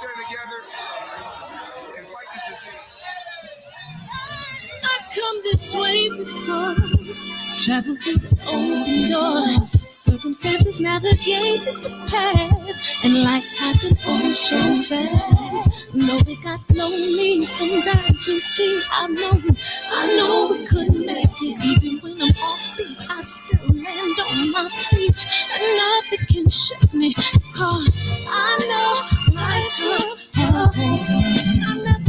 stand together and fight this disease. I've come this way before, traveled through the open door, circumstances navigated the path, and life happened all so fast. No, they got lonely. Sometimes you see, I know we couldn't make it. Even when I'm off beat, I still land on my feet, and nothing can shake me, cause I know my took a hold. I never.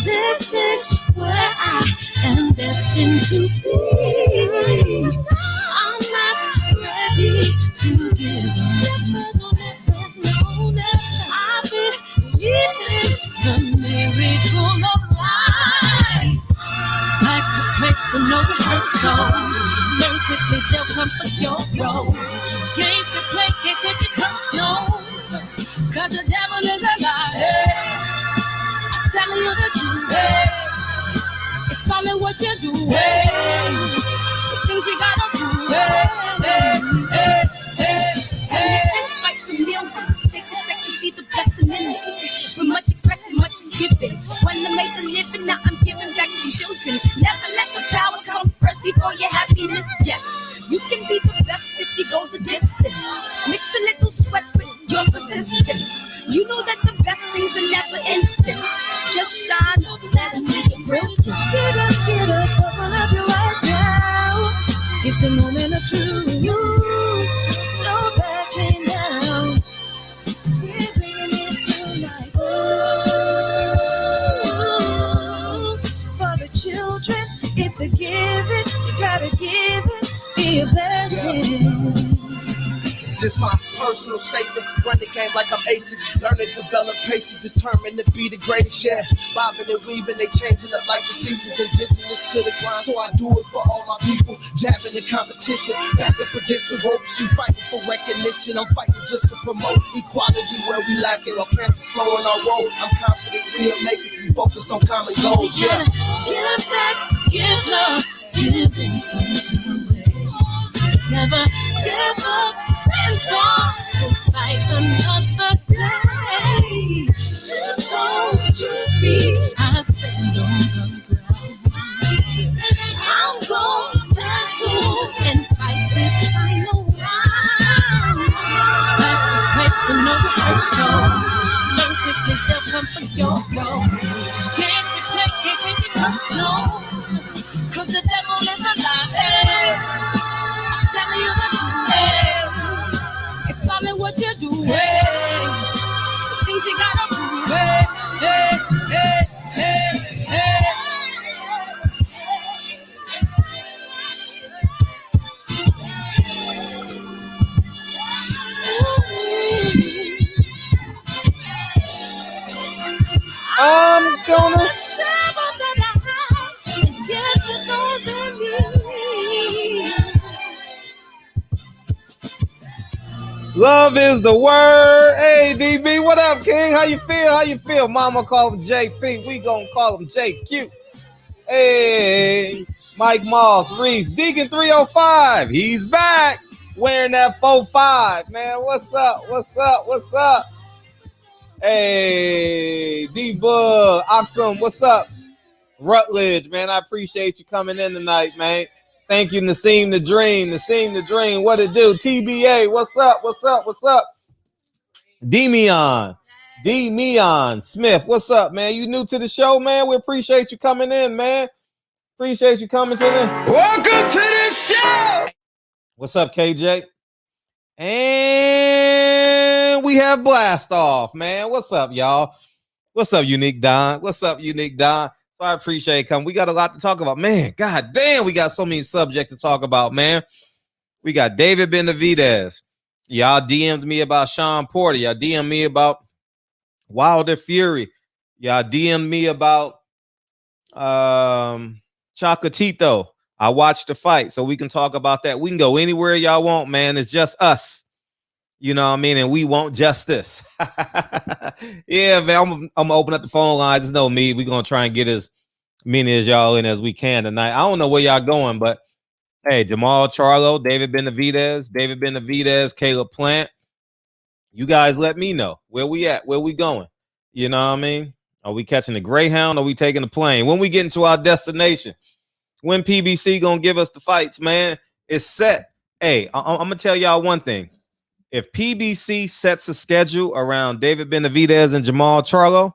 This is where I am destined to be. I'm not ready to give up. I believe in the miracle of life. Life's a play with no rehearsal. Learn quickly, they'll come for your role. Games to play, can't take it personal, cause the devil is a liar. Telling you the truth, hey. It's all in what you do, hey. Some things you gotta do, hey. It's fight for millions, take a second, see the blessing in it. With much expecting, much is given. When I made the living, now I'm giving back to children. Never let the power come first before your happiness, yes. You can be the best if you go the distance. Mix a little sweat with your persistence. You know that the best things are never instant. Just shine up, let them see your brilliance. Get up, open up your eyes now. It's the moment of truth. No backing down. We're bringing it through like ooh. For the children, it's a given. You gotta give it, be a blessing. This my personal statement. Run the game like I'm ASICs. Learn to develop patience, determined to be the greatest. Yeah, bobbing and weaving, they changing up like the seasons. Indigenous to the grind, so I do it for all my people. Jabbing the competition, back up against the ropes. You fighting for recognition, I'm fighting just to promote equality where we lack it. While cancer slowing our road, I'm confident we'll make it. We focus on common goals. Yeah, give back, give love, giving something away. Never give up, stand tall to fight another day. 2 toes, 2 feet, I stand on the ground. I'm going back soon and fight this final round. Life's a play for no rehearsal. Learn quickly, they'll come for your role. Can't get play, can't take it personal, cause the devil is a liar. Telling you the truth, hey. It's all in what you do, hey. Some things you gotta do, hey. I'm gonna get to those in need. Love is the word. Hey, DB, what up, King? How you feel? Mama call him JP. We gonna call him JQ. Hey, Mike Moss, Reese, Deacon 305. He's back wearing that 4-5. Man, what's up? Hey, D-Bug, Oxum, what's up? Rutledge, man, I appreciate you coming in tonight, man. Thank you, Nassim the Dream. What it do? TBA, what's up? D-Meon Smith, what's up, man? You new to the show, man? We appreciate you coming in, man. Appreciate you coming to the... Welcome to the show! What's up, KJ? And we have Blast Off, man. What's up, y'all? What's up, Unique Don? So I appreciate it coming. We got a lot to talk about. Man, god damn, we got so many subjects to talk about, man. We got David Benavidez. Y'all DM'd me about Sean Porter. Y'all DM'd me about Wilder Fury. Y'all DM'd me about Chocolatito. I watched the fight, so we can talk about that. We can go anywhere y'all want, man. It's just us. You know what I mean? And we want justice. Yeah, man, I'm gonna open up the phone lines. It's no me. We're gonna try and get as many as y'all in as we can tonight. I don't know where y'all going, but hey, Jamal Charlo, David Benavidez, Caleb Plant, You guys let me know where we at, where we going. You know what I mean? Are we catching the Greyhound? Or are we taking the plane? When we get into our destination? When PBC gonna give us the fights, man? It's set. Hey, I'm gonna tell y'all one thing. If PBC sets a schedule around David Benavidez and Jamal Charlo,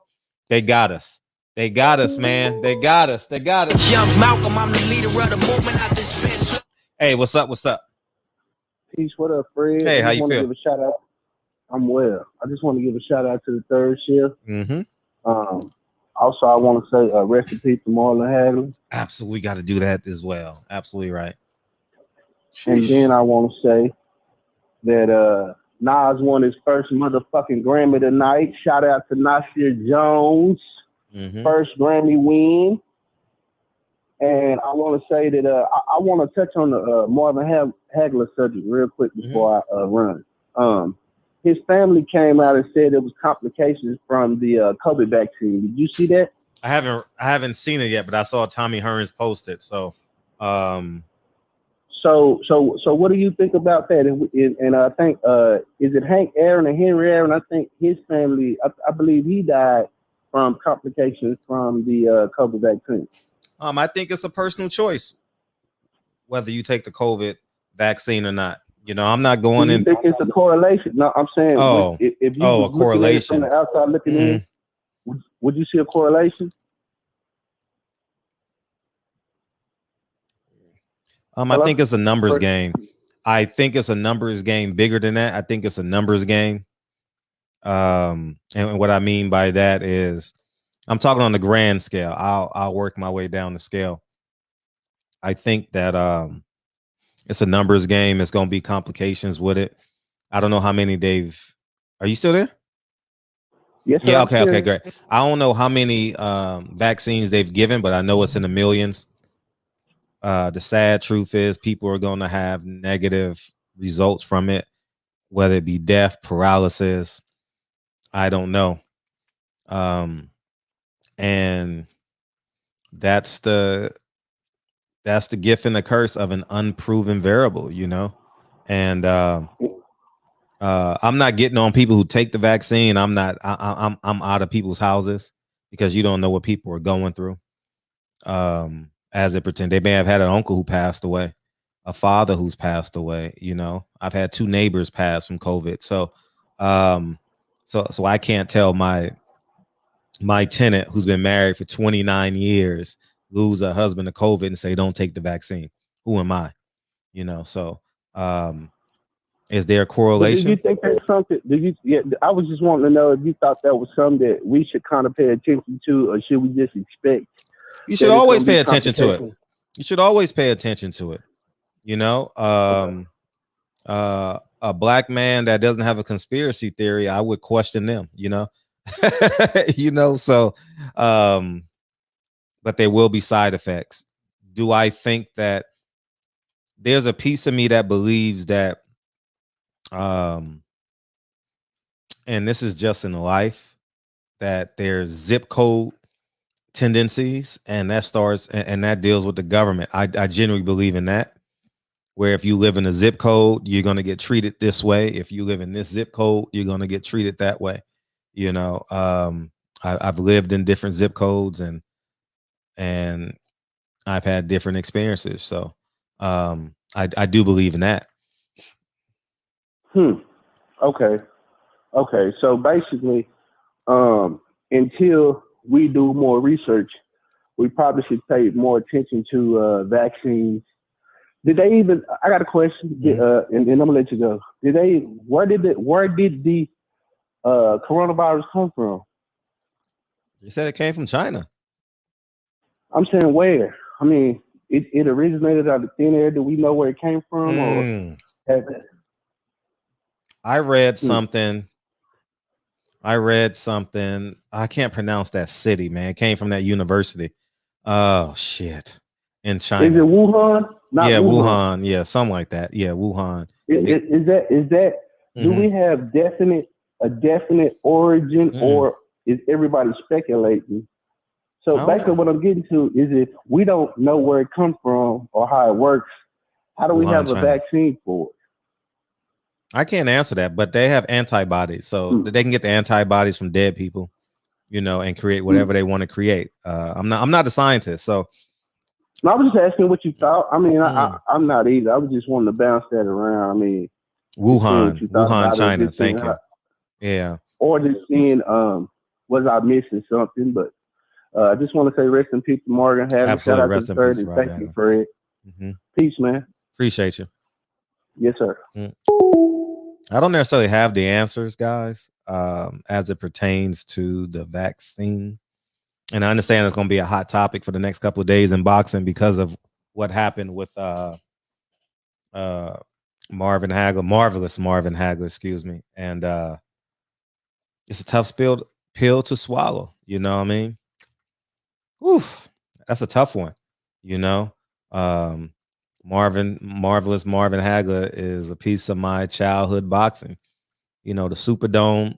they got us. They got us, man. They got us. They got us. Young Malcolm, I'm the leader of the movement. I dispense. Hey, what's up? What's up? Peace, what up, Fred? Hey, how I you want to feel? give a shout out. I'm well. I just want to give a shout out to the third shift. Mm-hmm. Also, I want to say rest in peace to Marvin Hagler. Absolutely got to do that as well. Absolutely right. And then I want to say that Nas won his first motherfucking Grammy tonight. Shout out to Nasir Jones. Mm-hmm. First Grammy win. And I want to say that I want to touch on the Marvin Hagler subject real quick before I run. His family came out and said it was complications from the COVID vaccine. Did you see that? I haven't seen it yet, but I saw Tommy Hearns post it. So, So what do you think about that? And I think is it Hank Aaron and Henry Aaron? I think his family, I believe he died from complications from the COVID vaccine. I think it's a personal choice whether you take the COVID vaccine or not. You know, I'm not going in. Do you think it's a correlation? No, I'm saying if you a correlation from the outside looking in, would you see a correlation? I think it's a numbers game. I think it's a numbers game bigger than that. I think it's a numbers game. And what I mean by that is I'm talking on the grand scale. I'll work my way down the scale. I think that it's a numbers game. It's going to be complications with it. I don't know how many are you still there? Yes, sir. Yeah. Okay, great. I don't know how many vaccines they've given, but I know it's in the millions. The sad truth is people are going to have negative results from it, whether it be death, paralysis. I don't know. And that's the gift and the curse of an unproven variable, you know. And I'm not getting on people who take the vaccine. I'm out of people's houses because you don't know what people are going through. As it pretend they may have had an uncle who passed away, a father who's passed away. You know, I've had 2 neighbors pass from COVID. So I can't tell my tenant who's been married for 29 years lose a husband to COVID and say don't take the vaccine. Who am I? You know. So is there a correlation? Do you think that's something? I was just wanting to know if you thought that was something that we should kind of pay attention to, or should we just expect? You should always pay attention to it. You should always pay attention to it. You know, a black man that doesn't have a conspiracy theory, I would question them, you know. You know, so but there will be side effects. Do I think that there's a piece of me that believes that and this is just in life, that there's zip code tendencies, and that starts and that deals with the government. I genuinely believe in that, where if you live in a zip code, you're going to get treated this way. If you live in this zip code, you're going to get treated that way. You know, I've lived in different zip codes and I've had different experiences. So I do believe in that. Okay. So basically, until we do more research, we probably should pay more attention to vaccines. Did they even? I got a question, and I'm gonna let you go. Where did the coronavirus come from? You said it came from China. I'm saying where? I mean, it originated out of thin air. Do we know where it came from? Or I read something. I can't pronounce that city, man. It came from that university. Oh shit! In China. Is it Wuhan? Not Wuhan. Yeah, something like that. Yeah, Wuhan. Is that? Do we have a definite origin, or is everybody speculating? So basically, what I'm getting to is if we don't know where it comes from or how it works, how do we have a vaccine for it? I can't answer that, but they have antibodies, so they can get the antibodies from dead people, you know, and create whatever they want to create. I'm not a scientist, so. No, I was just asking what you thought. I mean, I'm not either. I was just wanting to bounce that around. I mean, Wuhan, China. Thank you. Yeah. Or just seeing, was I missing something? But I just want to say rest in peace to Marvin Hagler. Absolutely, rest in peace, and thank you, Fred. Peace, man. Appreciate you. Yes, sir. I don't necessarily have the answers, guys, as it pertains to the vaccine. And I understand it's going to be a hot topic for the next couple of days in boxing because of what happened with Marvin Hagler, marvelous Marvin Hagler, excuse me. And it's a tough pill to swallow. You know what I mean? Whew, that's a tough one. You know, marvelous Marvin Hagler is a piece of my childhood boxing. You know, the Superdome,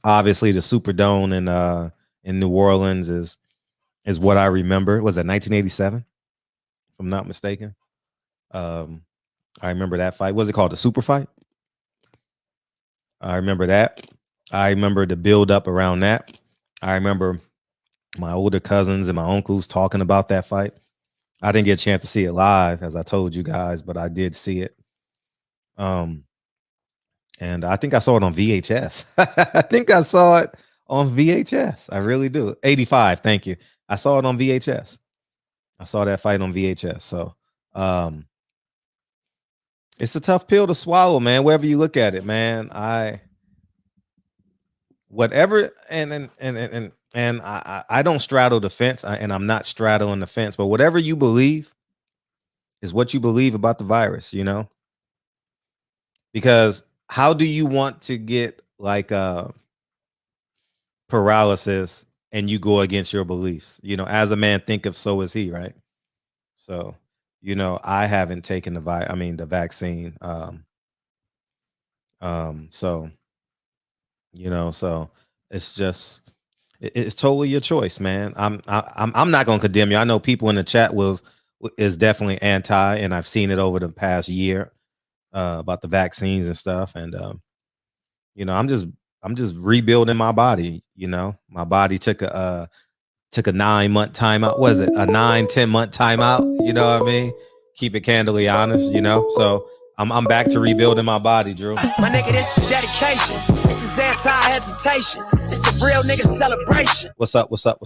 obviously the Superdome in New Orleans is what I remember. Was that 1987? If I'm not mistaken. I remember that fight. What's it called? The Super Fight? I remember that. I remember the build up around that. I remember my older cousins and my uncles talking about that fight. I didn't get a chance to see it live, as I told you guys, but I did see it. And I think I saw it on VHS. I think I saw it on VHS. I really do. 85. Thank you. I saw it on VHS. I saw that fight on VHS. So, it's a tough pill to swallow, man. Wherever you look at it, man. I don't straddle the fence, and I'm not straddling the fence. But whatever you believe is what you believe about the virus, you know. Because how do you want to get like paralysis and you go against your beliefs? You know, as a man thinketh, so is he, right? So, you know, I haven't taken the vaccine. So, you know, so it's just it's totally your choice, man. I'm not gonna condemn you. I know people in the chat is definitely anti, and I've seen it over the past year about the vaccines and stuff. And you know, I'm just rebuilding my body. You know, my body took a 9-month timeout. Was it a 9-10-month timeout? You know what I mean? Keep it candidly honest, you know. So I'm back to rebuilding my body, Drew. My nigga, this is dedication. This is anti-hesitation. It's a real nigga celebration. What's up? What's up,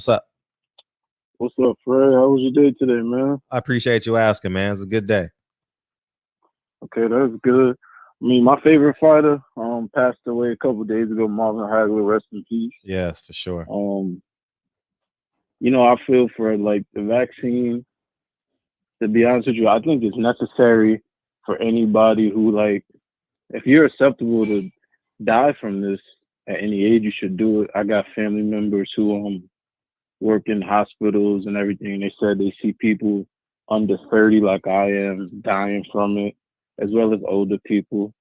Fred? How was your day today, man? I appreciate you asking, man. It's a good day. Okay, that's good. I mean, my favorite fighter passed away a couple days ago, Marvin Hagler, rest in peace. Yes, for sure. You know, I feel for like the vaccine, to be honest with you, I think it's necessary for anybody who, like, if you're acceptable to die from this at any age, you should do it. I got family members who work in hospitals and everything. They said they see people under 30 like I am dying from it, as well as older people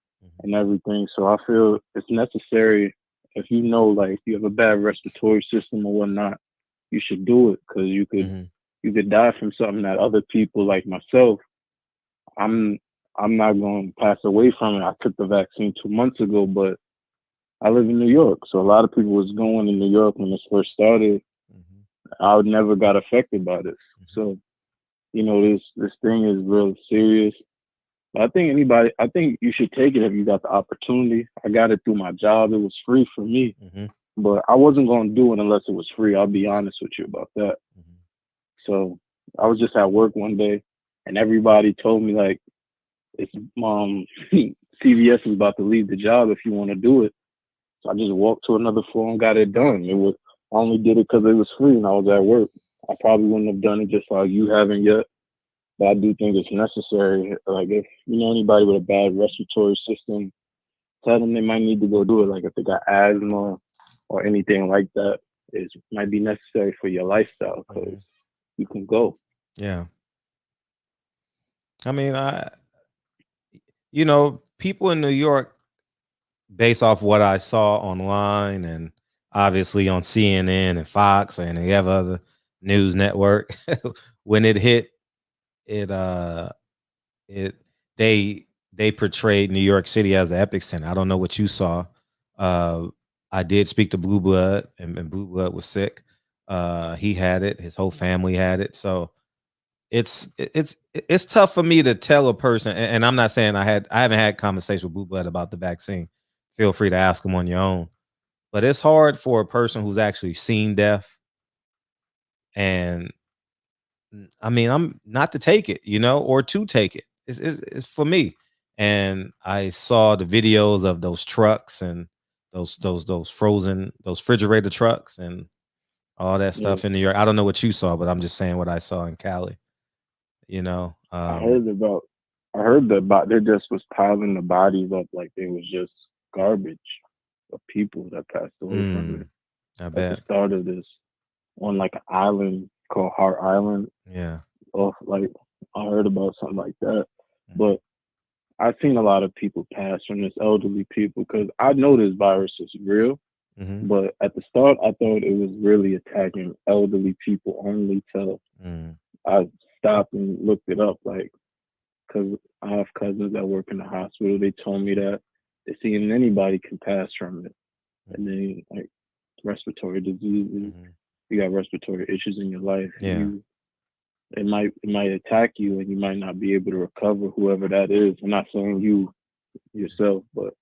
and everything. So I feel it's necessary. If you know, like, you have a bad respiratory system or whatnot, you should do it, because you could die from something that other people like myself, I'm not going to pass away from it. I took the vaccine 2 months ago, but I live in New York, so a lot of people was going to New York when this first started. I never got affected by this. So, you know, this thing is real serious. I think you should take it if you got the opportunity. I got it through my job. It was free for me, but I wasn't going to do it unless it was free. I'll be honest with you about that. So I was just at work one day, and everybody told me, like, it's CVS is about to leave the job if you want to do it. So I just walked to another floor and got it done. I only did it because it was free and I was at work. I probably wouldn't have done it just like you haven't yet. But I do think it's necessary. Like, if you know anybody with a bad respiratory system, tell them they might need to go do it. Like, if they got asthma or anything like that, it might be necessary for your lifestyle, because you can go. Yeah. I mean, you know, people in New York, based off what I saw online and obviously on CNN and Fox and they have other news network, when it hit, they they portrayed New York City as the epic center. I don't know what you saw. I did speak to Blue Blood, and Blue Blood was sick. He had it. His whole family had it. So it's tough for me to tell a person. And I'm not saying I haven't had conversation with Blue Blood about the vaccine. Feel free to ask him on your own. But it's hard for a person who's actually seen death. And I mean, I'm not to take it, or to take it. It's for me. And I saw the videos of those trucks and those frozen, those refrigerator trucks and all that stuff in New York. I don't know what you saw, but I'm just saying what I saw in Cali. I heard about they just was piling the bodies up like they was just garbage of people that passed away from it. I At bet. the start of this, on like an island called Hart Island. Yeah. Off, like, I heard about something like that. But I've seen a lot of people pass from this, elderly people, because I know this virus is real. But at the start, I thought it was really attacking elderly people only till I stopped and looked it up. Like, because I have cousins that work in the hospital. They told me that they're seeing anybody can pass from it. And then, like, respiratory diseases, you got respiratory issues in your life. Yeah. It might attack you and you might not be able to recover, whoever that is. I'm not saying you yourself, but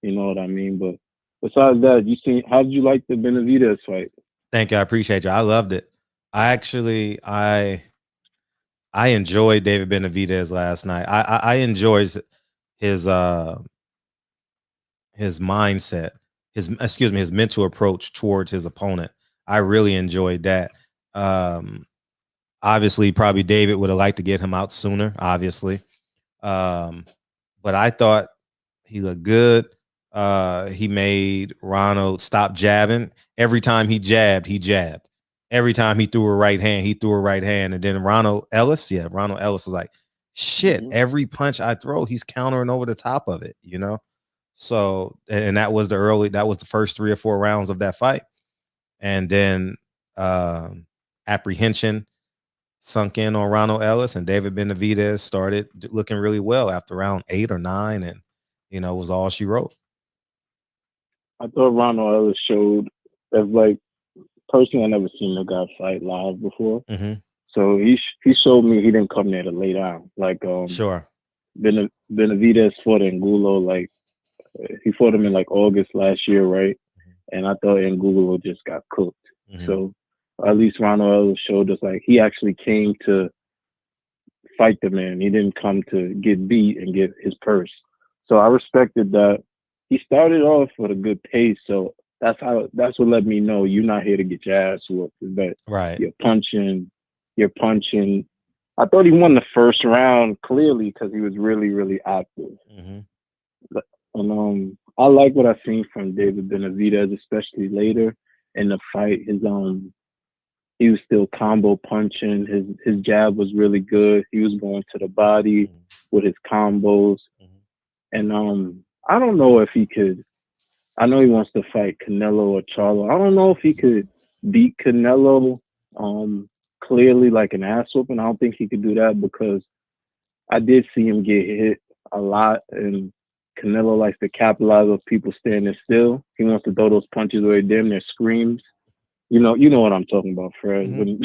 you know what I mean. But besides that, how did you like the Benavidez fight? Thank you. I appreciate you. I loved it. I enjoyed David Benavidez last night. I enjoyed his mindset, his mental approach towards his opponent. I really enjoyed that. Obviously, probably David would have liked to get him out sooner, obviously. But I thought he looked good. He made Ronald stop jabbing. Every time he jabbed, he jabbed. Every time he threw a right hand, he threw a right hand. And then Ronald Ellis was like, shit, every punch I throw, he's countering over the top of it, So, and that was the first 3 or 4 rounds of that fight. And then apprehension sunk in on Ronald Ellis, and David Benavidez started looking really well after round 8 or 9, and it was all she wrote. I thought Ronald Ellis showed, as like, personally, I never seen the guy fight live before. So he showed me he didn't come there to lay down. Like, sure. Benavidez fought Angulo, like, he fought him in like August last year, right? And I thought Angulo just got cooked. So at least Ronald Ellis showed us, like, he actually came to fight the man. He didn't come to get beat and get his purse. So I respected that. He started off with a good pace. So that's what let me know you're not here to get your ass whooped. That right. You're punching. I thought he won the first round clearly because he was really, really active. And I like what I've seen from David Benavidez, especially later in the fight. He was still combo punching. His jab was really good. He was going to the body with his combos. And I don't know if he could. I know he wants to fight Canelo or Charlo. I don't know if he could beat Canelo clearly like an ass whooping. I don't think he could do that because I did see him get hit a lot, and Canelo likes to capitalize on people standing still. He wants to throw those punches where he damn near screams. You know what I'm talking about, Fred. When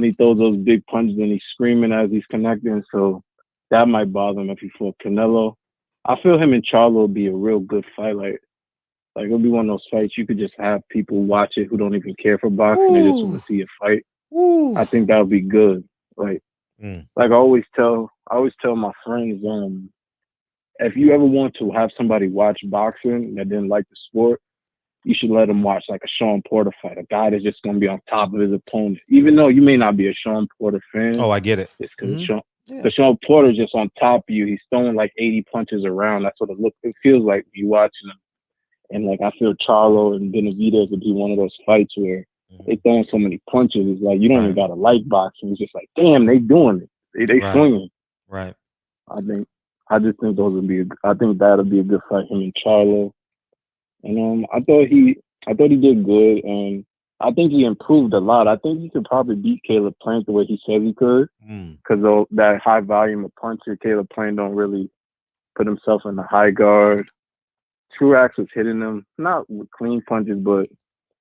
he throws those big punches and he's screaming as he's connecting. So that might bother him if he fought Canelo. I feel him and Charlo would be a real good fight. Like it'll be one of those fights you could just have people watch it who don't even care for boxing. They just want to see a fight. I think that would be good. Like I always tell my friends, if you ever want to have somebody watch boxing that didn't like the sport, you should let them watch like a Sean Porter fight, a guy that's just going to be on top of his opponent. Even though you may not be a Sean Porter fan. Oh, I get it. It's because Sean Porter's just on top of you. He's throwing like 80 punches around. That's what it feels like when you watching him. And like I feel Charlo and Benavidez would be one of those fights where they throwing so many punches. It's like you don't even gotta like boxing. It's just like, damn, they doing it. They swinging. Right. I just think I think that'll be a good fight, him and Charlo. And I thought he did good, and I think he improved a lot. I think he could probably beat Caleb Plant the way he said he could, because that high volume of punches, Caleb Plant don't really put himself in the high guard. Truax was hitting him, not with clean punches, but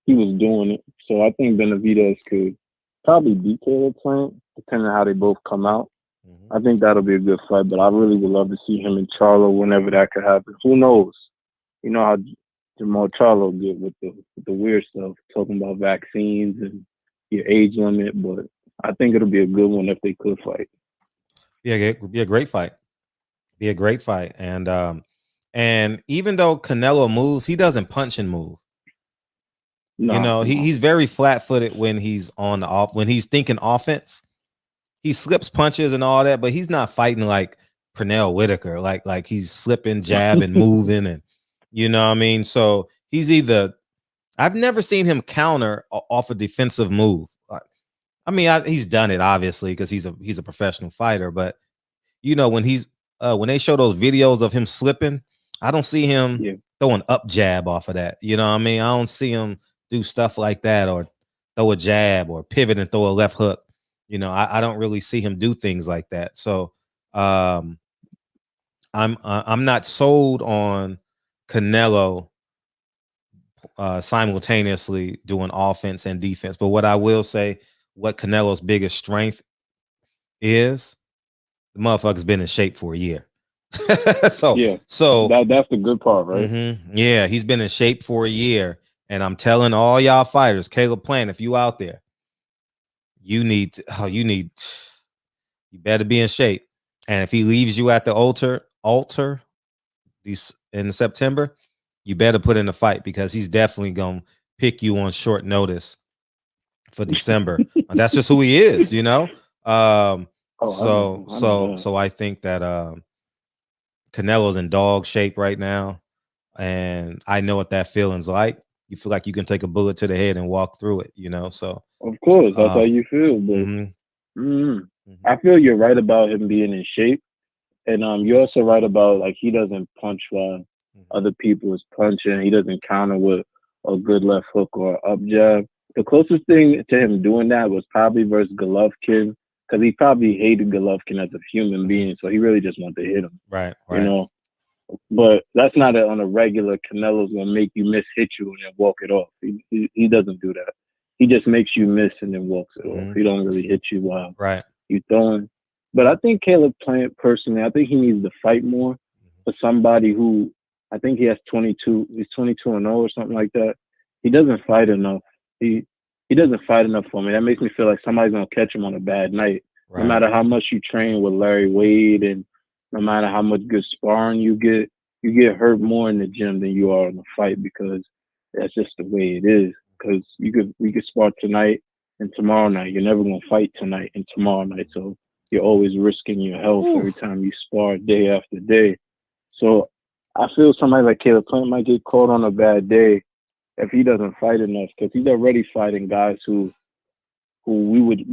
he was doing it. So I think Benavidez could probably beat Caleb Plant, depending on how they both come out. I think that'll be a good fight, but I really would love to see him in Charlo whenever that could happen. Who knows? You know how Jamal Charlo get with the weird stuff, talking about vaccines and your age limit, but I think it'll be a good one if they could fight. Yeah, it would be a great fight. Be a great fight. And even though Canelo moves, he doesn't punch and move. No, you know, he's very flat-footed when he's on the off when he's thinking offense. He slips punches and all that, but he's not fighting like Pernell Whitaker, like he's slipping, jabbing, moving, and you know what I mean. So he's either I've never seen him counter off a defensive move. I mean, he's done it obviously because he's a professional fighter, but you know when they show those videos of him slipping, I don't see him throwing up jab off of that. You know what I mean? I don't see him do stuff like that or throw a jab or pivot and throw a left hook. You know, I don't really see him do things like that. So I'm not sold on Canelo simultaneously doing offense and defense. But what I will say, what Canelo's biggest strength is, the motherfucker's been in shape for a year. so that's the good part, right? Yeah, he's been in shape for a year. And I'm telling all y'all fighters, Caleb Plant, if you out there, you better be in shape. And if he leaves you at the altar in September, you better put in a fight because he's definitely gonna pick you on short notice for December. That's just who he is, you know. So I think that Canelo's in dog shape right now, and I know what that feeling's like. You feel like you can take a bullet to the head and walk through it, you know. So of course, that's how you feel. But I feel you're right about him being in shape, and you're also right about like he doesn't punch while other people is punching. He doesn't counter with a good left hook or up jab. The closest thing to him doing that was probably versus Golovkin, because he probably hated Golovkin as a human being, so he really just wanted to hit him. Right. You know. But that's not on a regular. Canelo's gonna make you miss, hit you, and then walk it off. He doesn't do that. He just makes you miss and then walks it off. He don't really hit you while you throwing. But I think Caleb Plant, personally, I think he needs to fight more for somebody who I think he has 22. He's 22-0 or something like that. He doesn't fight enough. He doesn't fight enough for me. That makes me feel like somebody's gonna catch him on a bad night. No matter how much you train with Larry Wade and no matter how much good sparring you get hurt more in the gym than you are in the fight because that's just the way it is. Because we could spar tonight and tomorrow night. You're never gonna fight tonight and tomorrow night. So you're always risking your health every time you spar day after day. So I feel somebody like Caleb Plant might get caught on a bad day if he doesn't fight enough because he's already fighting guys who we would.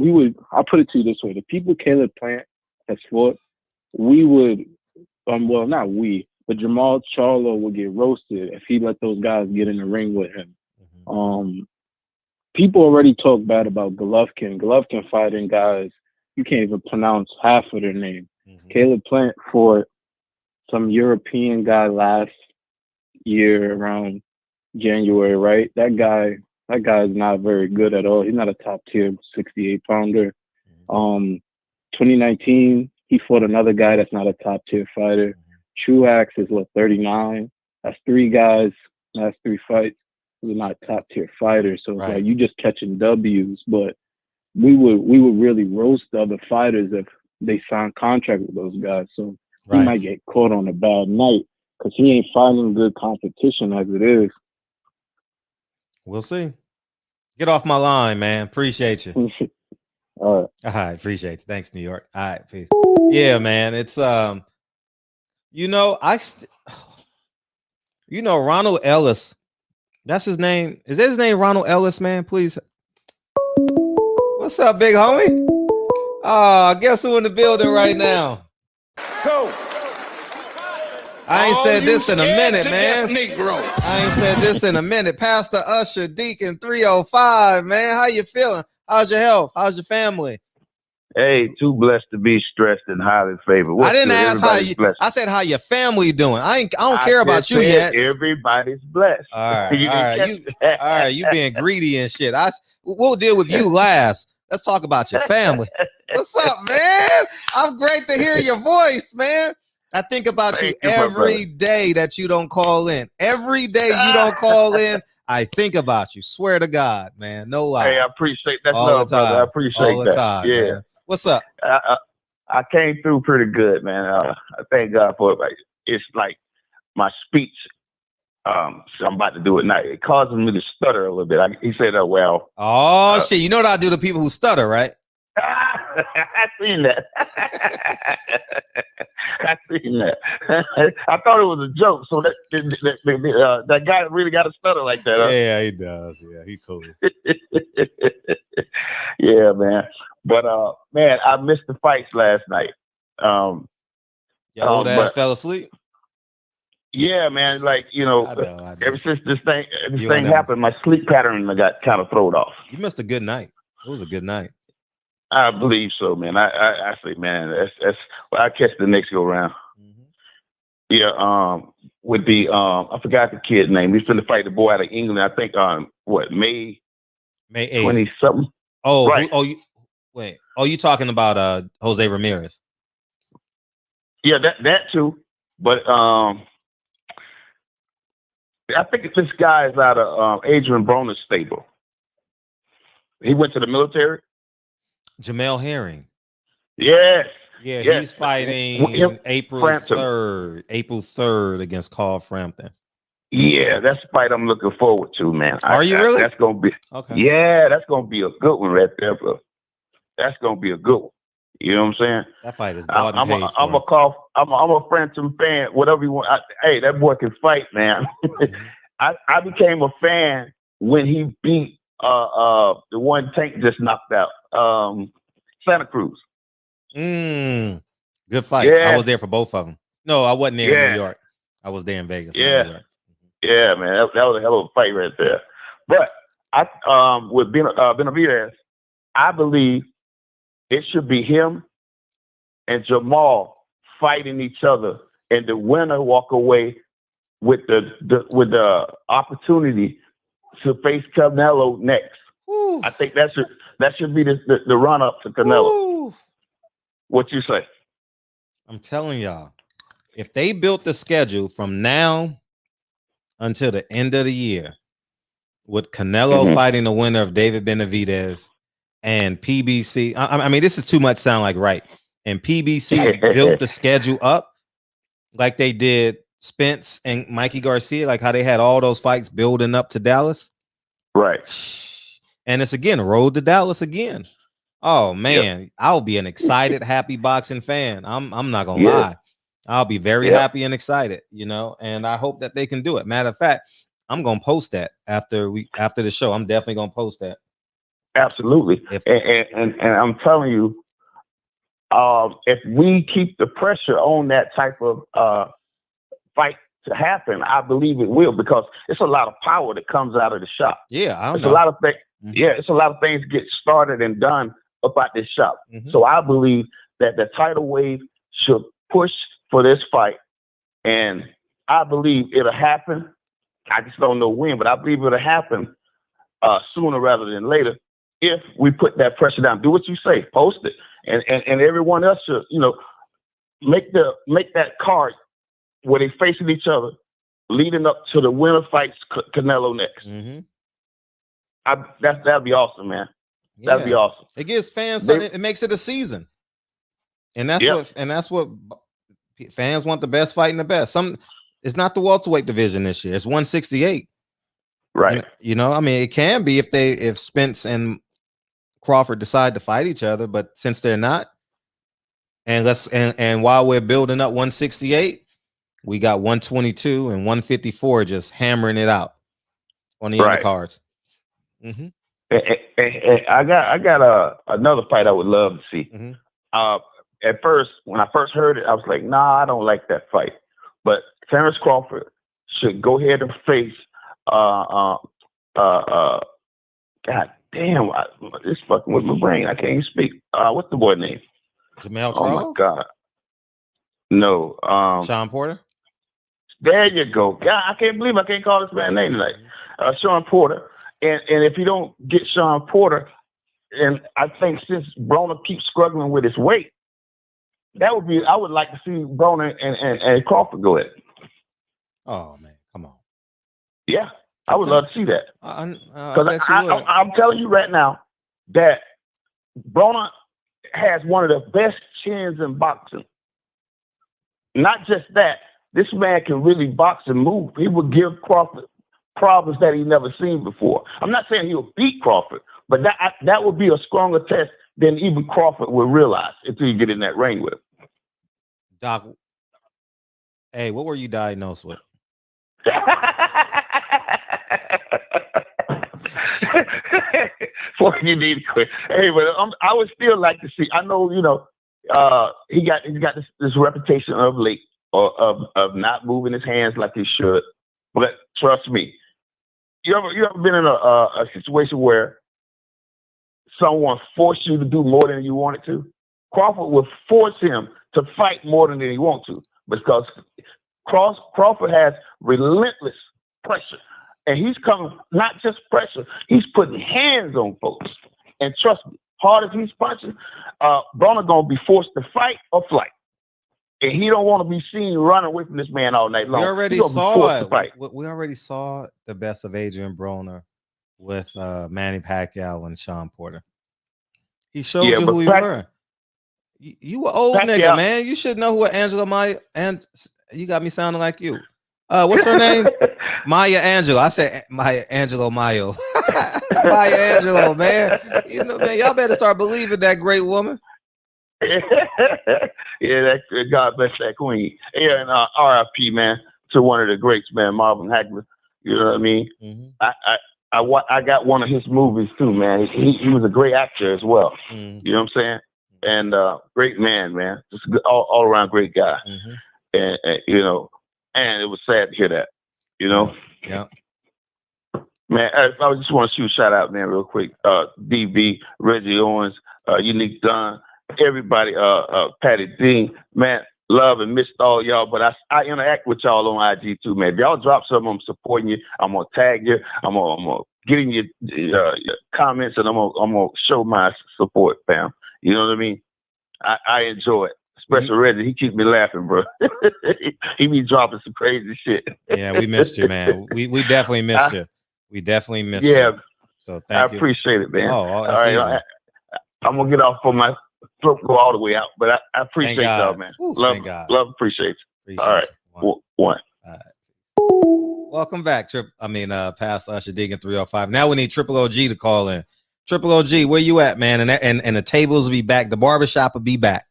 I'll put it to you this way: the people Caleb Plant has fought. We would, well, not we, but Jamal Charlo would get roasted if he let those guys get in the ring with him. People already talk bad about Golovkin. Golovkin fighting guys, you can't even pronounce half of their name. Caleb Plant fought some European guy last year around January, right? That guy is not very good at all. He's not a top tier 68 pounder. 2019, he fought another guy that's not a top tier fighter. Truax is 39. That's three guys, last three fights, who are not top tier fighters. So it's like you just catching W's. But we would really roast the other fighters if they sign contract with those guys. So he might get caught on a bad night because he ain't fighting good competition as it is. We'll see. Get off my line, man. Appreciate you. All right, appreciate you. Thanks, New York. All right, peace. Yeah, man. It's you know, Ronald Ellis. That's his name. Is that his name, Ronald Ellis, man? Please. What's up, big homie? Guess who in the building right now? So I ain't said this in a minute, man. Negro. I ain't said this in a minute. Pastor Usher Deacon 305, man. How you feeling? How's your health? How's your family? Hey, too blessed to be stressed and highly favored. I didn't ask how Everybody's you. blessed. I said how your family doing. I don't care just about you said yet. Everybody's blessed. All right, You all didn't right, catch that. all right. You being greedy and shit. We'll deal with you last. Let's talk about your family. What's up, man? I'm great to hear your voice, man. I think about Thank you you, my every day that you don't call in. Every day you don't call in, I think about you. Swear to God, man. No lie. Hey, I appreciate that. All Love, the time. brother. I appreciate All the that. time, Yeah. man. What's up? I came through pretty good, man. I thank God for it. Like, it's like my speech. So I'm about to do it now. It causes me to stutter a little bit. He said, "Oh well." Oh shit! You know what I do to people who stutter, right? I seen that. I seen that. I thought it was a joke. So that guy really got to stutter like that. Huh? Yeah, he does. Yeah, he cool. Yeah, man. But man, I missed the fights last night. Your old ass fell asleep. Yeah, man. Like I know. Ever since this thing happened, my sleep pattern got kind of thrown off. You missed a good night. It was a good night. I believe so, man. I say, man, that's I catch the next go round. Mm-hmm. Yeah, with the I forgot the kid's name. He's going to fight the boy out of England. I think May 8th. 20 something. Oh, right. You talking about Jose Ramirez? Yeah, that too. But I think this guy is out of Adrian Broner's stable. He went to the military. Jamel Herring. Yes. Yeah, yes. He's fighting April 3rd against Carl Frampton. Yeah, that's a fight I'm looking forward to, man. Are you really? That's gonna be okay. Yeah, that's gonna be a good one right there, bro. That's gonna be a good one. You know what I'm saying? That fight is bought and paid for. I'm a Frampton fan. Whatever you want. Hey, that boy can fight, man. I became a fan when he beat the one Tank just knocked out, Santa Cruz. Good fight. Yeah. I was there for both of them. No, I wasn't there in New York. I was there in Vegas. Yeah. Yeah, man. That was a hell of a fight right there. But with Benavidez, I believe it should be him and Jamal fighting each other, and the winner walk away with the opportunity to face Canelo next. Ooh. I think that should be the run up to Canelo. Ooh. What you say? I'm telling y'all, if they built the schedule from now until the end of the year, with Canelo fighting the winner of David Benavidez and PBC, I mean, this is too much sound like right. And PBC built the schedule up like they did Spence and Mikey Garcia, like how they had all those fights building up to Dallas. Right. And it's again, road to Dallas again. Oh man, I'll be an excited, happy boxing fan. I'm not gonna lie. I'll be very happy and excited, and I hope that they can do it. Matter of fact, I'm gonna post that after the show. I'm definitely gonna post that. Absolutely. And I'm telling you, if we keep the pressure on that type of fight to happen, I believe it will, because it's a lot of power that comes out of the shop. Yeah, it's a lot of things. Yeah, it's a lot of things get started and done about this shop. So I believe that the tidal wave should push for this fight, and I believe it'll happen. I just don't know when, but I believe it'll happen sooner rather than later if we put that pressure down. Do what you say, post it, and everyone else should, make that card where they facing each other, leading up to the winner fights Canelo next. That'd be awesome, man. Yeah. That'd be awesome. It gives fans something. It makes it a season, and that's what fans want. The best fighting the best. It's not the welterweight division this year. It's 168. Right. I mean, it can be if Spence and Crawford decide to fight each other, but since they're not, and while we're building up 168, we got 122 and 154 just hammering it out on the undercards. I got another fight I would love to see. At first, when I first heard it, I was like, nah, I don't like that fight. But Terrence Crawford should go ahead and face God damn, it's fucking with my brain. I can't even speak. What's the boy name? Jamel Oh my Charlo? God. No. Sean Porter? There you go. God, I can't believe I can't call this man's name tonight. Sean Porter. And if you don't get Sean Porter, and I think since Broner keeps struggling with his weight, I would like to see Broner and Crawford go at it. Oh man, come on. Yeah, I would love to see that. Because I'm telling you right now that Broner has one of the best chins in boxing. Not just that, this man can really box and move. He would give Crawford problems that he never seen before. I'm not saying he'll beat Crawford, but that would be a stronger test than even Crawford would realize until you get in that ring with him. Doc, hey, what were you diagnosed with? Boy, you need to quit. Hey, but I would still like to see. I know, he got this reputation of late or of not moving his hands like he should. But trust me, you ever been in a situation where someone forced you to do more than you wanted to? Crawford would force him to fight more than he wants to because Crawford has relentless pressure. And he's coming, not just pressure, he's putting hands on folks. And trust me, hard as he's punching, Broner going to be forced to fight or flight. And he don't want to be seen running away from this man all night long. We already saw it. We already saw the best of Adrian Broner with Manny Pacquiao and Sean Porter. He showed you who he were. You an old nigga, man. You should know who Angela Maya and you got me sounding like you. What's her name? Maya Angelou. I said Maya Angelou Mayo. Maya Angelou, man. Man, y'all better start believing that great woman. Yeah, God bless that queen. Yeah, and RIP, man, to one of the greats, man, Marvin Hagler. You know what I mean? Mm-hmm. I got one of his movies too, man. He was a great actor as well. Mm-hmm. You know what I'm saying? And great man, just all around great guy. Mm-hmm. And it was sad to hear that. Yeah. Man, I just want to shoot a shout out, man, real quick. DB, Reggie Owens, Unique Don, everybody, Patty Dean, man, love and missed all y'all, but I interact with y'all on IG too, man. If y'all drop something, I'm supporting you. I'm gonna tag you. I'm gonna get in your comments, and I'm gonna show my support, fam. You know what I mean? I enjoy it. Especially Reggie, he keeps me laughing, bro. He be dropping some crazy shit. Yeah, we missed you, man. We definitely missed you. We definitely missed you. Yeah. So thank you. I appreciate it, man. Oh, all right. I'm gonna get off for my throat go all the way out, but I appreciate y'all, man. Love, appreciate you. All right. One. All right. Welcome back, past Usher Digging 305. Now we need Triple OG to call in. Triple OG, where you at, man? And the tables will be back. The barbershop will be back.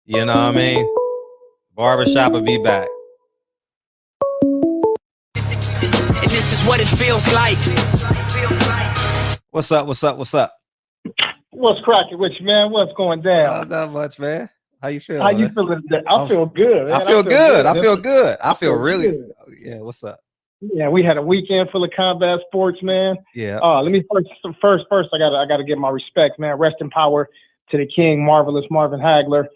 You know what I mean? Barbershop will be back. And this is what it feels like. What's up? What's cracking with you, man? What's going down? Not much, man. How you feeling? How you feeling today? I feel good, man. I feel good. I feel really good. Yeah, what's up? Yeah, we had a weekend full of combat sports, man. Yeah. Let me first I gotta give my respects, man. Rest in power to the king, marvelous Marvin Hagler.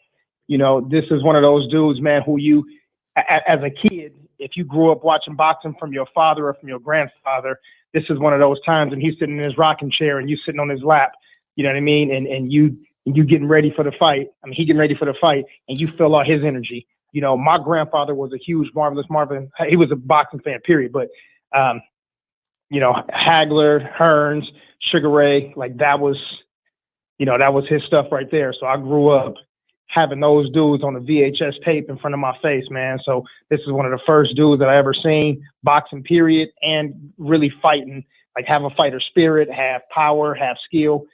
This is one of those dudes, man, who you, as a kid, if you grew up watching boxing from your father or from your grandfather, this is one of those times, and he's sitting in his rocking chair and you sitting on his lap, you know what I mean? And you getting ready for the fight. I mean, he getting ready for the fight, and you feel all his energy. My grandfather was a huge marvelous Marvin. He was a boxing fan, period. But, Hagler, Hearns, Sugar Ray, like that was his stuff right there. So I grew up having those dudes on the VHS tape in front of my face, man. So this is one of the first dudes that I ever seen boxing, period, and really fighting, like have a fighter spirit, have power, have skill,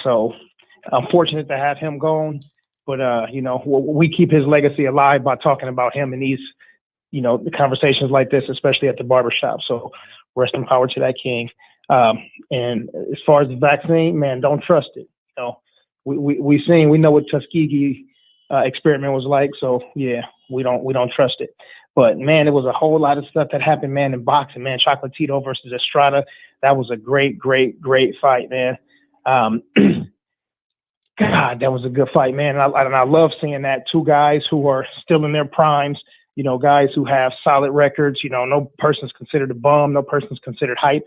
so I'm fortunate to have him going, but, we keep his legacy alive by talking about him in these, the conversations like this, especially at the barbershop. So rest in power to that king. And as far as the vaccine, man, don't trust it. We know what Tuskegee experiment was like. So yeah, we don't trust it. But man, it was a whole lot of stuff that happened, man, in boxing, man. Chocolatito versus Estrada. That was a great, great, great fight, man. God, that was a good fight, man. And I love seeing that. Two guys who are still in their primes, you know, guys who have solid records. You know, no person's considered a bum. No person's considered hype.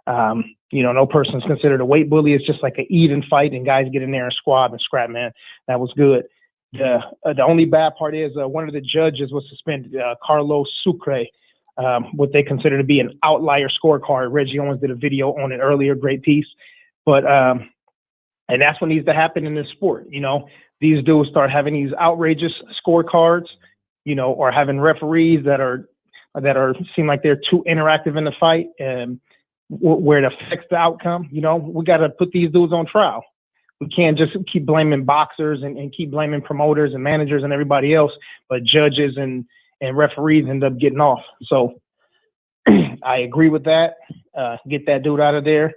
You know, no person's considered a weight bully. It's just like an even fight, and guys get in there and squab and scrap, man. That was good. The only bad part is one of the judges was suspended, Carlos Sucre, what they consider to be an outlier scorecard. Reggie Owens did a video on it earlier, great piece. But and that's what needs to happen in this sport. You know, these dudes start having these outrageous scorecards, you know, or having referees that seem like they're too interactive in the fight and where it affects the outcome. You know, we got to put these dudes on trial. We can't just keep blaming boxers and keep blaming promoters and managers and everybody else, but judges and referees end up getting off. So I agree with that. Get that dude out of there.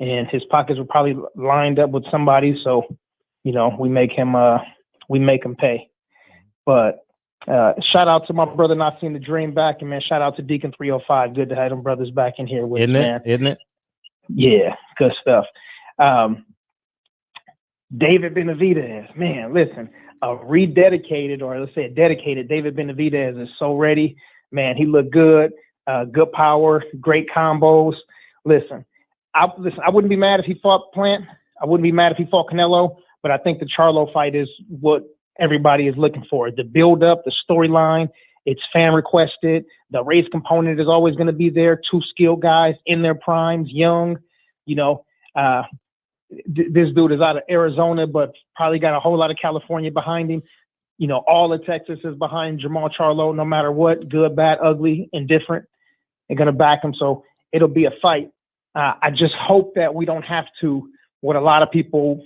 And his pockets were probably lined up with somebody. So, you know, we make him pay. But shout out to my brother Not Seeing the Dream back. And man, shout out to Deacon 305. Good to have them brothers back in here with us, man. Isn't it? Yeah, good stuff. David Benavidez, man, listen, a rededicated, or let's say a dedicated David Benavidez is so ready. Man, he looked good, good power, great combos. Listen, I wouldn't be mad if he fought Plant. I wouldn't be mad if he fought Canelo, but I think the Charlo fight is what everybody is looking for. The build-up, the storyline, it's fan requested. The race component is always going to be there. Two skilled guys in their primes, young, you know. This dude is out of Arizona, but probably got a whole lot of California behind him. You know, all of Texas is behind Jamal Charlo, no matter what, good, bad, ugly, indifferent. They're going to back him. So it'll be a fight. I just hope that we don't have to, what a lot of people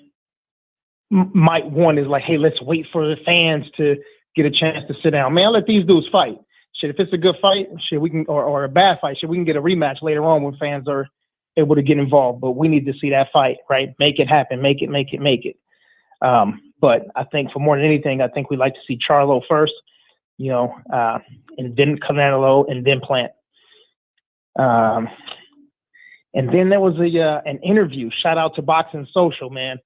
might want is like, hey, let's wait for the fans to get a chance to sit down. Man, let these dudes fight. Shit, if it's a good fight, shit, we can, or a bad fight, shit, we can get a rematch later on when fans are able to get involved. But we need to see that fight, right? Make it happen. Make it. But I think for more than anything, I think we'd like to see Charlo first, you know, and then Canelo and then Plant. And then there was an interview. Shout out to Boxing Social, man.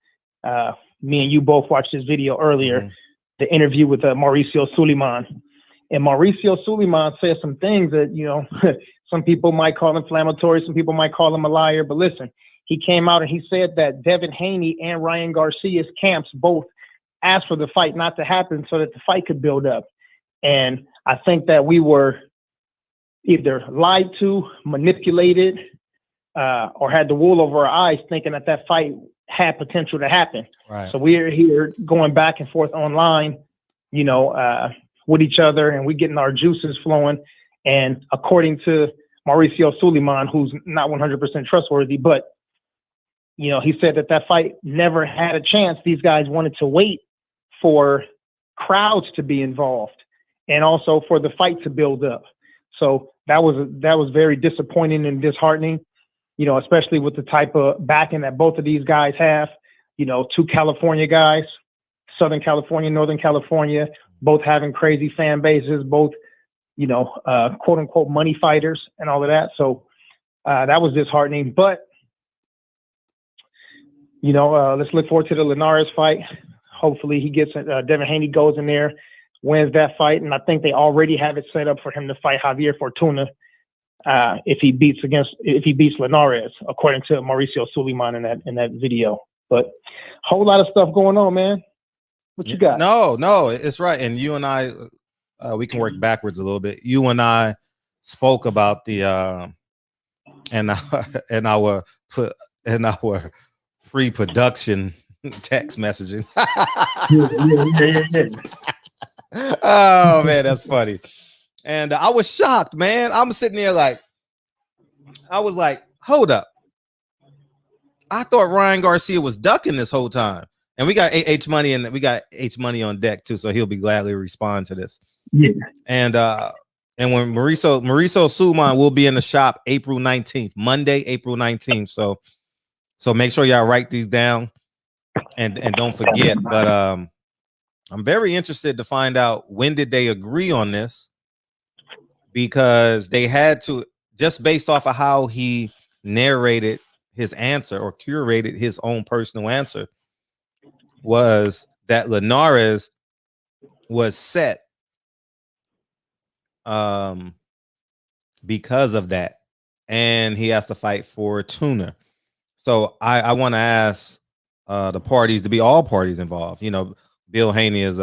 Me and you both watched this video earlier, the interview with Mauricio Suleiman. And Mauricio Suleiman said some things that, you know, some people might call inflammatory, some people might call him a liar. But listen, he came out and he said that Devin Haney and Ryan Garcia's camps both asked for the fight not to happen so that the fight could build up. And I think that we were either lied to, manipulated, or had the wool over our eyes thinking that that fight had potential to happen. Right. So we're here going back and forth online, you know, with each other, and we're getting our juices flowing. And according to Mauricio Suleiman, who's not 100% trustworthy, but, you know, he said that that fight never had a chance. These guys wanted to wait for crowds to be involved and also for the fight to build up. So that was very disappointing and disheartening, you know, especially with the type of backing that both of these guys have, you know, two California guys, Southern California, Northern California, both having crazy fan bases, both, you know, quote unquote money fighters and all of that. So that was disheartening, but, you know, let's look forward to the Linares fight. Hopefully he gets Devin Haney goes in there, wins that fight. And I think they already have it set up for him to fight Javier Fortuna if he beats Linares, according to Mauricio Suleiman in that video. But whole lot of stuff going on, man. What you got? No, it's right. And you and I, we can work backwards a little bit. You and I spoke about the and our pre-production text messaging. Oh man, that's funny. And I was shocked, man. I'm sitting there like, I was like, hold up. I thought Ryan Garcia was ducking this whole time. And we got H Money, and we got H Money on deck too, so he'll be gladly respond to this. Yeah. And when Mauricio Suleiman will be in the shop April 19th, Monday, April 19th. So make sure y'all write these down and don't forget. But I'm very interested to find out, when did they agree on this, because they had to, just based off of how he narrated his answer or curated his own personal answer, was that Linares was set because of that, and he has to fight for Tuna. So I want to ask the parties to be all parties involved. You know, Bill Haney is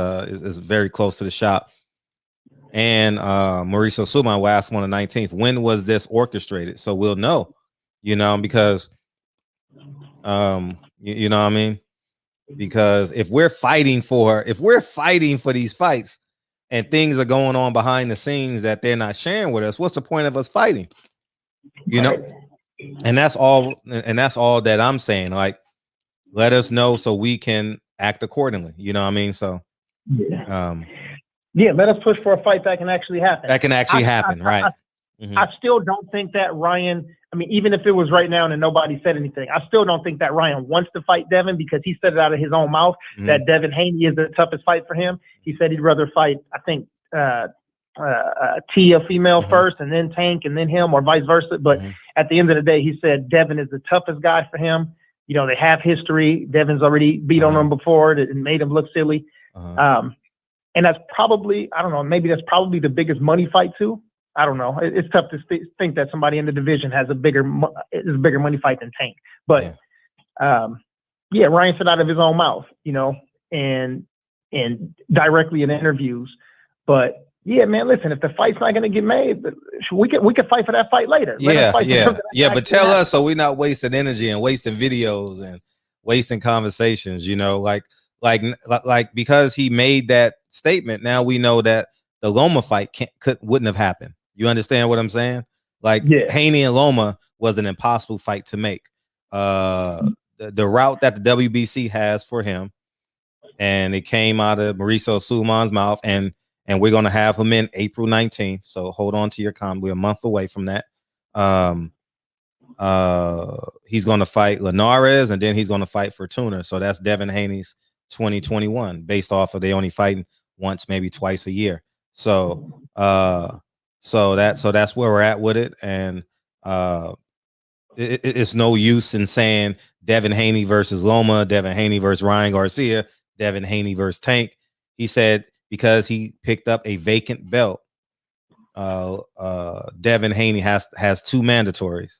very close to the shop, and Mauricio Suman will ask him on the 19th, when was this orchestrated? So we'll know, you know, because you know what I mean? Because if we're fighting for these fights and things are going on behind the scenes that they're not sharing with us, what's the point of us fighting? You know, and that's all that I'm saying. Like, let us know so we can act accordingly. You know what I mean? So yeah, let us push for a fight that can actually happen. Right. I still don't think that Ryan, I mean, even if it was right now and nobody said anything, I still don't think that Ryan wants to fight Devin, because he said it out of his own mouth that Devin Haney is the toughest fight for him. He said he'd rather fight, I think, T, a female first, and then Tank, and then him, or vice versa. But at the end of the day, he said Devin is the toughest guy for him. You know, they have history. Devin's already beat on him before and made him look silly. And that's probably, I don't know, maybe that's probably the biggest money fight too. I don't know. It's tough to think that somebody in the division has a bigger money fight than Tank. But yeah, Ryan said out of his own mouth, you know, and directly in interviews. But yeah, man, listen, if the fight's not going to get made, we could fight for that fight later. But tell us so we're not wasting energy and wasting videos and wasting conversations, you know, like because he made that statement, now we know that the Loma fight wouldn't have happened. You understand what I'm saying? Like, Haney and Loma was an impossible fight to make. The route that the WBC has for him, and it came out of Mauricio Suman's mouth, and we're going to have him in April 19th. So hold on to your comment. We're a month away from that. He's going to fight Linares, and then he's going to fight for Tuna. So that's Devin Haney's 2021, based off of they only fighting once, maybe twice a year. So that's where we're at with it. And it's no use in saying Devin Haney versus Loma, Devin Haney versus Ryan Garcia, Devin Haney versus Tank. He said because he picked up a vacant belt, Devin Haney has two mandatories.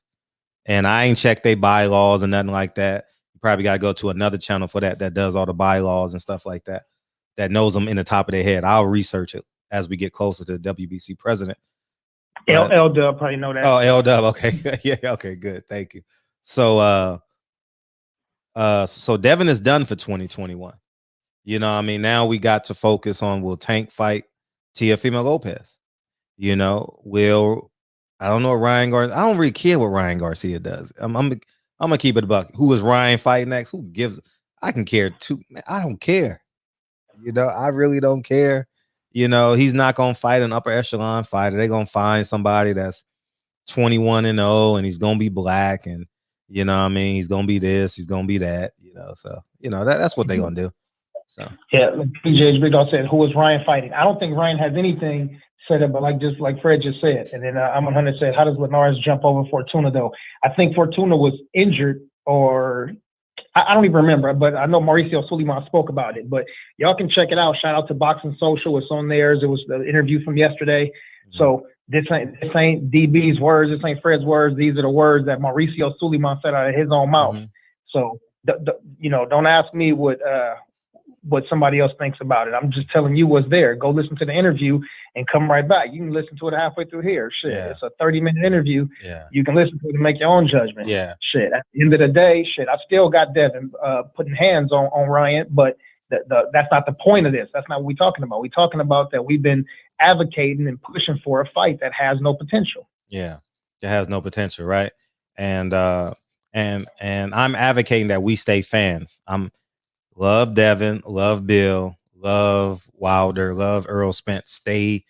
And I ain't checked their bylaws and nothing like that. You probably got to go to another channel for that does all the bylaws and stuff like that knows them in the top of their head. I'll research it as we get closer to the WBC president. L Dub probably know that. Oh, L Dub. Okay. Yeah. Okay. Good. Thank you. So, so Devin is done for 2021. You know what I mean? Now we got to focus on, will Tank fight Teofimo Lopez? You know, I don't know what Ryan Garcia, I don't really care what Ryan Garcia does. I'm gonna keep it a buck. Who is Ryan fighting next? Who gives? I can care too. I don't care. You know, I really don't care. You know, he's not gonna fight an upper echelon fighter. They're gonna find somebody that's 21-0 and he's gonna be black, and you know what I mean, he's gonna be this, he's gonna be that, you know. So, you know, that's what they're gonna do. So yeah, PJ Big Dog said, who is Ryan fighting? I don't think Ryan has anything said it, but just like Fred just said. And then I'm 100 said, how does Linares jump over Fortuna though? I think Fortuna was injured, or I don't even remember, but I know Mauricio Suleiman spoke about it. But y'all can check it out. Shout out to Boxing Social. It's on theirs. It was the interview from yesterday. Mm-hmm. So this ain't DB's words. This ain't Fred's words. These are the words that Mauricio Suleiman said out of his own mouth. Mm-hmm. So you know, don't ask me what somebody else thinks about it. I'm just telling you what's there. Go listen to the interview and come right back. You can listen to it halfway through here. Shit, yeah. It's a 30-minute interview. Yeah. You can listen to it and make your own judgment. Yeah. Shit, at the end of the day, shit, I still got Devin putting hands on Ryan, but that's not the point of this. That's not what we're talking about. We're talking about that we've been advocating and pushing for a fight that has no potential. Yeah, it has no potential, right? And I'm advocating that we stay fans. Love Devin, love Bill, love Wilder, love Earl Spence. Stay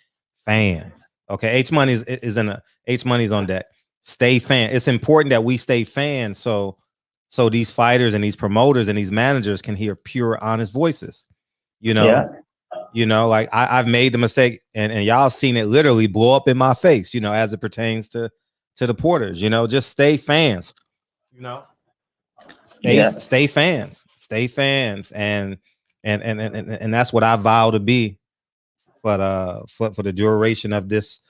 fans. Okay, H Money's on deck. Stay fan. It's important that we stay fans, so these fighters and these promoters and these managers can hear pure, honest voices. You know, You know, like I've made the mistake, and y'all seen it literally blow up in my face, you know, as it pertains to the Porters. You know, just stay fans. You know, stay fans, and that's what I vow to be for the duration of this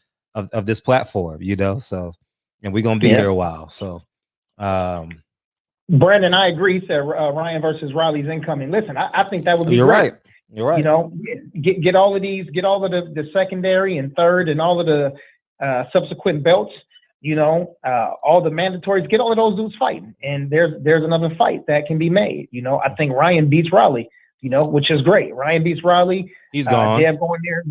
platform. You know, so and we're gonna be here a while. So, Brandon, I agree. He said Ryan versus Riley's incoming. Listen, I think that would be You're great. right. You're right. You know, get all of these, get all of the secondary and third and all of the subsequent belts. You know, all the mandatories. Get all of those dudes fighting, and there's another fight that can be made. You know, I think Ryan beats Riley. You know, which is great. Ryan beats Riley. He's gone. Dev going there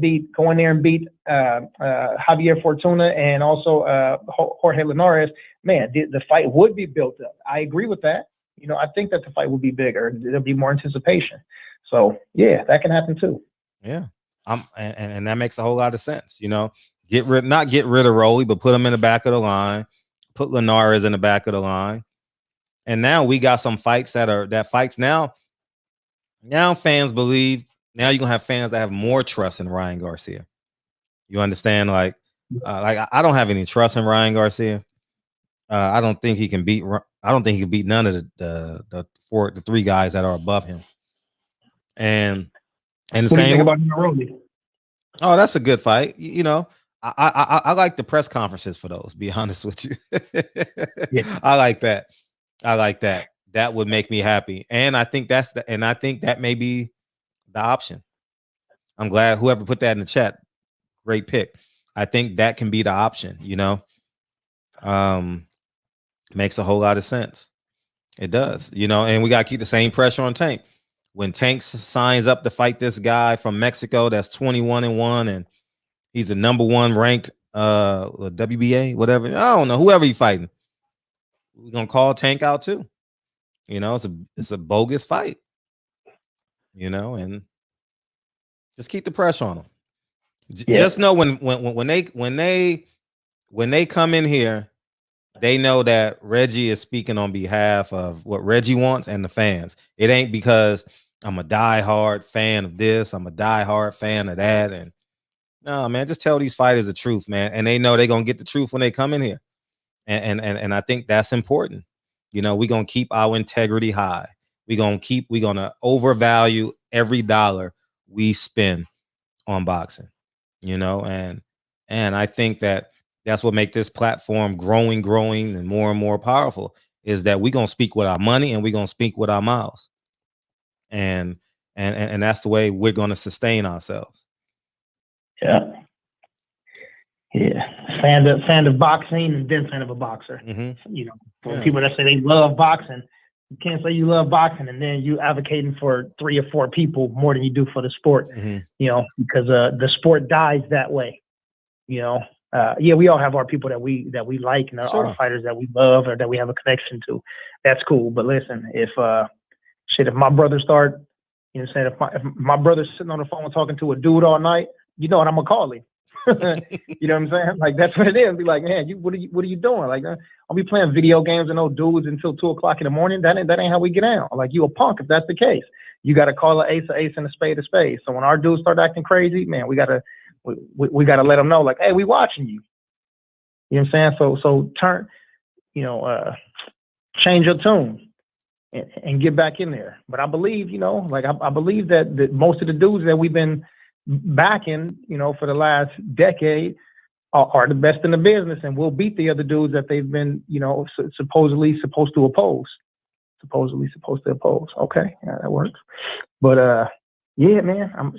and beat Javier Fortuna and also Jorge Linares. Man, the fight would be built up. I agree with that. You know, I think that the fight will be bigger. There'll be more anticipation. So yeah, that can happen too. Yeah, and that makes a whole lot of sense. You know, not get rid of Rolly, but put him in the back of the line. Put Linares in the back of the line, and now we got some fights that fights now. Now fans believe. Now you're gonna have fans that have more trust in Ryan Garcia. You understand? Like I don't have any trust in Ryan Garcia. I don't think he can beat. I don't think he can beat none of the three guys that are above him. And the same about Rolly? Oh, that's a good fight. You know, I like the press conferences for those. Be honest with you, I like that. That would make me happy, and I think that may be the option. I'm glad whoever put that in the chat. Great pick. I think that can be the option. You know, makes a whole lot of sense. It does. You know, and we got to keep the same pressure on Tank. When Tank signs up to fight this guy from Mexico that's 21-1 and he's the number 1 ranked WBA, whatever. I don't know, whoever he's fighting. We're gonna call Tank out too. You know, it's a bogus fight. You know, and just keep the pressure on them. Just know when they come in here, they know that Reggie is speaking on behalf of what Reggie wants and the fans. It ain't because I'm a diehard fan of this, I'm a diehard fan of that. And no, man, just tell these fighters the truth, man. And they know they're gonna get the truth when they come in here. And I think that's important. You know, we're gonna keep our integrity high. We're gonna overvalue every dollar we spend on boxing. You know, and I think that's what makes this platform growing and more powerful, is that we're gonna speak with our money and we're gonna speak with our mouths. And that's the way we're gonna sustain ourselves. Yeah. Fan of boxing and then fan of a boxer. Mm-hmm. You know, for people that say they love boxing, you can't say you love boxing and then you advocating for 3 or 4 people more than you do for the sport. Mm-hmm. You know, because the sport dies that way. You know, we all have our people that we like and our fighters that we love or that we have a connection to. That's cool. But listen, if my brother start, you know, saying if my brother's sitting on the phone talking to a dude all night, you know what I'm gonna call him. You know what I'm saying? Like, that's what it is. Be like, man, what are you doing? Like, I'll be playing video games and old dudes until 2:00 in the morning. That ain't how we get out. Like, you a punk if that's the case. You got to call an ace and a spade a spade. So when our dudes start acting crazy, man, we gotta let them know, like, hey, we watching you. You know what I'm saying? So turn, you know, change your tune and get back in there. But I believe, you know, like I believe that most of the dudes that we've been backing, you know, for the last decade are the best in the business and will beat the other dudes that they've been, you know, supposedly supposed to oppose. Okay, yeah, that works. But yeah, man,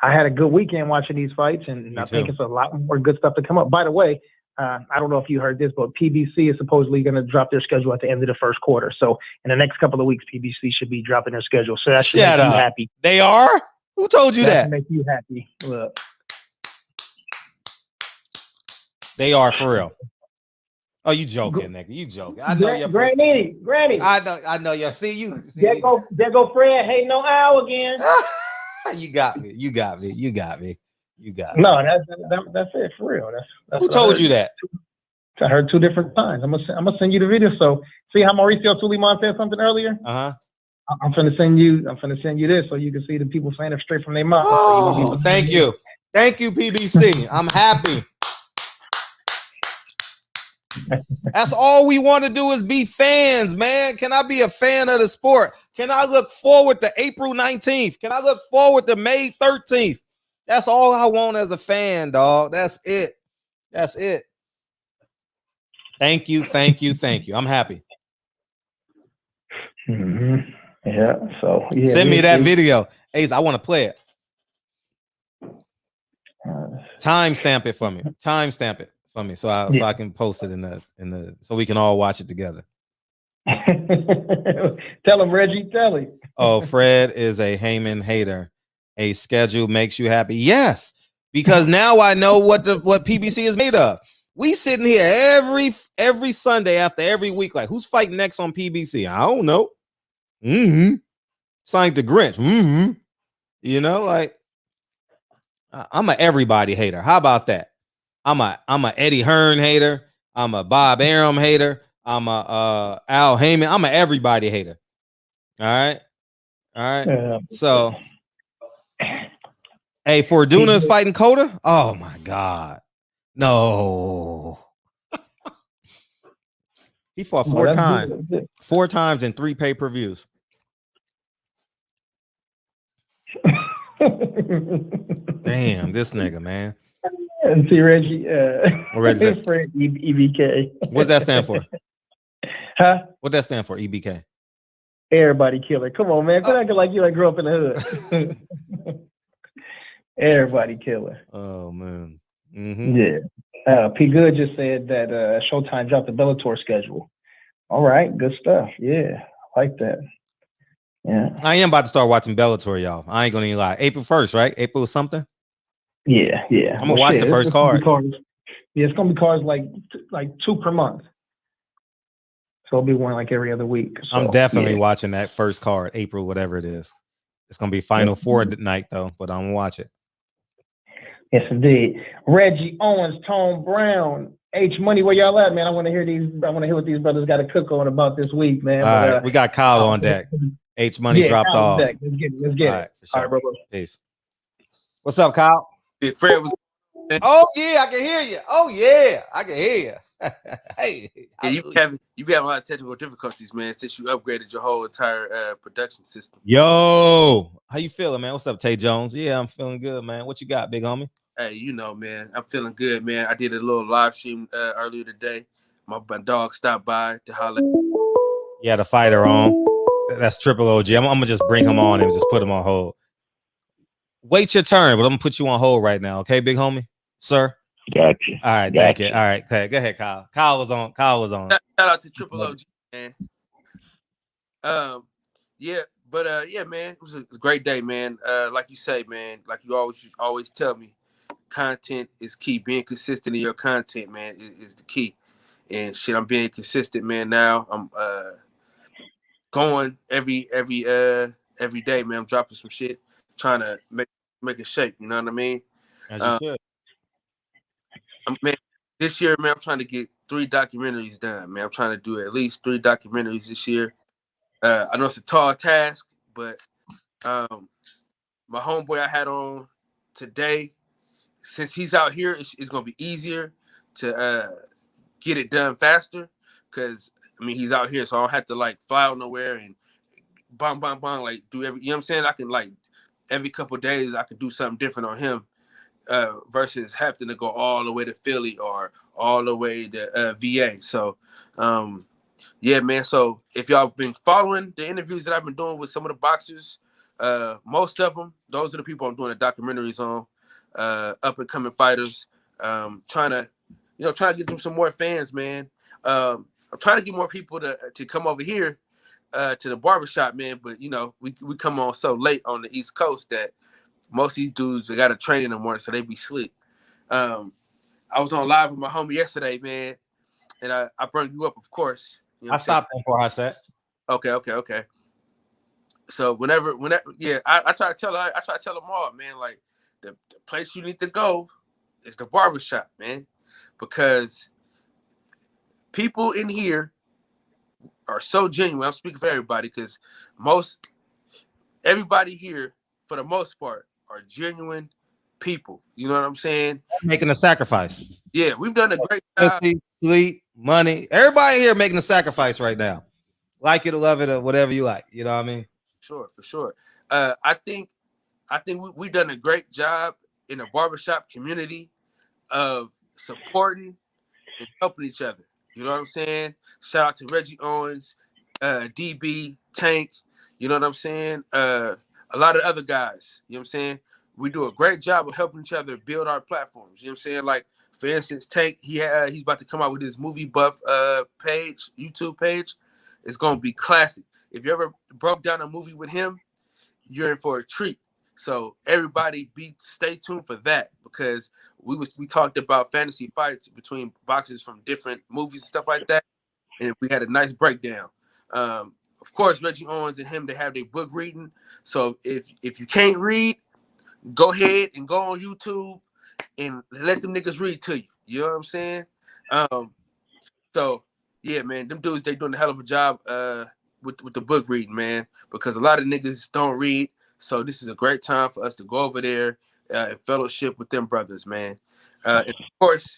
I had a good weekend watching these fights, and I think it's a lot more good stuff to come up. By the way, I don't know if you heard this, but PBC is supposedly going to drop their schedule at the end of the first quarter. So in the next couple of weeks, PBC should be dropping their schedule. So that should make you happy. They are? Who told you that? Make you happy. Look. They are for real. Oh, you joking, nigga? You joking? I know your Granny. I know you. See you. There go Fred. Hey, no owl again. You got me. No, that's it for real. That's who told you that? I heard 2 different times. I'm gonna send you the video. So see how Mauricio Suleiman said something earlier. I'm finna send you this so you can see the people saying it straight from their mouth. Oh, thank you, PBC. I'm happy. That's all we want to do is be fans, man. Can I be a fan of the sport? Can I look forward to April 19th? Can I look forward to May 13th? That's all I want as a fan, dog. That's it. That's it. Thank you. I'm happy. Mm-hmm. Yeah. So yeah. Send me that video. Ace, I want to play it. Timestamp it for me. Timestamp it for me so I can post it in the so we can all watch it together. Tell him, Reggie. Tell him. Oh, Fred is a Heyman hater. A schedule makes you happy. Yes, because now I know what PBC is made of. We sitting here every Sunday after every week, like who's fighting next on PBC? I don't know. It's like the Grinch. You know, like I'm a everybody hater. How about that? I'm a Eddie Hearn hater. I'm a Bob Arum hater. I'm a Al Heyman. I'm a everybody hater. All right. So, hey, Fortuna is fighting Coda. Oh my God, no. He fought four times in 3 pay-per-views. Damn, this nigga, man. And see Reggie, Reggie for EBK. What's that stand for? Huh? What that stand for? EBK. Everybody killer. Come on, man. Quit acting like you grew up in the hood. Everybody killer. Oh man. Yeah. P Good just said that Showtime dropped the Bellator schedule. All right, good stuff. Yeah, I like that. Yeah. I am about to start watching Bellator, y'all. I ain't gonna even lie. April 1st, right? April something? Yeah. I'm gonna watch the first card. Yeah, it's gonna be cards like 2 per month. So it'll be one like every other week. So, I'm definitely watching that first card, April, whatever it is. It's gonna be Final Four night though, but I'm gonna watch it. Yes, indeed. Reggie Owens, Tone Brown, H Money, where y'all at, man? I want to hear what these brothers got to cook on about this week, man. All right, we got Kyle on deck. H Money dropped off. Let's get it. All right, for sure. All right, bro. Peace. What's up, Kyle? Fred was. Oh yeah, I can hear you. Oh yeah, I can hear you. Hey, yeah, you having a lot of technical difficulties, man, since you upgraded your whole entire production system. Yo, how you feeling, man? What's up, Tay Jones? Yeah, I'm feeling good, man. What you got, big homie? Hey, you know, man, I'm feeling good, man. I did a little live stream earlier today. My dog stopped by to holler. Yeah, the fighter on. That's Triple OG. I'm gonna just bring him on and just put him on hold. Wait your turn, but I'm gonna put you on hold right now, okay, big homie, sir. Gotcha. All right, thank you. All right, okay, go ahead, Kyle. Kyle was on. Shout out to Triple OG, man. Yeah, man, it was a great day, man. Like you say, man, like you always tell me, content is key. Being consistent in your content, man, is the key. And shit, I'm being consistent, man. Now I'm going every day, man. I'm dropping some shit, trying to make a shape. You know what I mean? As you should. Man, this year, man, I'm trying to get 3 documentaries done, man. I'm trying to do at least 3 documentaries this year. I know it's a tall task, but my homeboy I had on today, since he's out here, it's going to be easier to get it done faster because, I mean, he's out here, so I don't have to, like, fly out nowhere and bang, like, do every, you know what I'm saying? I can, like, every couple of days, I can do something different on him. Versus having to go all the way to Philly or all the way to VA. So, yeah, man. So if y'all been following the interviews that I've been doing with some of the boxers, most of them, those are the people I'm doing the documentaries on, up and coming fighters. Trying to get them some more fans, man. I'm trying to get more people to come over here to the barbershop, man. But we come on so late on the East Coast that most of these dudes, they got to train in the morning, so they be sleep. I was on live with my homie yesterday, man, and I brought you up, of course. You know I stopped them for a set. Okay. So whenever, yeah, I try to tell them all, man, like the place you need to go is the barbershop, man, because people in here are so genuine. I'm speaking for everybody because everybody here, for the most part, are genuine people. You know what I'm saying? Making a sacrifice. Yeah, we've done a great job. Pussy, sleep, money. Everybody here making a sacrifice right now. Like it or love it or whatever you like. You know what I mean? Sure, for sure. I think we've done a great job in the barbershop community of supporting and helping each other. You know what I'm saying? Shout out to Reggie Owens, DB, Tank. You know what I'm saying? A lot of other guys. You know what I'm saying? We do a great job of helping each other build our platforms. You know what I'm saying? Like, for instance, Tank, he's about to come out with his movie buff page, YouTube page. It's gonna be classic. If you ever broke down a movie with him, you're in for a treat. So everybody stay tuned for that, because we talked about fantasy fights between boxers from different movies and stuff like that, and we had a nice breakdown. Of course, Reggie Owens and him, they have their book reading. So if you can't read, go ahead and go on YouTube and let them niggas read to you. You know what I'm saying? So yeah, man, them dudes, they doing a hell of a job with the book reading, man, because a lot of niggas don't read. So this is a great time for us to go over there and fellowship with them brothers, man. And of course,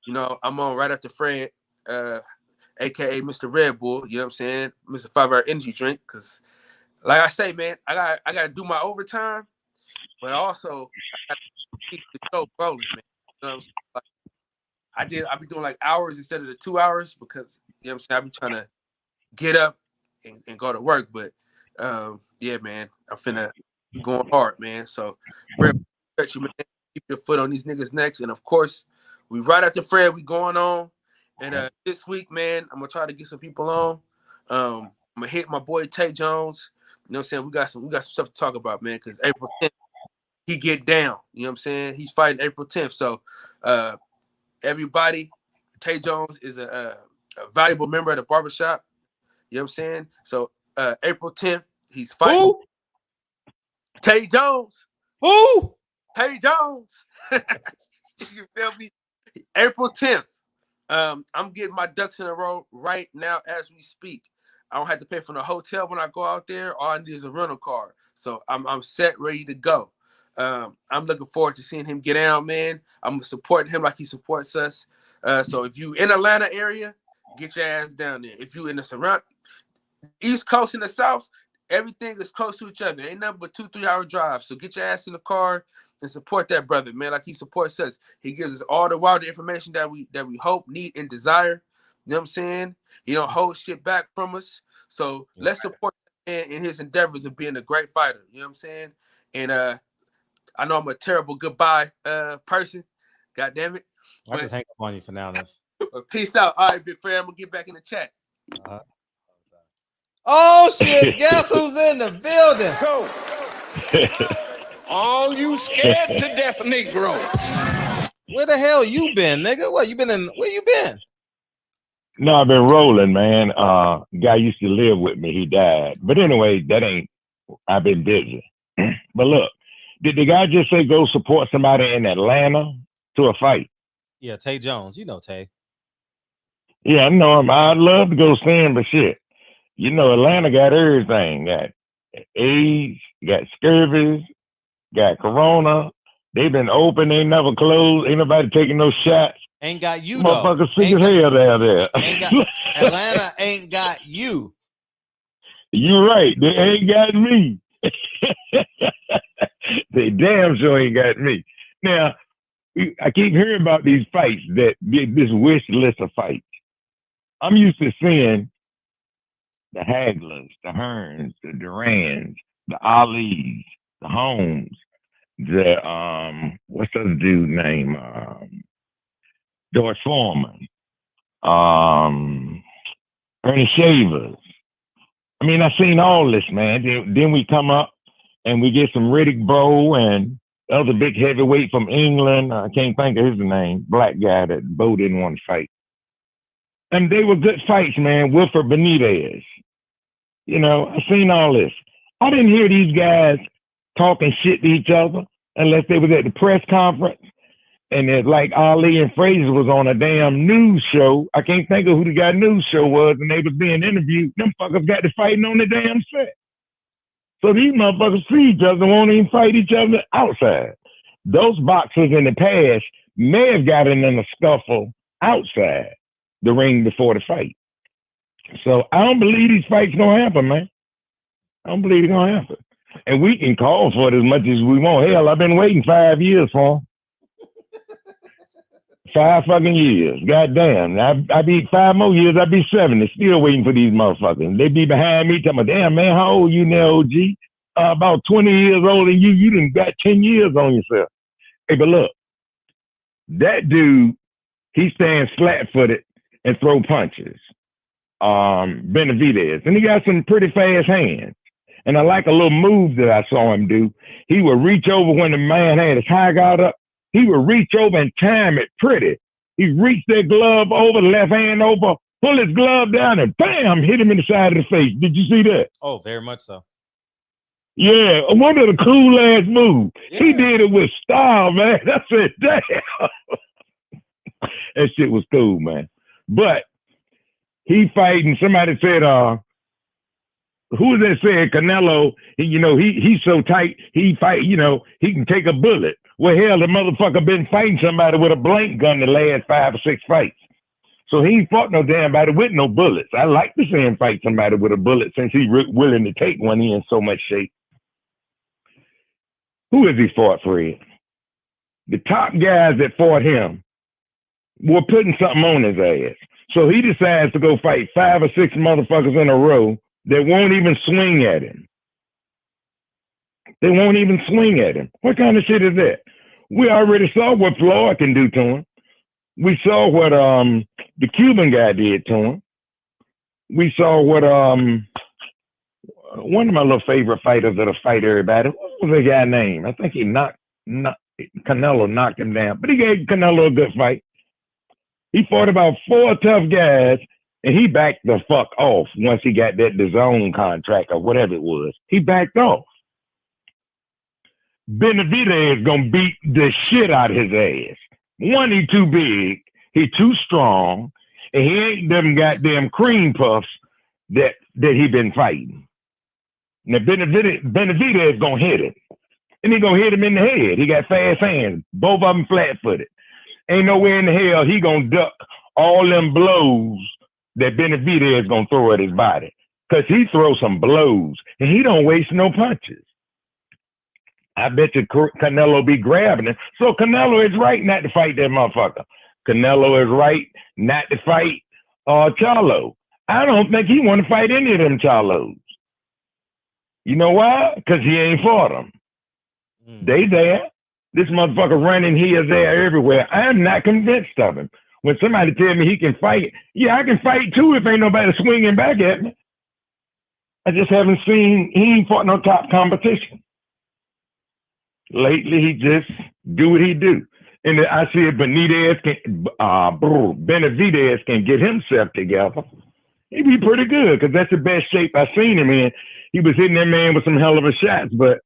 you know, I'm on right after Fred, aka Mr. Red Bull. You know what I'm saying, Mr. 5-hour energy drink. Because, like I say, man, I gotta do my overtime, but also I gotta keep the show rolling, man. You know what I'm saying? Like, I be doing like hours instead of the 2 hours, because, you know what I'm saying, I be trying to get up and go to work. But yeah, man, I'm finna be going hard, man. So Red, you, man, keep your foot on these niggas' necks. And of course, we right after Fred, we going on. And this week, man, I'm gonna try to get some people on. I'm gonna hit my boy Tay Jones. You know what I'm saying? We got some stuff to talk about, man, because April 10th, he get down. You know what I'm saying? He's fighting April 10th. So everybody, Tay Jones is a valuable member of the barbershop. You know what I'm saying? So April 10th, he's fighting. Who? Tay Jones. Who? Tay Jones. You feel me? April 10th. I'm getting my ducks in a row right now as we speak. I don't have to pay for the hotel when I go out there. All I need is a rental car. So I'm set, ready to go. I'm looking forward to seeing him get out, man. I'm supporting him like he supports us. So if you in Atlanta area, get your ass down there. If you in the surround East Coast and the South, everything is close to each other. Ain't nothing but 2-3 hour drive. So get your ass in the car and support that brother, man, like he supports us. He gives us all the wilder information that we hope, need, and desire. You know what I'm saying? He don't hold shit back from us. So let's support that man in his endeavors of being a great fighter. You know what I'm saying? And I know I'm a terrible goodbye person. God damn it. I just hang up on you for now. Peace out. All right, big friend. I'm gonna get back in the chat. Oh shit! Guess who's in the building? So, all you scared to death Negroes. Where the hell you been, nigga? What you been in? Where you been? No, I've been rolling, man. Guy used to live with me. He died. But anyway, I've been busy. But look, did the guy just say go support somebody in Atlanta to a fight? Yeah, Tay Jones. You know Tay. Yeah, I know him. I'd love to go see him, but shit. You know, Atlanta got everything. Got AIDS, got scurvy, got corona. They've been open, they never closed. Ain't nobody taking no shots. Ain't got you, motherfuckers sick as hell down there. Atlanta ain't got you. You're right. They ain't got me. They damn sure ain't got me. Now, I keep hearing about these fights, this wish list of fights. I'm used to seeing the Haglers, the Hearns, the Durans, the Alis, the Holmes, the what's that dude's name? George Foreman, Ernie Shavers. I mean, I've seen all this, man. Then we come up and we get some Riddick Bowe and the other big heavyweight from England. I can't think of his name. Black guy that Bowe didn't want to fight. And they were good fights, man. Wilfred Benitez. You know, I've seen all this. I didn't hear these guys talking shit to each other unless they was at the press conference And it's like Ali and Frazier was on a damn news show. I can't think of who the guy news show was, and they was being interviewed. Them fuckers got to fighting on the damn set. So these motherfuckers see each other and won't even fight each other outside. Those boxers in the past may have gotten in a scuffle outside the ring before the fight. So I don't believe these fights gonna happen, man. I don't believe it's gonna happen. And we can call for it as much as we want. Hell, I've been waiting 5 years for them. 5 fucking years. Goddamn. I be 5 more years, I'd be 70. Still waiting for these motherfuckers. They be behind me talking about, damn, man, how old you now, OG? About 20 years older than you. You done got 10 years on yourself. Hey, but look, that dude, he stands flat-footed and throw punches. Benavidez. And he got some pretty fast hands. And I like a little move that I saw him do. He would reach over when the man had his high guard up. He would reach over and time it pretty. He reached that glove over, left hand over, pull his glove down, and bam, hit him in the side of the face. Did you see that? Oh, very much so. Yeah, one of the cool ass moves. Yeah. He did it with style, man. I said, damn. That shit was cool, man. But he fighting, somebody said, who was that said Canelo, he's so tight, he fight, he can take a bullet. Well, hell, the motherfucker been fighting somebody with a blank gun the last 5 or 6 fights. So he ain't fought no damn body with no bullets. I like to see him fight somebody with a bullet since he's willing to take one. He in so much shape. Who has he fought, Fred? The top guys that fought him were putting something on his ass. So he decides to go fight 5 or 6 motherfuckers in a row that won't even swing at him. They won't even swing at him. What kind of shit is that? We already saw what Floyd can do to him. We saw what the Cuban guy did to him. We saw what one of my little favorite fighters that'll fight everybody. What was the guy's name? I think Canelo knocked him down, but he gave Canelo a good fight. He fought about 4 tough guys, and he backed the fuck off once he got that DAZN contract or whatever it was. He backed off. Benavidez is gonna beat the shit out of his ass. One, he too big, he too strong, and he ain't them goddamn cream puffs that he been fighting. Now Benavidez is gonna hit him, and he gonna hit him in the head. He got fast hands, both of them flat-footed. Ain't nowhere in the hell he gonna duck all them blows that Benavidez is gonna throw at his body, because he throws some blows, and he don't waste no punches. I bet you Canelo be grabbing him. So Canelo is right not to fight that motherfucker. Canelo is right not to fight Charlo. I don't think he want to fight any of them Charlos. You know why? Because he ain't fought them. They there. This motherfucker running here, there, everywhere. I'm not convinced of him. When somebody tell me he can fight, yeah, I can fight too if ain't nobody swinging back at me. I just haven't seen, he ain't fought no top competition. Lately, he just do what he do. And I see Benavidez can get himself together. He'd be pretty good, because that's the best shape I've seen him in. He was hitting that man with some hell of a shots, but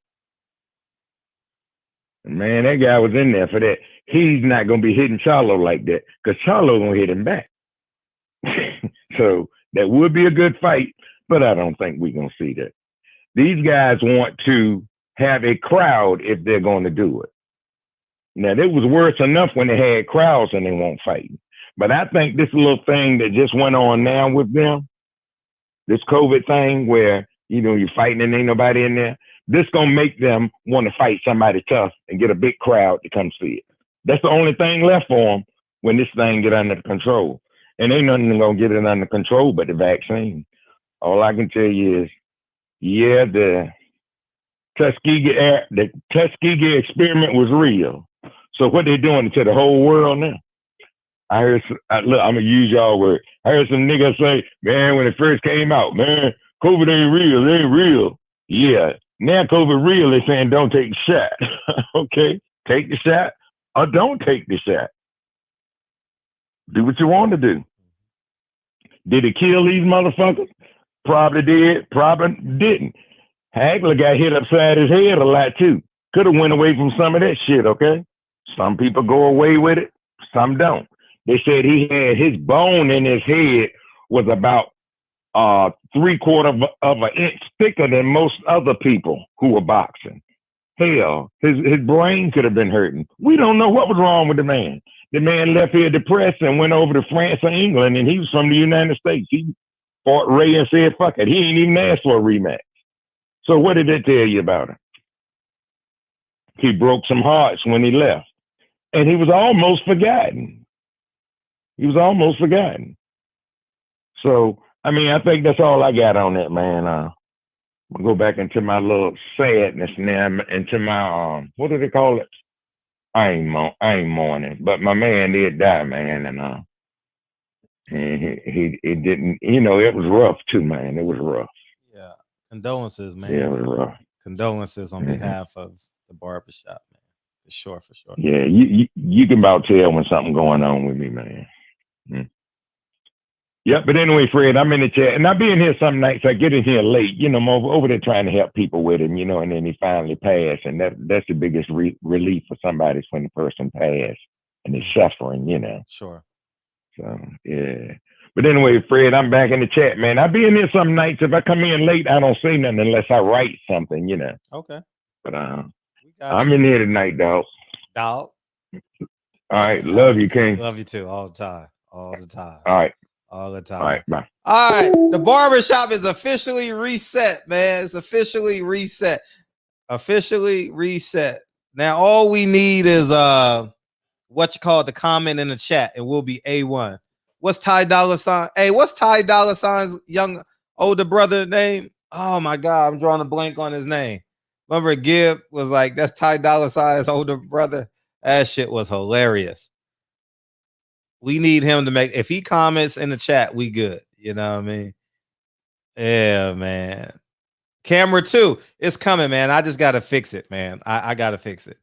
man, that guy was in there for that. He's not going to be hitting Charlo like that, because Charlo going to hit him back. So that would be a good fight, but I don't think we're going to see that. These guys want to have a crowd if they're going to do it. Now, it was worse enough when they had crowds and they won't fight. But I think this little thing that just went on now with them, this COVID thing where, you're fighting and ain't nobody in there, this going to make them want to fight somebody tough and get a big crowd to come see it. That's the only thing left for them when this thing get under control. And ain't nothing going to get it under control but the vaccine. All I can tell you is, yeah, the Tuskegee experiment was real. So what they doing to the whole world now? I heard, look, I'm going to use y'all word. I heard some niggas say, man, when it first came out, man, COVID ain't real, it ain't real. Yeah, now COVID real, they're saying don't take the shot. Okay, take the shot or don't take the shot. Do what you want to do. Did it kill these motherfuckers? Probably did, probably didn't. Hagler got hit upside his head a lot too. Could have went away from some of that shit, okay? Some people go away with it, some don't. They said he had his bone in his head was about 3/4 of an inch thicker than most other people who were boxing. Hell, his brain could have been hurting. We don't know what was wrong with the man. The man left here depressed and went over to France or England, and he was from the United States. He fought Ray and said, fuck it. He ain't even asked for a rematch. So what did it tell you about him? He broke some hearts when he left. And he was almost forgotten. So, I mean, I think that's all I got on that, man. I'm gonna go back into my little sadness now, into my what do they call it? I ain't mourning, but my man did die, man, and he didn't, it was rough too, man. It was rough. Yeah, condolences, man. Yeah, it was rough. Condolences on behalf of the barbershop, man. For sure. Yeah, you can about tell when something going on with me, man. Yep, but anyway, Fred, I'm in the chat, and I be in here some nights. I get in here late, I'm over there trying to help people with him, and then he finally passed, and that's the biggest relief for somebody is when the person passed and is suffering, Sure. So, yeah. But anyway, Fred, I'm back in the chat, man. I be in here some nights. If I come in late, I don't say nothing unless I write something, Okay. But I'm in here tonight, dog. Dog. All right. Love you, King. Love you too. All the time. All right. All the time. All right. Bye. All right. The barbershop is officially reset, man. It's officially reset. Now, all we need is the comment in the chat, and we'll be A1. What's Ty Dolla $ign? Hey, what's Ty Dolla $ign's young older brother name? Oh my God, I'm drawing a blank on his name. Remember Gibb was like, that's Ty Dolla $ign's older brother. That shit was hilarious. We need him to make, if he comments in the chat, we good. You know what I mean? Yeah, man. Camera 2, it's coming, man. I just gotta fix it, man. I gotta fix it.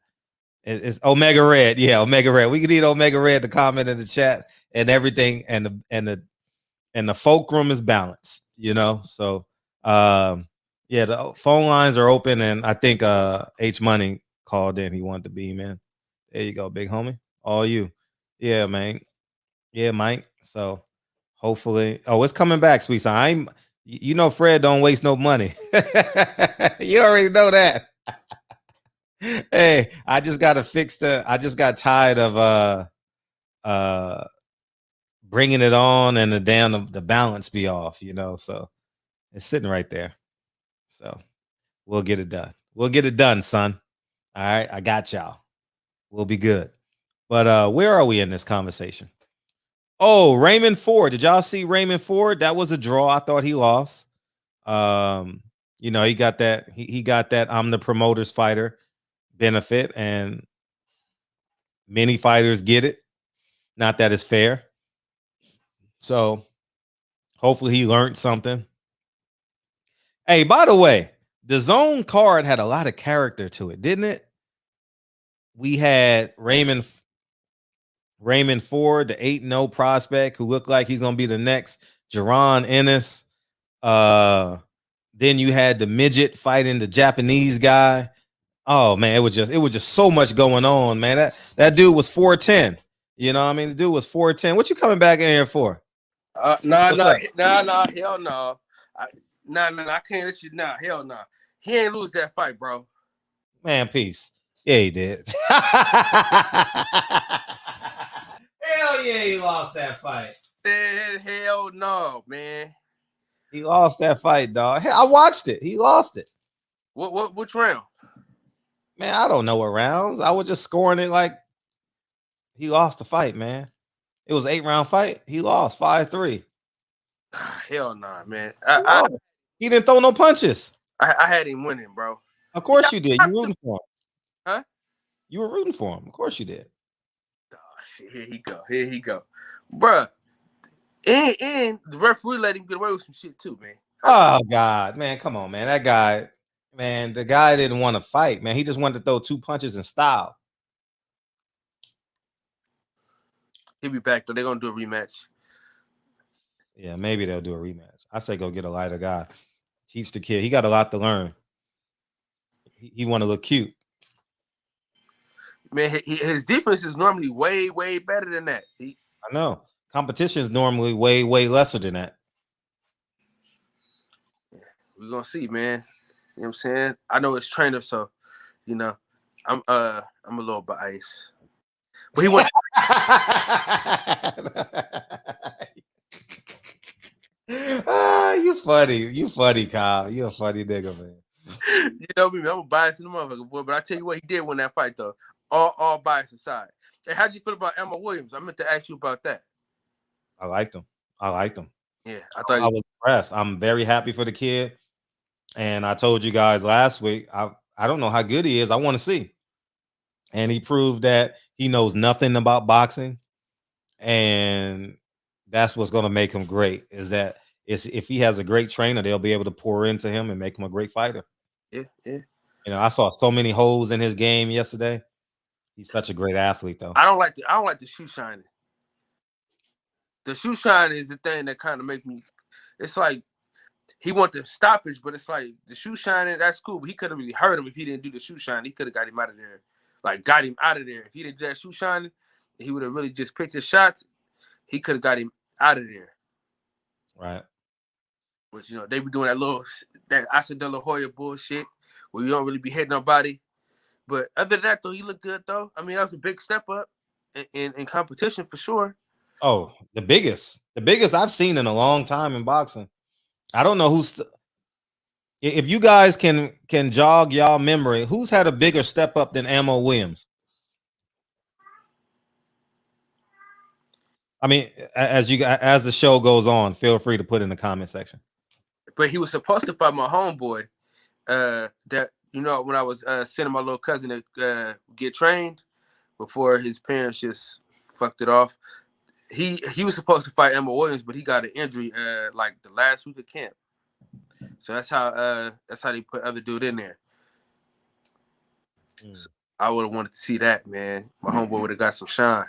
It's Omega Red. Yeah, Omega Red. We need Omega Red to comment in the chat and everything, and the fulcrum is balanced, So yeah, the phone lines are open, and I think H Money called in. He wanted to beam in. There you go, big homie. All you. Yeah, man. Yeah, Mike. So hopefully, it's coming back, sweet son. Fred don't waste no money. You already know that. Hey, I just got tired of bringing it on and the balance be off, so it's sitting right there. So we'll get it done. We'll get it done, son. All right, I got y'all. We'll be good. But where are we in this conversation? Oh, Raymond Ford. Did y'all see Raymond Ford? That was a draw. I thought he lost. He got that. He got that I'm the promoter's fighter benefit, and many fighters get it. Not that it's fair. So hopefully he learned something. Hey, by the way, the zone card had a lot of character to it, didn't it? We had Raymond Ford, the 8-0 prospect who looked like he's gonna be the next Jaron Ennis. Then you had the midget fighting the Japanese guy. Oh man, it was just so much going on, man. That dude was 410. The dude was 410. What you coming back in here for? Hell no. Nah, I can't let you. Nah, hell no. He ain't lose that fight, bro. Man, peace. Yeah, he did. Hell yeah, he lost that fight. Hell no, man. He lost that fight, dog. Hey, I watched it. He lost it. Which round? Man, I don't know what rounds. I was just scoring it like he lost the fight, man. It was 8-round fight. He lost 5-3. Hell nah, man. He didn't throw no punches. I had him winning, bro. Of course you did. You rooting for him. Huh? You were rooting for him. Of course you did. Oh, shit. Here he go. Bruh. And the referee let him get away with some shit too, man. Oh, God. Man, come on, man. That guy, man, the guy didn't want to fight, man. He just wanted to throw 2 punches in style. He'll be back, though. They're going to do a rematch. Yeah, maybe they'll do a rematch. I say go get a lighter guy. Teach the kid. He got a lot to learn. He want to look cute. Man, his defense is normally way, way better than that. I know. Competition is normally way, way lesser than that. We're gonna see, man. You know what I'm saying? I know it's trainer, so I'm a little biased. But he went. You funny, Kyle. You a funny nigga, man. You know me, man. I'm a biased in the motherfucker, boy. But I tell you what, he did win that fight, though. All bias aside. Hey, how'd you feel about Emma Williams? I meant to ask you about that. I liked him. Yeah, I was impressed. I'm very happy for the kid. And I told you guys last week, I don't know how good he is. I want to see. And he proved that he knows nothing about boxing. And that's what's going to make him great, is that if he has a great trainer, they'll be able to pour into him and make him a great fighter. Yeah. I saw so many holes in his game yesterday. He's such a great athlete, though. I don't like the shoe shining. The shoe shining is the thing that kind of make me. It's like he want the stoppage, but it's like the shoe shining. That's cool, but he could have really hurt him if he didn't do the shoe shining. He could have got him out of there. If he didn't do that shoe shining, he would have really just picked his shots. He could have got him out of there. Right. But they be doing that Asa De La Hoya bullshit where you don't really be hitting nobody. But other than that, though, he looked good, though. I mean, that was a big step up in competition for sure. Oh, the biggest I've seen in a long time in boxing. I don't know if you guys can jog y'all memory, who's had a bigger step up than Emma Williams? I mean, as the show goes on, feel free to put in the comment section. But he was supposed to fight my homeboy. That when I was sending my little cousin to get trained before his parents just fucked it off. He was supposed to fight Emma Williams, but he got an injury like the last week of camp. So that's how they put other dude in there. So I would have wanted to see that, man. My homeboy would have got some shine.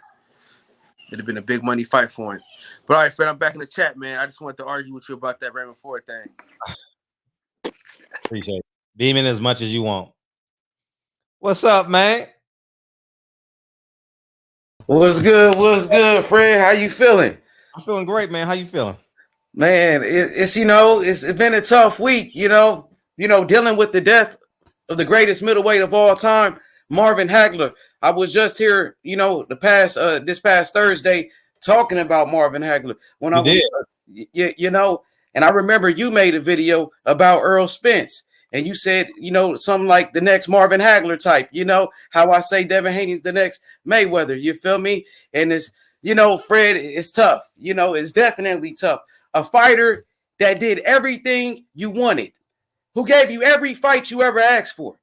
It'd have been a big money fight for him. But all right, Fred, I'm back in the chat, man. I just wanted to argue with you about that Raymond Ford thing. Appreciate it. Beam in as much as you want. What's up, man? What's good, Fred? How you feeling? I'm feeling great, man. How you feeling? Man, it's been a tough week, dealing with the death of the greatest middleweight of all time, Marvin Hagler. I was just here, this past Thursday talking about Marvin Hagler when and I remember you made a video about Earl Spence. And you said, something like the next Marvin Hagler type, how I say Devin Haney's the next Mayweather, you feel me? And it's, Fred, it's tough. It's definitely tough. A fighter that did everything you wanted, who gave you every fight you ever asked for.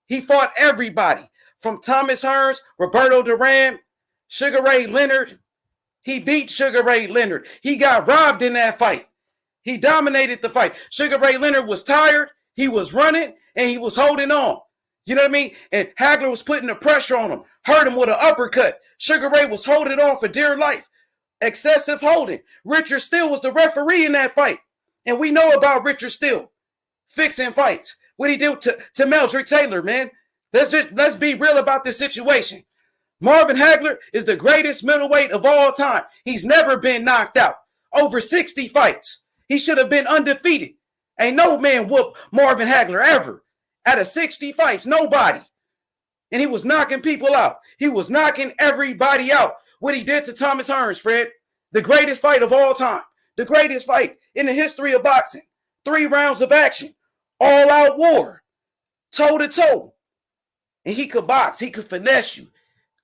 He fought everybody from Thomas Hearns, Roberto Duran, Sugar Ray Leonard. He beat Sugar Ray Leonard. He got robbed in that fight. He dominated the fight. Sugar Ray Leonard was tired. He was running and he was holding on. You know what I mean? And Hagler was putting the pressure on him, hurt him with an uppercut. Sugar Ray was holding on for dear life. Excessive holding. Richard Steele was the referee in that fight. And we know about Richard Steele fixing fights. What he did to Meldrick Taylor, man. Let's be real about this situation. Marvin Hagler is the greatest middleweight of all time. He's never been knocked out. Over 60 fights. He should have been undefeated. Ain't no man whooped Marvin Hagler ever. Out of 60 fights, nobody. And he was knocking people out. He was knocking everybody out. What he did to Thomas Hearns, Fred, the greatest fight of all time. The greatest fight in the history of boxing. 3 rounds of action. All-out war. Toe-to-toe. And he could box. He could finesse you.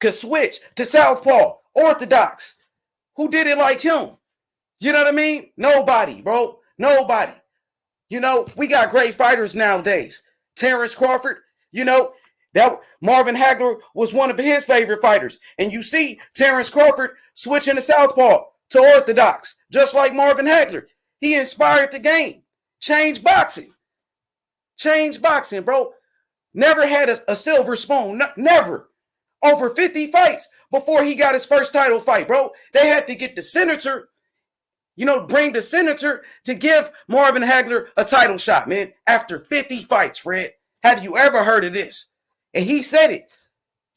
Could switch to southpaw. Orthodox. Who did it like him? You know what I mean? Nobody, bro. Nobody. We got great fighters nowadays. Terrence Crawford, that Marvin Hagler was one of his favorite fighters. And you see Terrence Crawford switching to southpaw to orthodox, just like Marvin Hagler. He inspired the game. Change boxing. Change boxing, bro. Never had a silver spoon. Never. Over 50 fights before he got his first title fight, bro. They had to get the senator, bring the senator to give Marvin Hagler a title shot, man. After 50 fights, Fred. Have you ever heard of this? And he said it.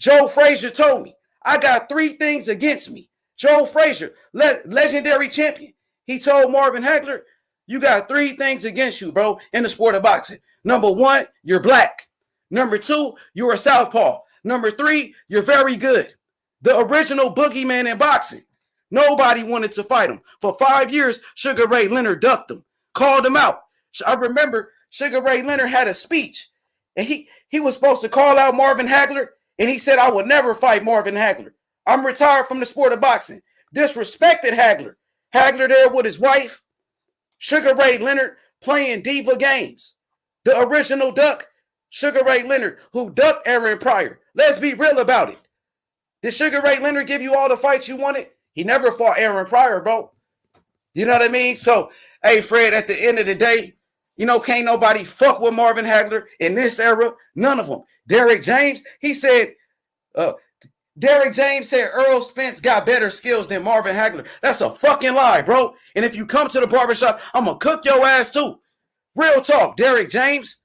Joe Frazier told me, I got 3 things against me. Joe Frazier, legendary champion. He told Marvin Hagler, you got 3 things against you, bro, in the sport of boxing. Number 1, you're black. Number 2, you're a southpaw. Number 3, you're very good. The original boogeyman in boxing. Nobody wanted to fight him. For 5 years, Sugar Ray Leonard ducked him, called him out. I remember Sugar Ray Leonard had a speech, and he was supposed to call out Marvin Hagler, and he said, I would never fight Marvin Hagler. I'm retired from the sport of boxing. Disrespected Hagler. Hagler there with his wife. Sugar Ray Leonard playing diva games. The original duck, Sugar Ray Leonard, who ducked Aaron Pryor. Let's be real about it. Did Sugar Ray Leonard give you all the fights you wanted? He never fought Aaron Pryor, bro. You know what I mean? So, hey, Fred, at the end of the day, you know, can't nobody fuck with Marvin Hagler in this era. None of them. Derek James, he said, Derek James said Earl Spence got better skills than Marvin Hagler. That's a fucking lie, bro. And if you come to the barbershop, I'm going to cook your ass too. Real talk, Derek James.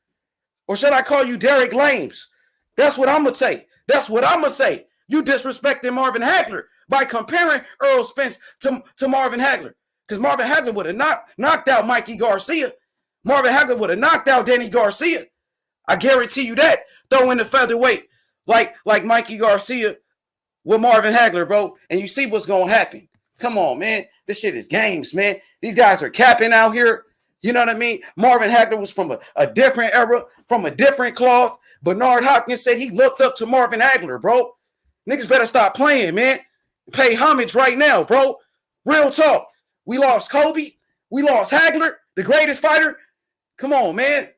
Or should I call you Derek Lames? That's what I'm going to say. That's what I'm going to say. You disrespecting Marvin Hagler by comparing Earl Spence to Marvin Hagler. Because Marvin Hagler would have knocked out Mikey Garcia. Marvin Hagler would have knocked out Danny Garcia. I guarantee you that. Throw in the featherweight like Mikey Garcia with Marvin Hagler, bro. And you see what's going to happen. Come on, man. This shit is games, man. These guys are capping out here. You know what I mean? Marvin Hagler was from a different era, from a different cloth. Bernard Hopkins said he looked up to Marvin Hagler, bro. Niggas better stop playing, man. Pay homage right now, bro. Real talk. We lost Kobe. We lost Hagler, the greatest fighter. Come on, man.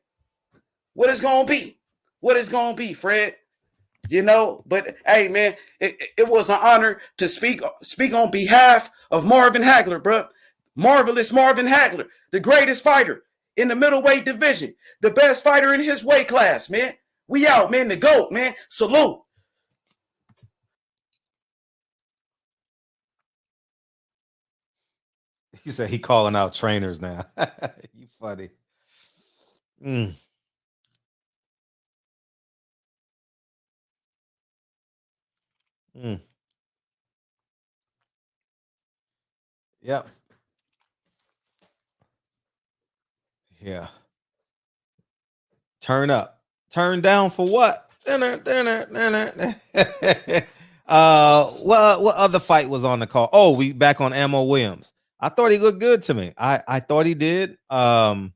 What is going to be? What is going to be, Fred? You know, but hey, man, it was an honor to speak on behalf of Marvin Hagler, bro. Marvelous Marvin Hagler, the greatest fighter in the middleweight division, the best fighter in his weight class, man. We out, man. The GOAT, man. Salute. He said he calling out trainers now. You funny. Mm. Mm. Yep. Yeah. Turn up. Turn down for what? What other fight was on the call? Oh, we back on Ammo Williams. I thought he looked good to me. I thought he did. I'm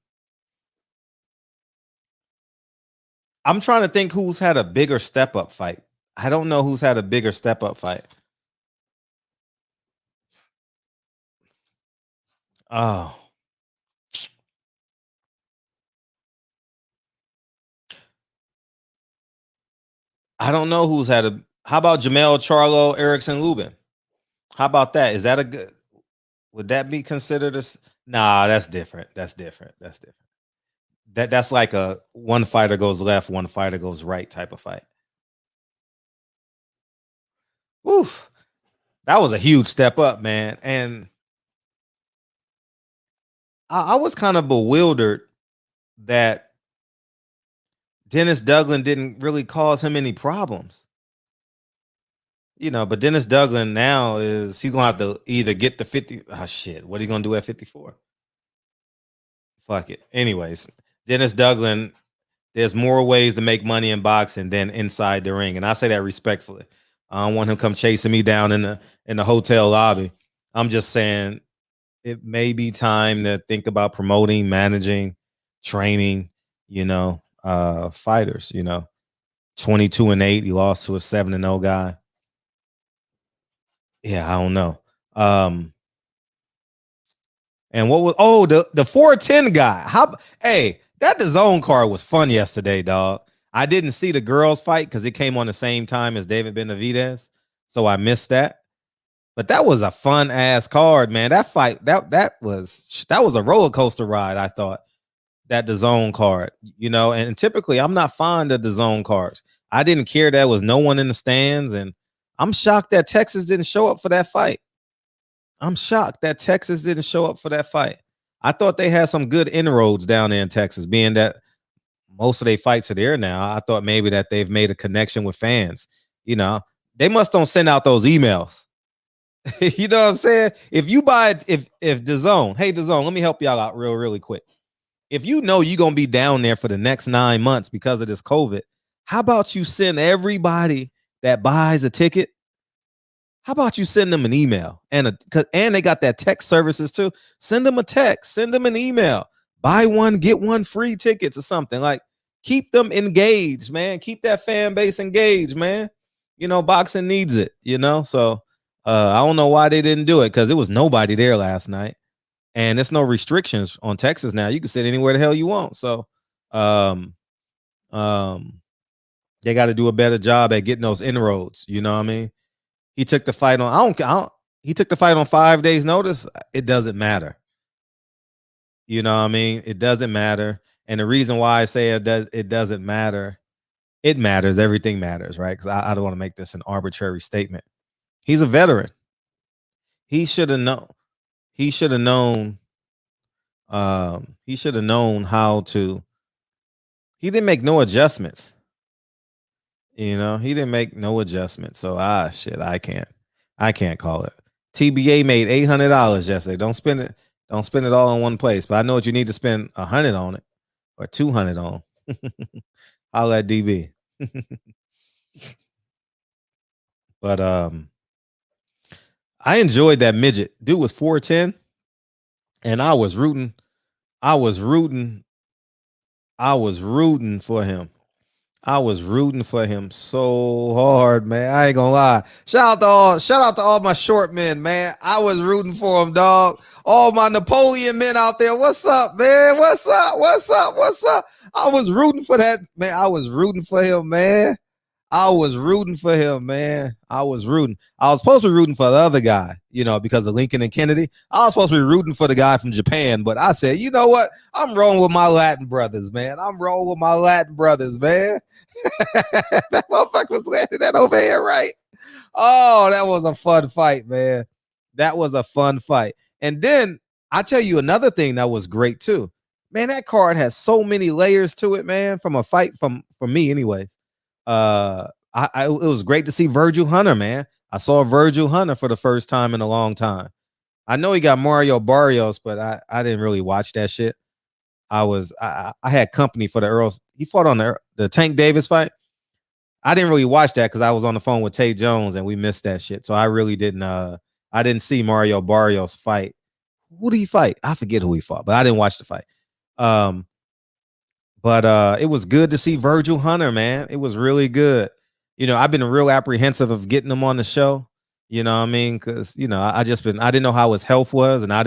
trying to think who's had a bigger step up fight. I don't know who's had a bigger step up fight. Oh. I don't know who's had a. How about Jamel Charlo, Erickson Lubin? How about that? Is that a good? Would that be considered a? Nah, that's different. That's different. That's different. That's like a one fighter goes left, one fighter goes right type of fight. Oof. That was a huge step up, man. And I was kind of bewildered that Dennis Duggan didn't really cause him any problems. You know, but Dennis Duggan now he's gonna have to either get the 50. Oh shit, what are you gonna do at 54? Fuck it. Anyways, Dennis Duggan, there's more ways to make money in boxing than inside the ring. And I say that respectfully. I don't want him come chasing me down in the hotel lobby. I'm just saying it may be time to think about promoting, managing, training, fighters, 22-8. He lost to a 7-0 guy. Yeah, I don't know. And what was the 410 guy? Hey, that DAZN card was fun yesterday, dog. I didn't see the girls fight because it came on the same time as David Benavidez, so I missed that. But that was a fun ass card, man. That fight that was a roller coaster ride. I thought that DAZN card, and typically I'm not fond of DAZN cards. I didn't care that was no one in the stands, and I'm shocked that Texas didn't show up for that fight. I thought they had some good inroads down there in Texas, being that most of their fights are there now. I thought maybe that they've made a connection with fans. You know, they must don't send out those emails. You know what I'm saying? If you buy if DAZN, hey DAZN, let me help y'all out really quick. If you know you're gonna be down there for the next 9 months because of this COVID, how about you send everybody that buys a ticket? How about you send them an email and they got that text services too? Send them a text, send them an email, buy one, get one free tickets or something. Like, keep them engaged, man. Keep that fan base engaged, man. You know, boxing needs it, you know. So I don't know why they didn't do it, because it was nobody there last night. And there's no restrictions on Texas now. You can sit anywhere the hell you want. So they got to do a better job at getting those inroads. You know what I mean? He took the fight on. He took the fight on 5 days' notice. It doesn't matter. You know what I mean? It doesn't matter. And the reason why I say it doesn't matter, it matters. Everything matters, right? Because I don't want to make this an arbitrary statement. He's a veteran. He should have known. He should have known. He should have known how to. He didn't make no adjustments. You know, he didn't make no adjustments. So shit, I can't call it. TBA made $800 yesterday. Don't spend it all in one place. But I know what you need to spend 100 on it or 200 on. I'll let DB. But I enjoyed that midget. Dude was 4'10", and I was rooting for him. I was rooting for him so hard, man. I ain't gonna lie. Shout out to all my short men, man. I was rooting for him, dog. All my Napoleon men out there. What's up, man? What's up? I was rooting for that, man. I was rooting for him, man. I was rooting. I was supposed to be rooting for the other guy, you know, because of Lincoln and Kennedy. I was supposed to be rooting for the guy from Japan, but I said, you know what? I'm rolling with my Latin brothers, man. That motherfucker was landing that over here, right? Oh, that was a fun fight, man. That was a fun fight. And then I tell you another thing that was great too. Man, that card has so many layers to it, man, from a fight from me anyways. It was great to see Virgil Hunter, man. I saw Virgil Hunter for the first time in a long time. I know he got Mario Barrios, but I didn't really watch that shit. I had company for the Earls. He fought on the Tank Davis fight. I didn't really watch that because I was on the phone with Tay Jones and we missed that shit. So I really didn't. I didn't see Mario Barrios fight. Who did he fight? I forget who he fought, but I didn't watch the fight. But it was good to see Virgil Hunter, man. It was really good. You know, I've been real apprehensive of getting him on the show. You know what I mean? Because, you know, I didn't know how his health was, and I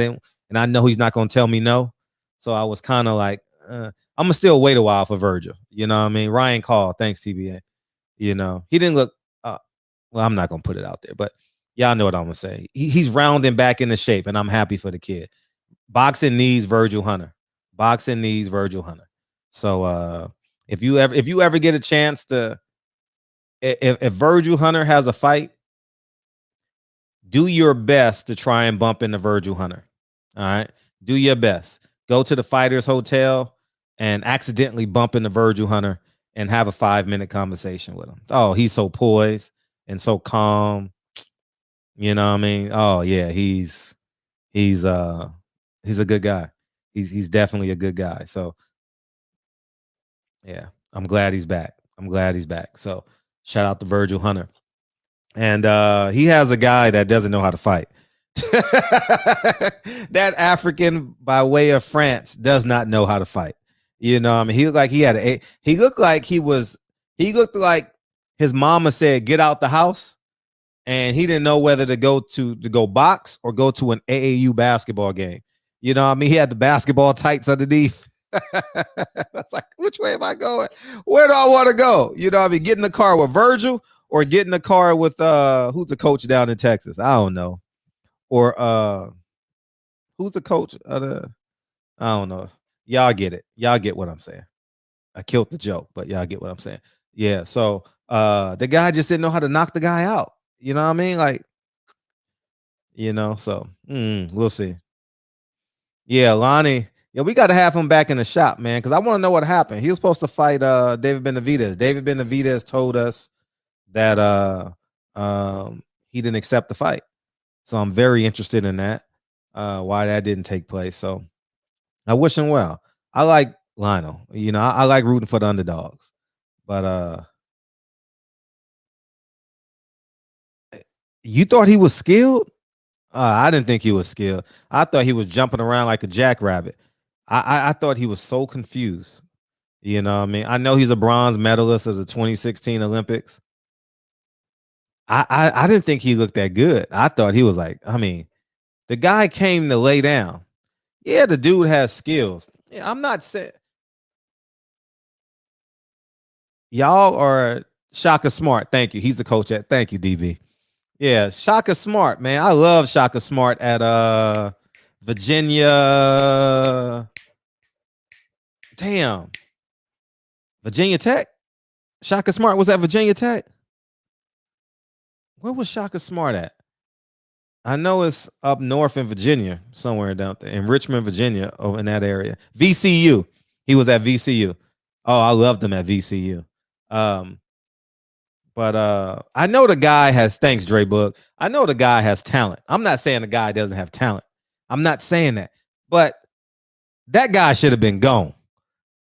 know he's not going to tell me no. So I was kind of like, I'm going to still wait a while for Virgil. You know what I mean? Ryan called. Thanks, TBA. You know, he didn't look, well, I'm not going to put it out there, but y'all know what I'm going to say. He's rounding back into shape, and I'm happy for the kid. Boxing needs Virgil Hunter. So if you ever get a chance to, if Virgil Hunter has a fight, do your best to try and bump into Virgil Hunter. All right, do your best. Go to the Fighters Hotel and accidentally bump into Virgil Hunter and have a 5-minute conversation with him. Oh, he's so poised and so calm. You know what I mean? Oh yeah, he's a good guy. He's definitely a good guy. So yeah, I'm glad he's back. So shout out to Virgil Hunter. And he has a guy that doesn't know how to fight. That African by way of France does not know how to fight. You know, I mean, he looked like his mama said, get out the house. And he didn't know whether to go box or go to an AAU basketball game. You know what I mean? He had the basketball tights underneath. That's like, which way am I going? Where do I want to go? You know what I mean? Get in the car with Virgil or get in the car with who's the coach down in Texas? I don't know. Or who's the coach? I don't know. Y'all get it. Y'all get what I'm saying. I killed the joke, but y'all get what I'm saying. Yeah. So the guy just didn't know how to knock the guy out. You know what I mean? Like, you know, so we'll see. Yeah, Lonnie. Yeah, we got to have him back in the shop, man, because I want to know what happened. He was supposed to fight David Benavidez. David Benavidez told us that he didn't accept the fight. So I'm very interested in that. Why that didn't take place. So I wish him well. I like Lionel. You know, I like rooting for the underdogs. But you thought he was skilled? I didn't think he was skilled. I thought he was jumping around like a jackrabbit. I thought he was so confused. You know what I mean? I know he's a bronze medalist of the 2016 Olympics. I didn't think he looked that good. I thought he was like, I mean, the guy came to lay down. Yeah, the dude has skills. Yeah, I'm not saying y'all are Shaka Smart. Thank you. He's the coach at. Thank you, DB. Yeah, Shaka Smart, man. I love Shaka Smart at Virginia. Damn. Virginia Tech. Shaka Smart was at Virginia Tech. Where was Shaka Smart at? I know it's up north in Virginia, somewhere down there in Richmond, Virginia, over in that area. VCU. He was at VCU. Oh, I loved him at VCU. But I know the guy has, thanks, Dre Book. I know the guy has talent. I'm not saying the guy doesn't have talent. I'm not saying that. But that guy should have been gone.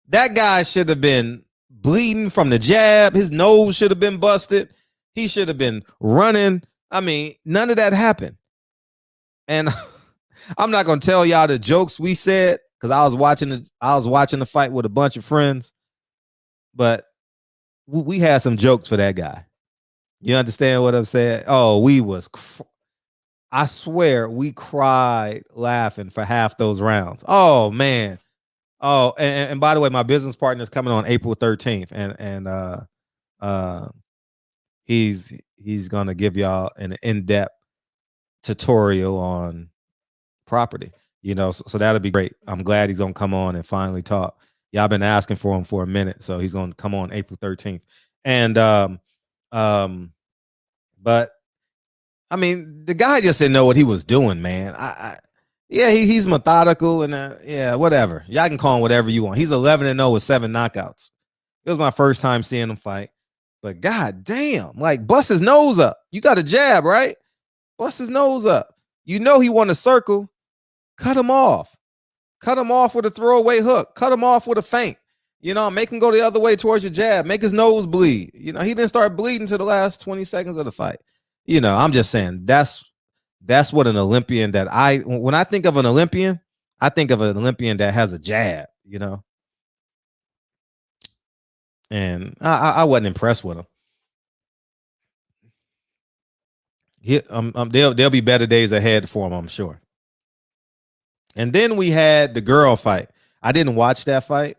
That guy should have been bleeding from the jab. His nose should have been busted. He should have been running. I mean, none of that happened. And I'm not gonna tell y'all the jokes we said because I was watching the fight with a bunch of friends. But we had some jokes for that guy. You understand what I'm saying? Oh, I swear we cried laughing for half those rounds. Oh man. Oh, and by the way, my business partner is coming on April 13th, and he's gonna give y'all an in-depth tutorial on property. You know, so that'll be great. I'm glad he's gonna come on and finally talk. Y'all been asking for him for a minute, so he's gonna come on April 13th. And but I mean, the guy just didn't know what he was doing, man. Yeah, he's methodical and yeah, whatever. Y'all can call him whatever you want. He's 11-0 with 7 knockouts. It was my first time seeing him fight. But god damn, like bust his nose up. You got a jab, right? Bust his nose up. You know he won a circle. Cut him off. Cut him off with a throwaway hook. Cut him off with a feint. You know, make him go the other way towards your jab. Make his nose bleed. You know, he didn't start bleeding to the last 20 seconds of the fight. You know, I'm just saying that's what an Olympian when I think of an Olympian, I think of an Olympian that has a jab, you know. And I wasn't impressed with him. There'll be better days ahead for him, I'm sure. And then we had the girl fight. I didn't watch that fight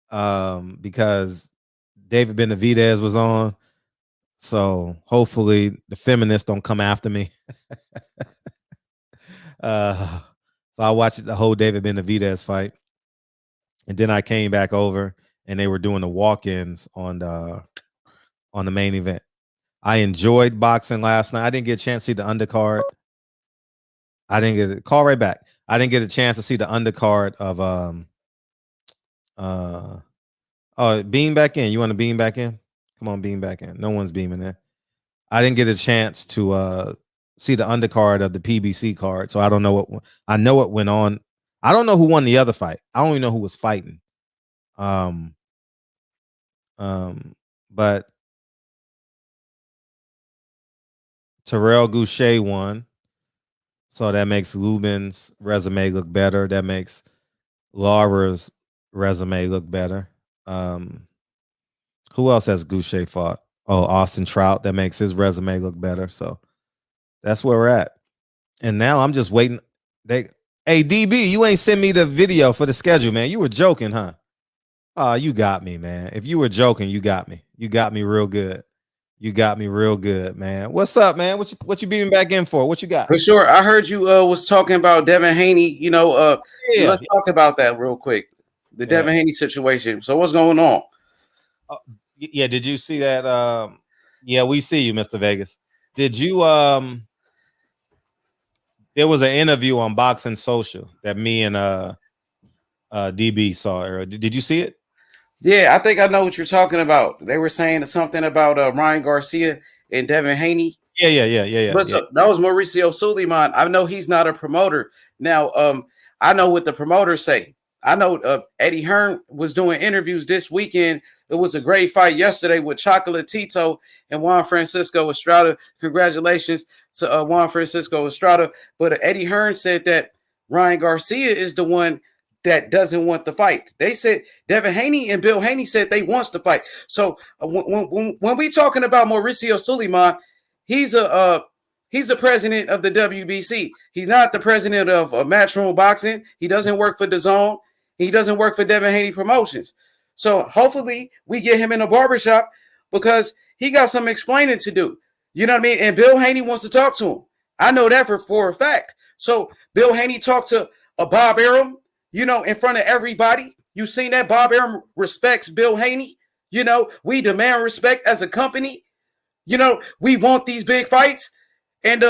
because David Benavidez was on. So hopefully the feminists don't come after me. So I watched the whole David Benavidez fight. And then I came back over and they were doing the walk-ins on the main event. I enjoyed boxing last night. I didn't get a chance to see the undercard. I didn't get a call right back. I didn't get a chance to see the undercard of beam back in. You want to beam back in? Come on, beam back in. No one's beaming in. I didn't get a chance to see the undercard of the PBC card, so I don't know what I know what went on. I don't know who won the other fight. I don't even know who was fighting. But Terrell Goucher won. So that makes Lubin's resume look better. That makes Laura's resume look better. Who else has Goucher fought? Oh, Austin Trout. That makes his resume look better. So that's where we're at. And now I'm just waiting. Hey, DB, you ain't sent me the video for the schedule, man. You were joking, huh? Oh, you got me, man. If you were joking, you got me. You got me real good. You got me real good, man. What's up, man? What you beaming back in for? What you got? For sure. I heard you was talking about Devin Haney. You know, let's talk about that real quick. The Devin Haney situation. So what's going on? Yeah, did you see that? Yeah, we see you, Mr. Vegas. Did you there was an interview on Boxing Social that me and DB saw earlier. Did you see it? Yeah, I think I know what you're talking about. They were saying something about Ryan Garcia and Devin Haney. Yeah. But so that was Mauricio Suleiman. I know he's not a promoter. Now, I know what the promoters say. I know Eddie Hearn was doing interviews this weekend. It was a great fight yesterday with Chocolatito and Juan Francisco Estrada. Congratulations to Juan Francisco Estrada. But Eddie Hearn said that Ryan Garcia is the one that doesn't want the fight. They said Devin Haney and Bill Haney said they wants to fight. So when we talking about Mauricio Suleiman, he's a president of the WBC. He's not the president of Matchroom Boxing. He doesn't work for DAZN. He doesn't work for Devin Haney Promotions. So hopefully we get him in a barbershop because he got some explaining to do. You know what I mean? And Bill Haney wants to talk to him. I know that for a fact. So Bill Haney talked to Bob Arum, you know, in front of everybody. You seen that? Bob Arum respects Bill Haney. You know, we demand respect as a company. You know, we want these big fights. And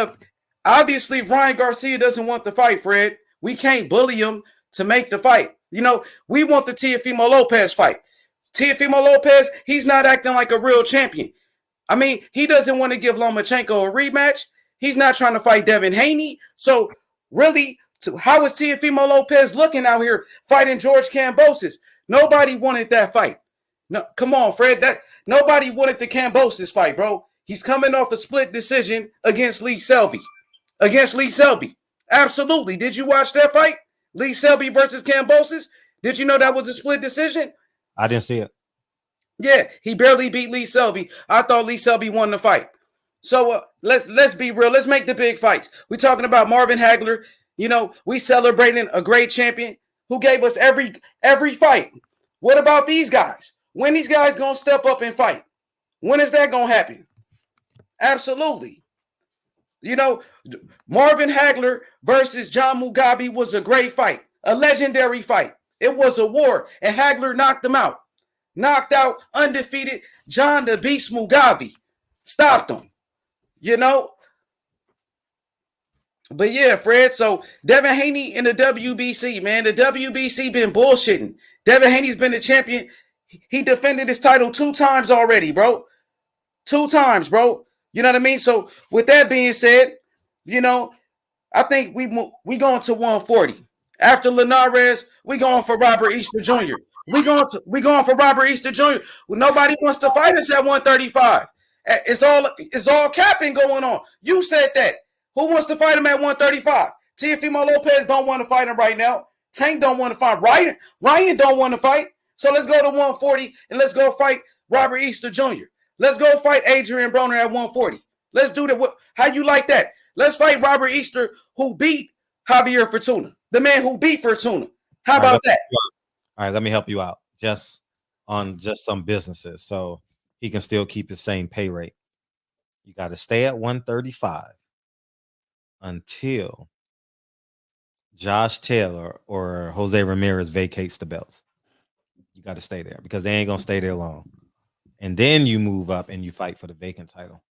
obviously, if Ryan Garcia doesn't want the fight, Fred, we can't bully him to make the fight. You know, we want the Teofimo Lopez fight. Teofimo Lopez, he's not acting like a real champion. I mean, he doesn't want to give Lomachenko a rematch. He's not trying to fight Devin Haney. So, really, how is Teofimo Lopez looking out here fighting George Kambosos? Nobody wanted that fight. No, come on, Fred. Nobody wanted the Kambosos fight, bro. He's coming off a split decision against Lee Selby. Absolutely. Did you watch that fight? Lee Selby versus Kambosos? Did you know that was a split decision? I didn't see it. Yeah, he barely beat Lee Selby. I thought Lee Selby won the fight. So let's be real. Let's make the big fights. We're talking about Marvin Hagler. You know, we celebrating a great champion who gave us every fight. What about these guys? When these guys gonna step up and fight? When is that gonna happen? Absolutely. You know, Marvin Hagler versus John Mugabe was a great fight, a legendary fight. It was a war, and Hagler knocked him out. Knocked out undefeated John the Beast Mugabe. Stopped him. You know? But yeah, Fred, so Devin Haney in the WBC, man. The WBC been bullshitting. Devin Haney's been the champion. He defended his title 2 times already, bro. 2 times, bro. You know what I mean? So with that being said, you know, I think we going to 140. After Linares, we going for Robert Easter Jr. We going for Robert Easter Jr. Nobody wants to fight us at 135. It's all capping going on. You said that. Who wants to fight him at 135? Teofimo Lopez don't want to fight him right now. Tank don't want to fight. Ryan don't want to fight. So let's go to 140 and let's go fight Robert Easter Jr. Let's go fight Adrian Broner at 140. Let's do that. How you like that? Let's fight Robert Easter, who beat Javier Fortuna, the man who beat Fortuna. How about that? All right, let me help you out. Just on some businesses, so he can still keep his same pay rate. You got to stay at 135 until Josh Taylor or Jose Ramirez vacates the belts. You got to stay there because they ain't gonna stay there long. And then you move up and you fight for the vacant title.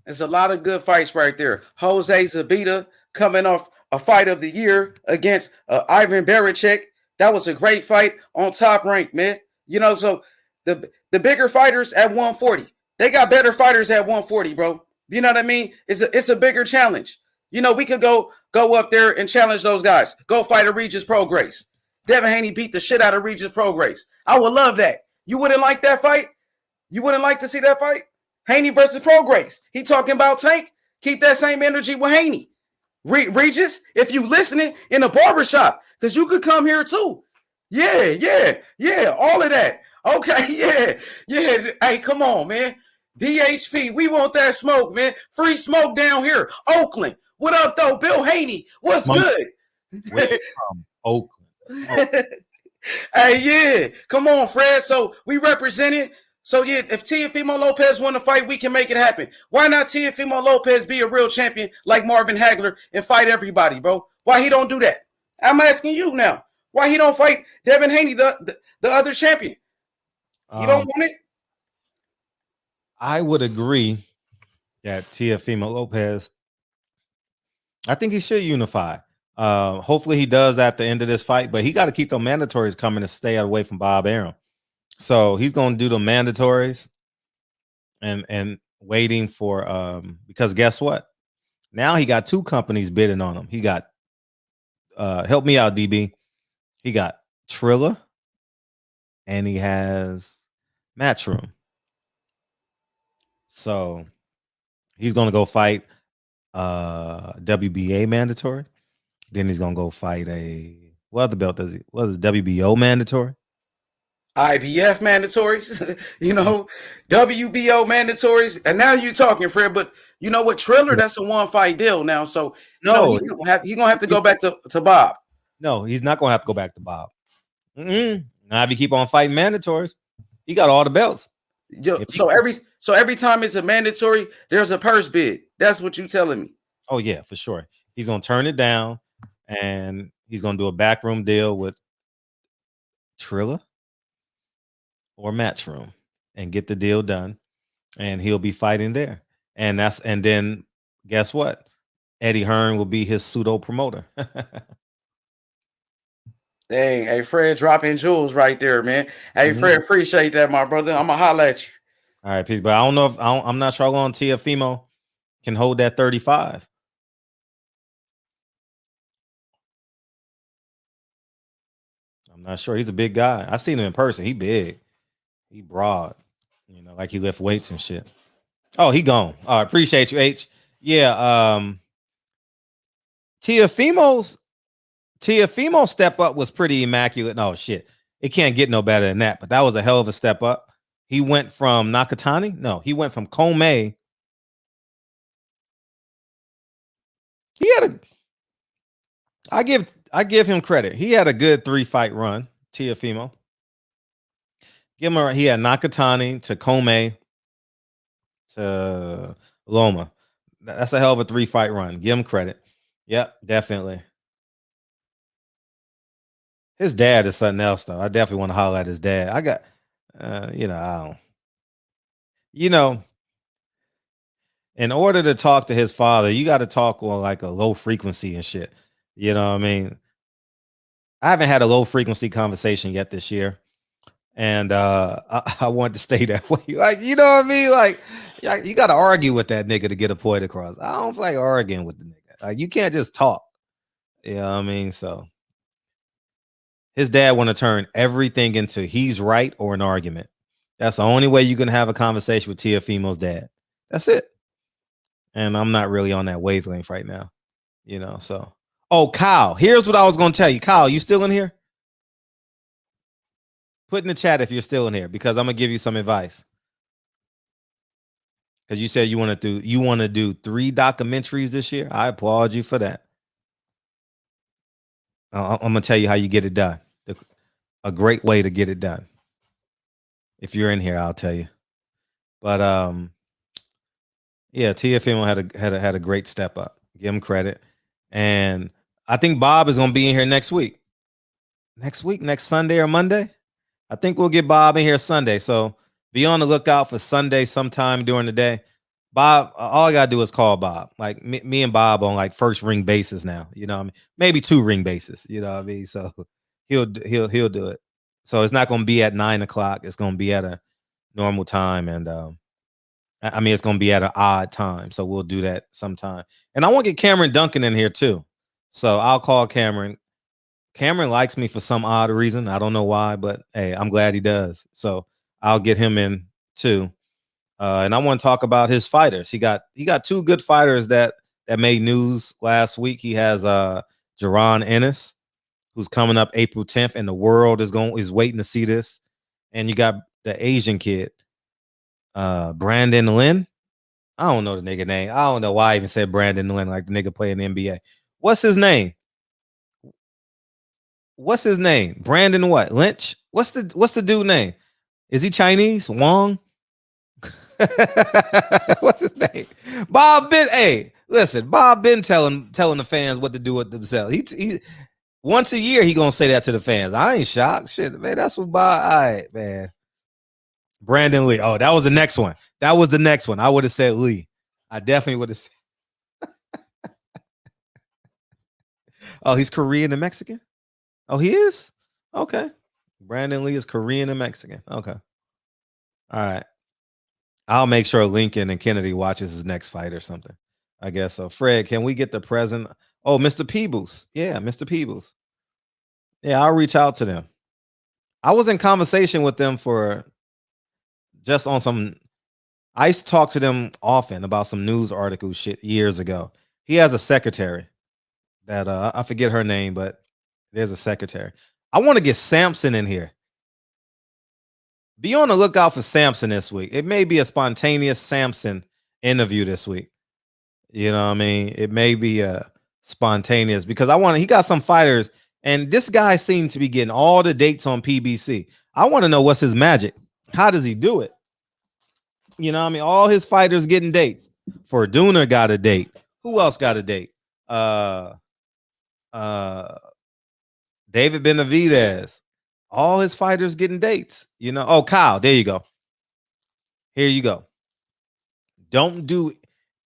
There's a lot of good fights right there. Jose Zabita coming off a fight of the year against Ivan Barichek. That was a great fight on Top Rank, man. You know, so the bigger fighters at 140, they got better fighters at 140, bro. You know what I mean? It's a bigger challenge. You know, we could go up there and challenge those guys. Go fight a Regis Prograis. Devin Haney beat the shit out of Regis Prograis. I would love that. You wouldn't like that fight? You wouldn't like to see that fight? Haney versus Prograis. He talking about Tank. Keep that same energy with Haney. Regis, if you listening in a barbershop, because you could come here too. Yeah, all of that. Okay, yeah. Hey, come on, man. DHP, we want that smoke, man. Free smoke down here. Oakland. What up, though? Bill Haney, what's good? From Oakland. Hey, yeah. Come on, Fred. So we represented. So yeah, if Teofimo Lopez want to fight, we can make it happen. Why not Teofimo Lopez be a real champion like Marvin Hagler and fight everybody, bro? Why he don't do that? I'm asking you now. Why he don't fight Devin Haney, the other champion? You don't want it? I would agree that Teofimo Lopez, I think he should unify. Hopefully he does at the end of this fight, but he got to keep the mandatories coming to stay away from Bob Arum. So he's gonna do the mandatories and waiting for because guess what? Now he got 2 companies bidding on him. He got help me out, DB. He got Triller and he has Matchroom. So he's gonna go fight WBA mandatory. Then he's gonna go fight what other belt does he? What is it? WBO mandatory? IBF mandatories, WBO mandatories, and now you talking, Fred. But you know what, Triller? That's a 1-fight deal now. So No, he's gonna have to go back to Bob. No, he's not gonna have to go back to Bob. Now if you keep on fighting mandatories, he got all the belts. So every time it's a mandatory, there's a purse bid. That's what you telling me. Oh yeah, for sure. He's gonna turn it down, and he's gonna do a backroom deal with Triller or Matchroom and get the deal done, and he'll be fighting there. And then guess what? Eddie Hearn will be his pseudo promoter. Dang, hey Fred, dropping jewels right there, man. Hey Fred, appreciate that, my brother. I'm gonna holler at you. All right, peace. But I don't know if I'm not sure how long Teofimo can hold that 35. I'm not sure. He's a big guy. I seen him in person. He big. He broad. Like he lift weights and shit. Oh, he gone. I appreciate you, H. Yeah. Teofimo's step up was pretty immaculate. No shit. It can't get no better than that. But that was a hell of a step up. He went from Nakatani. No, he went from Komei. I give him credit. He had a good 3-fight run, Teofimo. He had Nakatani to Komei to Loma. That's a hell of a 3-fight run. Give him credit. Yep, definitely. His dad is something else, though. I definitely want to holler at his dad. I got, I don't. In order to talk to his father, you got to talk on like a low frequency and shit. You know what I mean? I haven't had a low frequency conversation yet this year. And I want to stay that way. Like, you know what I mean? Like, you got to argue with that nigga to get a point across. I don't like arguing with the nigga. Like, you can't just talk. You know what I mean? So his dad want to turn everything into he's right or an argument. That's the only way you can have a conversation with Teofimo's dad. That's it. And I'm not really on that wavelength right now. So. Oh, Kyle, here's what I was going to tell you. Kyle, you still in here? Put in the chat if you're still in here, because I'm going to give you some advice. Because you said you want to do 3 documentaries this year. I applaud you for that. I'm going to tell you how you get it done. A great way to get it done. If you're in here, I'll tell you. But yeah, Teofimo had a great step up. Give him credit. And I think Bob is going to be in here next week. Next Sunday or Monday. I think we'll get Bob in here Sunday. So be on the lookout for Sunday sometime during the day. Bob, all I gotta do is call Bob. Like me and Bob on like first ring basis now. You know what I mean? Maybe 2 ring bases. You know what I mean? So he'll do it. So it's not gonna be at 9 o'clock. It's gonna be at a normal time, and I mean it's gonna be at an odd time. So we'll do that sometime. And I want to get Cameron Duncan in here too. So I'll call Cameron. Cameron likes me for some odd reason. I don't know why, but hey, I'm glad he does. So I'll get him in too. And I want to talk about his fighters. He got 2 good fighters that made news last week. He has Jaron Ennis, who's coming up April 10th, and the world is waiting to see this. And you got the Asian kid, Brandon Lin. I don't know the nigga name. I don't know why I even said Brandon Lin, like the nigga playing the NBA. What's his name? Brandon what? Lynch? What's the dude name? Is he Chinese? Wong? What's his name? Bob Ben. Hey, listen, Bob Ben telling the fans what to do with themselves. He once a year he gonna say that to the fans. I ain't shocked. Shit, man. That's what Bob. All right, man. Brandon Lee. Oh, that was the next one. I would have said Lee. I definitely would have said. Oh, he's Korean and Mexican? Oh, he is? Okay. Brandon Lee is Korean and Mexican. Okay. All right. I'll make sure Lincoln and Kennedy watches his next fight or something. I guess so. Fred, can we get the present? Oh, Mr. Peebles. Yeah, Mr. Peebles. Yeah, I'll reach out to them. I was in conversation with them for just on some. I used to talk to them often about some news article shit years ago. He has a secretary that I forget her name, but there's a secretary. I want to get Samson in here. Be on the lookout for Samson this week. It may be a spontaneous Samson interview this week. You know what I mean? It may be a spontaneous because he got some fighters, and this guy seems to be getting all the dates on PBC. I want to know what's his magic. How does he do it? You know what I mean? All his fighters getting dates. Fortuna got a date. Who else got a date? David Benavidez. All his fighters getting dates. You know. Oh, Kyle, there you go. Here you go.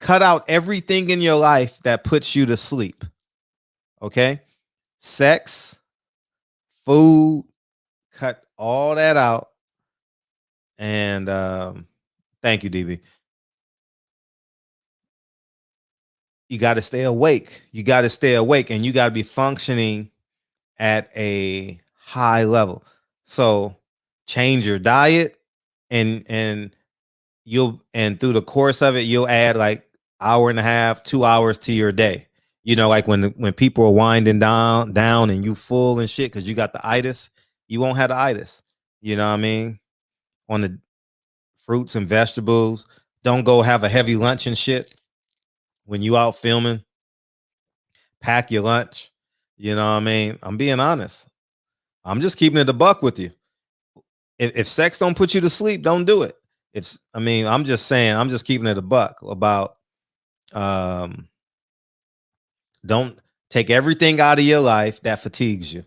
Cut out everything in your life that puts you to sleep. Okay? Sex, food, cut all that out. And thank you, DB. You got to stay awake. You got to stay awake, and you got to be functioning at a high level. So change your diet, and through the course of it, you'll add like hour and a half, 2 hours to your day. You know, like when people are winding down and you full and shit because you got the itis, you won't have the itis. You know what I mean? On the fruits and vegetables. Don't go have a heavy lunch and shit. When you out filming, pack your lunch. You know what I mean? I'm being honest. I'm just keeping it a buck with you. If sex don't put you to sleep, don't do it. I'm just saying, I'm just keeping it a buck about don't take everything out of your life that fatigues you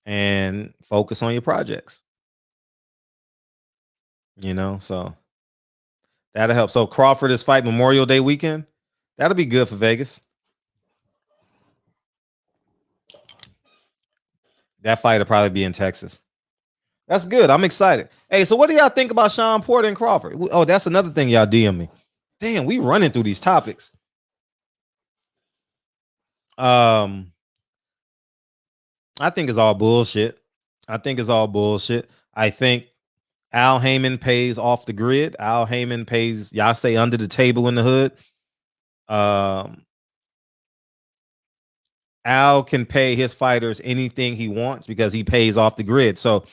and focus on your projects. You know, so that'll help. So Crawford is fight Memorial Day weekend. That'll be good for Vegas. That fight will probably be in Texas. That's good. I'm excited. Hey, so what do y'all think about Sean Porter and Crawford? Oh, that's another thing y'all DM me. Damn, we running through these topics. I think it's all bullshit. I think Al Heyman pays off the grid. Al Heyman pays, y'all say, under the table in the hood. Al can pay his fighters anything he wants because he pays off the grid. So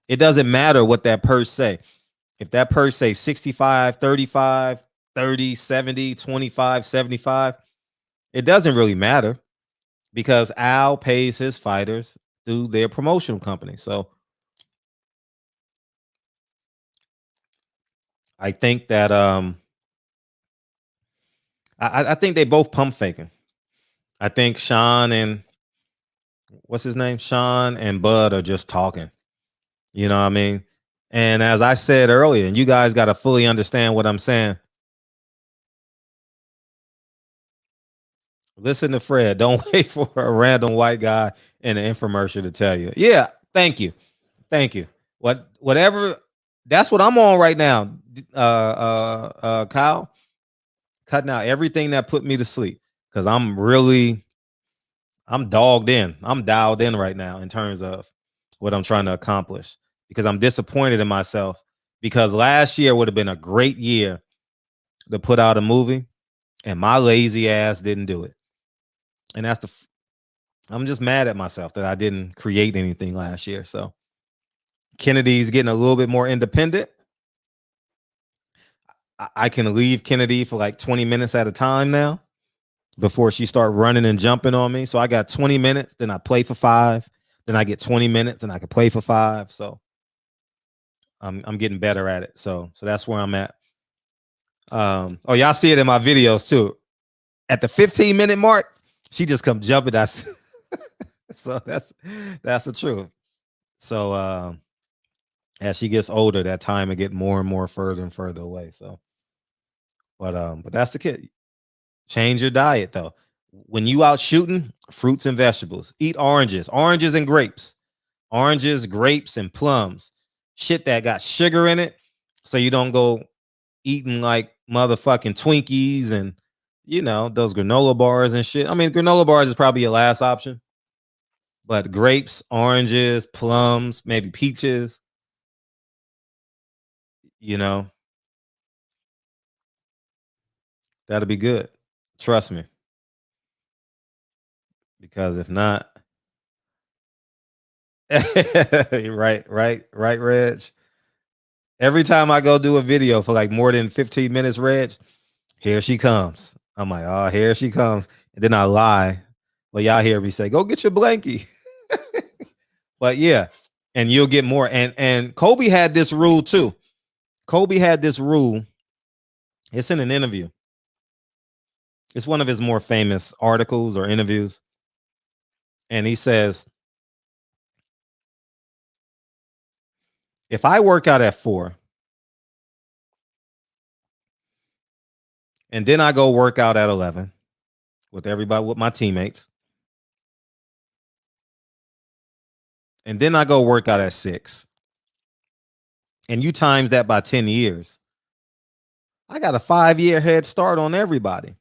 it doesn't matter what that purse say. If that purse say 65, 35, 30, 70, 25, 75, it doesn't really matter because Al pays his fighters through their promotional company. So I think that I think they both pump faking. I think Sean and what's his name? Sean and Bud are just talking. You know what I mean? And as I said earlier, and you guys got to fully understand what I'm saying. Listen to Fred. Don't wait for a random white guy in an infomercial to tell you. Yeah, thank you. Thank you. Whatever. That's what I'm on right now. Kyle, cutting out everything that put me to sleep because I'm dogged in. I'm dialed in right now in terms of what I'm trying to accomplish because I'm disappointed in myself because last year would have been a great year to put out a movie and my lazy ass didn't do it. And I'm just mad at myself that I didn't create anything last year. So Kennedy's getting a little bit more independent. I can leave Kennedy for like 20 minutes at a time now before she start running and jumping on me. So I got 20 minutes, then I play for 5, then I get 20 minutes and I can play for 5. So I'm getting better at it. So that's where I'm at. Oh, y'all see it in my videos too. At the 15-minute mark, she just come jumping. So that's the truth. So as she gets older, that time will get more and more further and further away. So, but that's the kid. Change your diet though. When you out shooting, fruits and vegetables. Eat oranges and grapes. oranges, grapes, and plums. Shit that got sugar in it, so you don't go eating like motherfucking Twinkies and those granola bars and shit. I mean, granola bars is probably your last option, but grapes, oranges, plums, maybe peaches. That'll be good. Trust me. Because if not, right, Reg. Every time I go do a video for like more than 15 minutes, Reg, here she comes. I'm like, oh, here she comes. And then I lie. Well, y'all hear me say, go get your blankie. But yeah, and you'll get more. And Kobe had this rule too. Kobe had this rule. It's in an interview. It's one of his more famous articles or interviews. And he says, if I work out at 4 and then I go work out at 11 with everybody, with my teammates, and then I go work out at 6, and you times that by 10 years, I got a 5-year head start on everybody.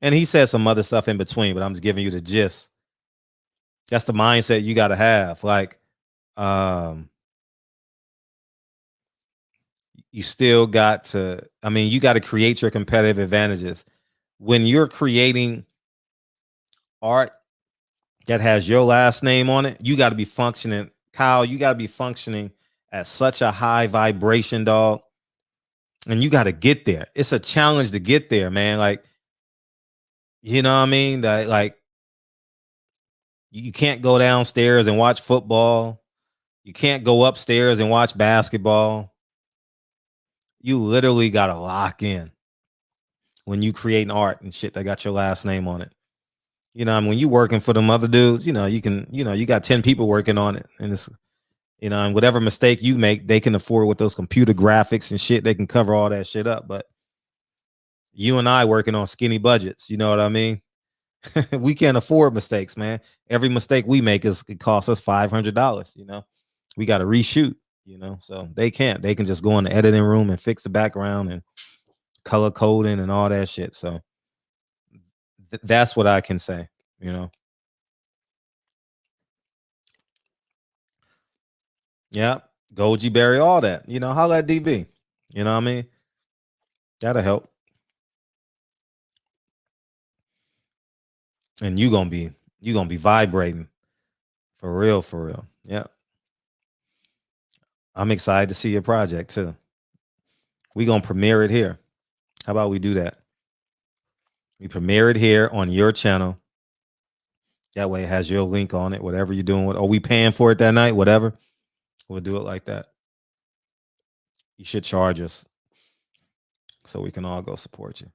And he said some other stuff in between, but I'm just giving you the gist. That's the mindset you got to have. Like, you still got to, you got to create your competitive advantages. When you're creating art that has your last name on it, you got to be functioning. Kyle, you got to be functioning at such a high vibration, dog. And you got to get there. It's a challenge to get there, man. Like, you know what I mean? That, like, you can't go downstairs and watch football. You can't go upstairs and watch basketball. You literally got to lock in when you create art and shit that got your last name on it. When you working for them other dudes, you can, you got 10 people working on it, and it's, and whatever mistake you make, they can afford with those computer graphics and shit. They can cover all that shit up. But you and I working on skinny budgets, you know what I mean? We can't afford mistakes, man. Every mistake we make it costs us $500. We got to reshoot, so they can't. They can just go in the editing room and fix the background and color coding and all that shit. So that's what I can say, Yeah, Goji Berry, all that. Holla at DB. You know what I mean? That'll help. And you gonna be vibrating for real. Yeah. I'm excited to see your project too. We gonna premiere it here. How about we do that? We premiere it here on your channel. That way it has your link on it, whatever you're doing. Are we paying for it that night? Whatever. We'll do it like that. You should charge us so we can all go support you.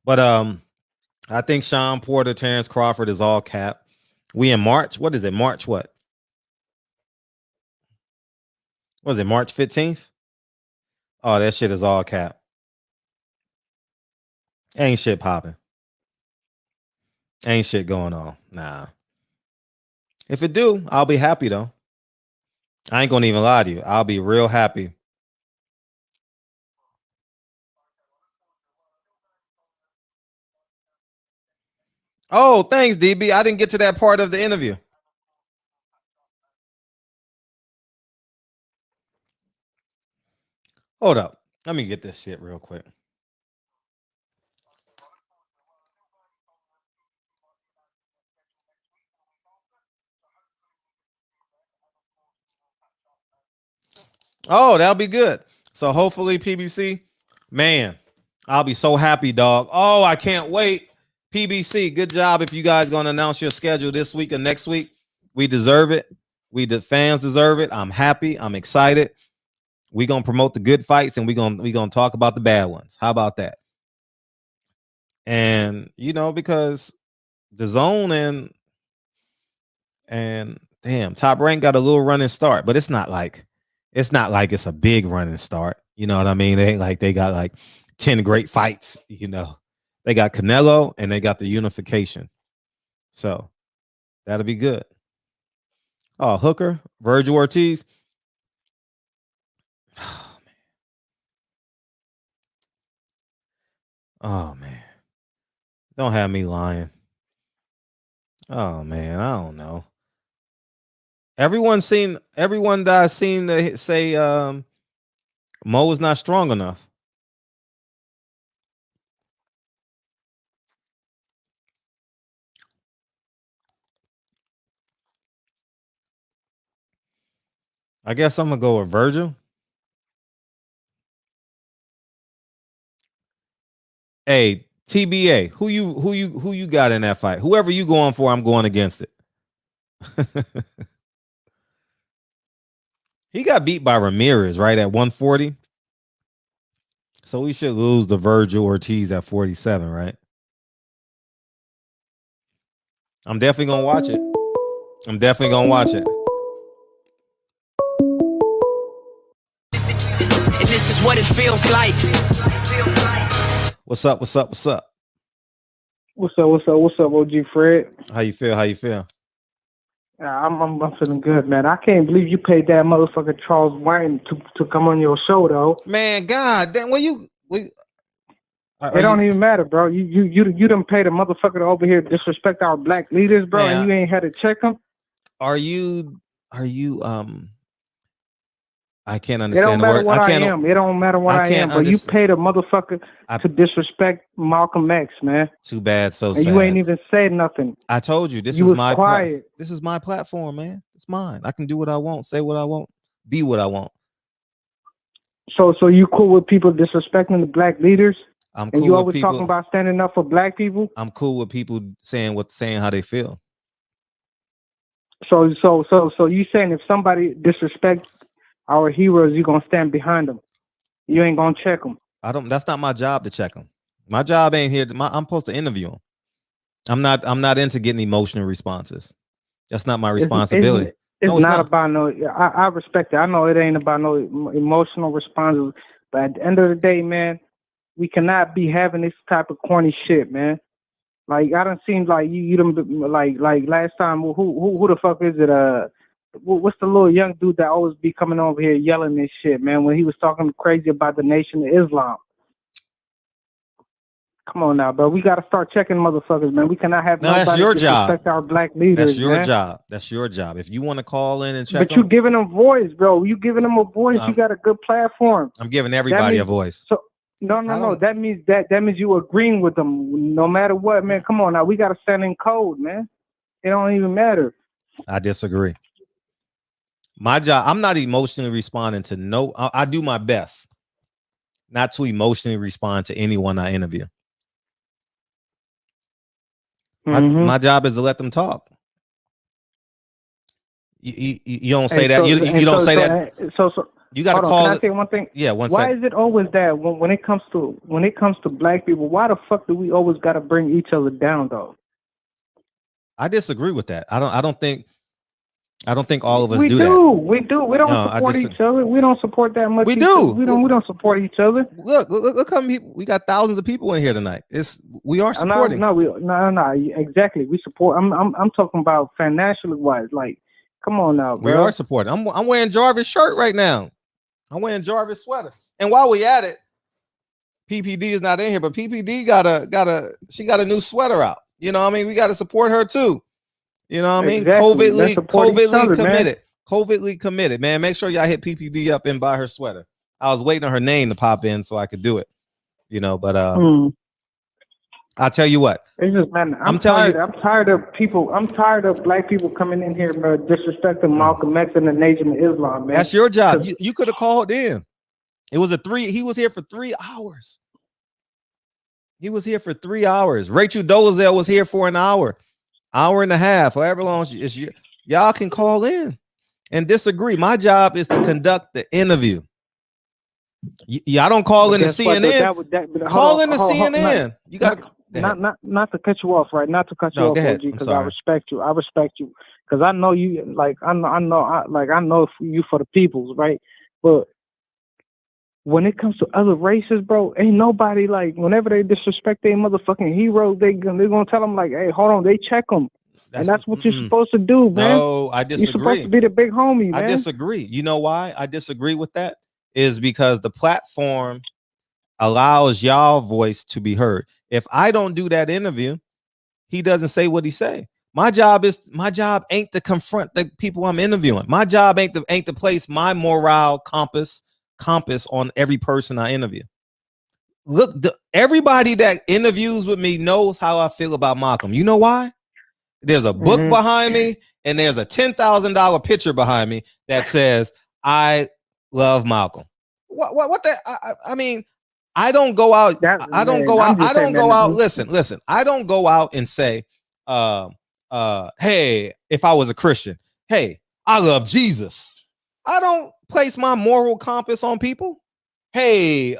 But I think Sean Porter, Terrence Crawford is all cap. We in March. What is it? March what? Was it March 15th? Oh, that shit is all cap. Ain't shit popping. Ain't shit going on. Nah. If it do, I'll be happy though. I ain't gonna even lie to you. I'll be real happy. Oh, thanks, DB. I didn't get to that part of the interview. Hold up. Let me get this shit real quick. Oh, that'll be good. So hopefully PBC, man, I'll be so happy, dog. Oh, I can't wait. PBC, good job. If you guys gonna announce your schedule this week or next week, we deserve it. The fans deserve it. I'm happy. I'm excited. We gonna promote the good fights and we gonna talk about the bad ones. How about that? And because the zone and damn, Top Rank got a little running start, but it's not like it's a big running start. You know what I mean? They ain't like they got like 10 great fights. They got Canelo and they got the unification. So That'll be good. Oh, Hooker, Virgil Ortiz. Oh man. Don't have me lying. Oh man, I don't know. Everyone that I've seen to say Mo is not strong enough. I guess I'm gonna go with Virgil. Hey, TBA, who you got in that fight? Whoever you going for, I'm going against it. He got beat by Ramirez, right, at 140. So we should lose to Virgil Ortiz at 47, right? I'm definitely gonna watch it. I'm definitely gonna watch it. And this is what it feels like. What's up? What's up? What's up? What's up? What's up? What's up, OG Fred? How you feel? How you feel? I'm feeling good, man. I can't believe you paid that motherfucker Charles White to come on your show, though. Man, God damn, it don't even matter, bro. You done paid a motherfucker to over here disrespect our black leaders, bro, man, and you ain't had to check them. Are you I can't It don't understand the matter word. what I am. It don't matter what I am, but you paid a motherfucker to disrespect Malcolm X, man. Too bad, so and sad. you ain't even said nothing. I told you, this You is was my quiet. this is my platform, man. It's mine. I can do what I want, say what I want, be what I want. So you cool with people disrespecting the black leaders? I'm cool and you with always people talking about standing up for black people? I'm cool with people saying how they feel. So you saying if somebody disrespects our heroes, you gonna stand behind them? You ain't gonna check them? That's not my job to check them. My job ain't here. I'm supposed to interview them. I'm not into getting emotional responses. That's not my responsibility. It's not about no. I respect it. I know it ain't about no emotional responses. But at the end of the day, man, we cannot be having this type of corny shit, man. Like I don't seem like you done like last time. Who the fuck is it? What's the little young dude that always be coming over here yelling this shit, man? When he was talking crazy about the Nation of Islam. Come on now, bro. We got to start checking motherfuckers, man. We cannot have nobody that's your disrespect job. our black leaders. That's your man. job. That's your job. If you want to call in and check, but you giving them voice, bro. You giving them a voice. You got a good platform. I'm giving everybody a voice. So no. That means you agreeing with them, no matter what, man. Come on now. We got to stand in code, man. It don't even matter. I disagree. My job, I'm not emotionally responding to no. I do my best not to emotionally respond to anyone I interview. My job is to let them talk. You don't say that. You don't say that. So you got to call. Can I say one thing? Yeah, Why is it always that when it comes to black people? Why the fuck do we always got to bring each other down, though? I disagree with that. I don't think all of us do that. We don't No, support each other. We don't support that much. We don't support each other. Look how many people. We got thousands of people in here tonight. We are supporting. No. Exactly. We support. I'm talking about financially wise. Like, come on now, bro. We are supporting. I'm wearing Jarvis' shirt right now. I'm wearing Jarvis' sweater. And while we at it, PPD is not in here, but PPD got a new sweater out. You know what I mean? We got to support her too. You know what I mean? Exactly. COVIDly committed. Man. COVIDly committed, man. Make sure y'all hit PPD up and buy her sweater. I was waiting on her name to pop in so I could do it. You know, but I'll tell you what. It's just, man, I'm tired of black people coming in here, bro, disrespecting Malcolm X and the Nation of Islam, man. That's your job. You could have called in. It was he was here for 3 hours. He was here for 3 hours. Rachel Dolezal was here for an hour and a half, however long y'all can call in and disagree. My job is to conduct the interview. Y'all don't call in to CNN. Call in to CNN. You got to not to cut you off, right? Not to cut you off, OG, because I respect you. I respect you because I know you. Like I know you for the peoples, right? But when it comes to other races, bro, ain't nobody like whenever they disrespect their motherfucking heroes, they gonna tell them like, hey, hold on, they check them. And that's what you're supposed to do, man. No, I disagree. You're supposed to be the big homie, man. I disagree. You know why I disagree with that? Is because the platform allows y'all voice to be heard. If I don't do that interview, he doesn't say what he say. My job ain't to confront the people I'm interviewing. My job ain't to place my moral compass on every person I interview. Look, everybody that interviews with me knows how I feel about Malcolm. You know why? There's a book behind me, and there's a $10,000 picture behind me that says I love Malcolm. What the? I mean, I don't go out. I don't go out. Listen. I don't go out and say, hey, if I was a Christian, hey, I love Jesus. I don't place my moral compass on people. Hey,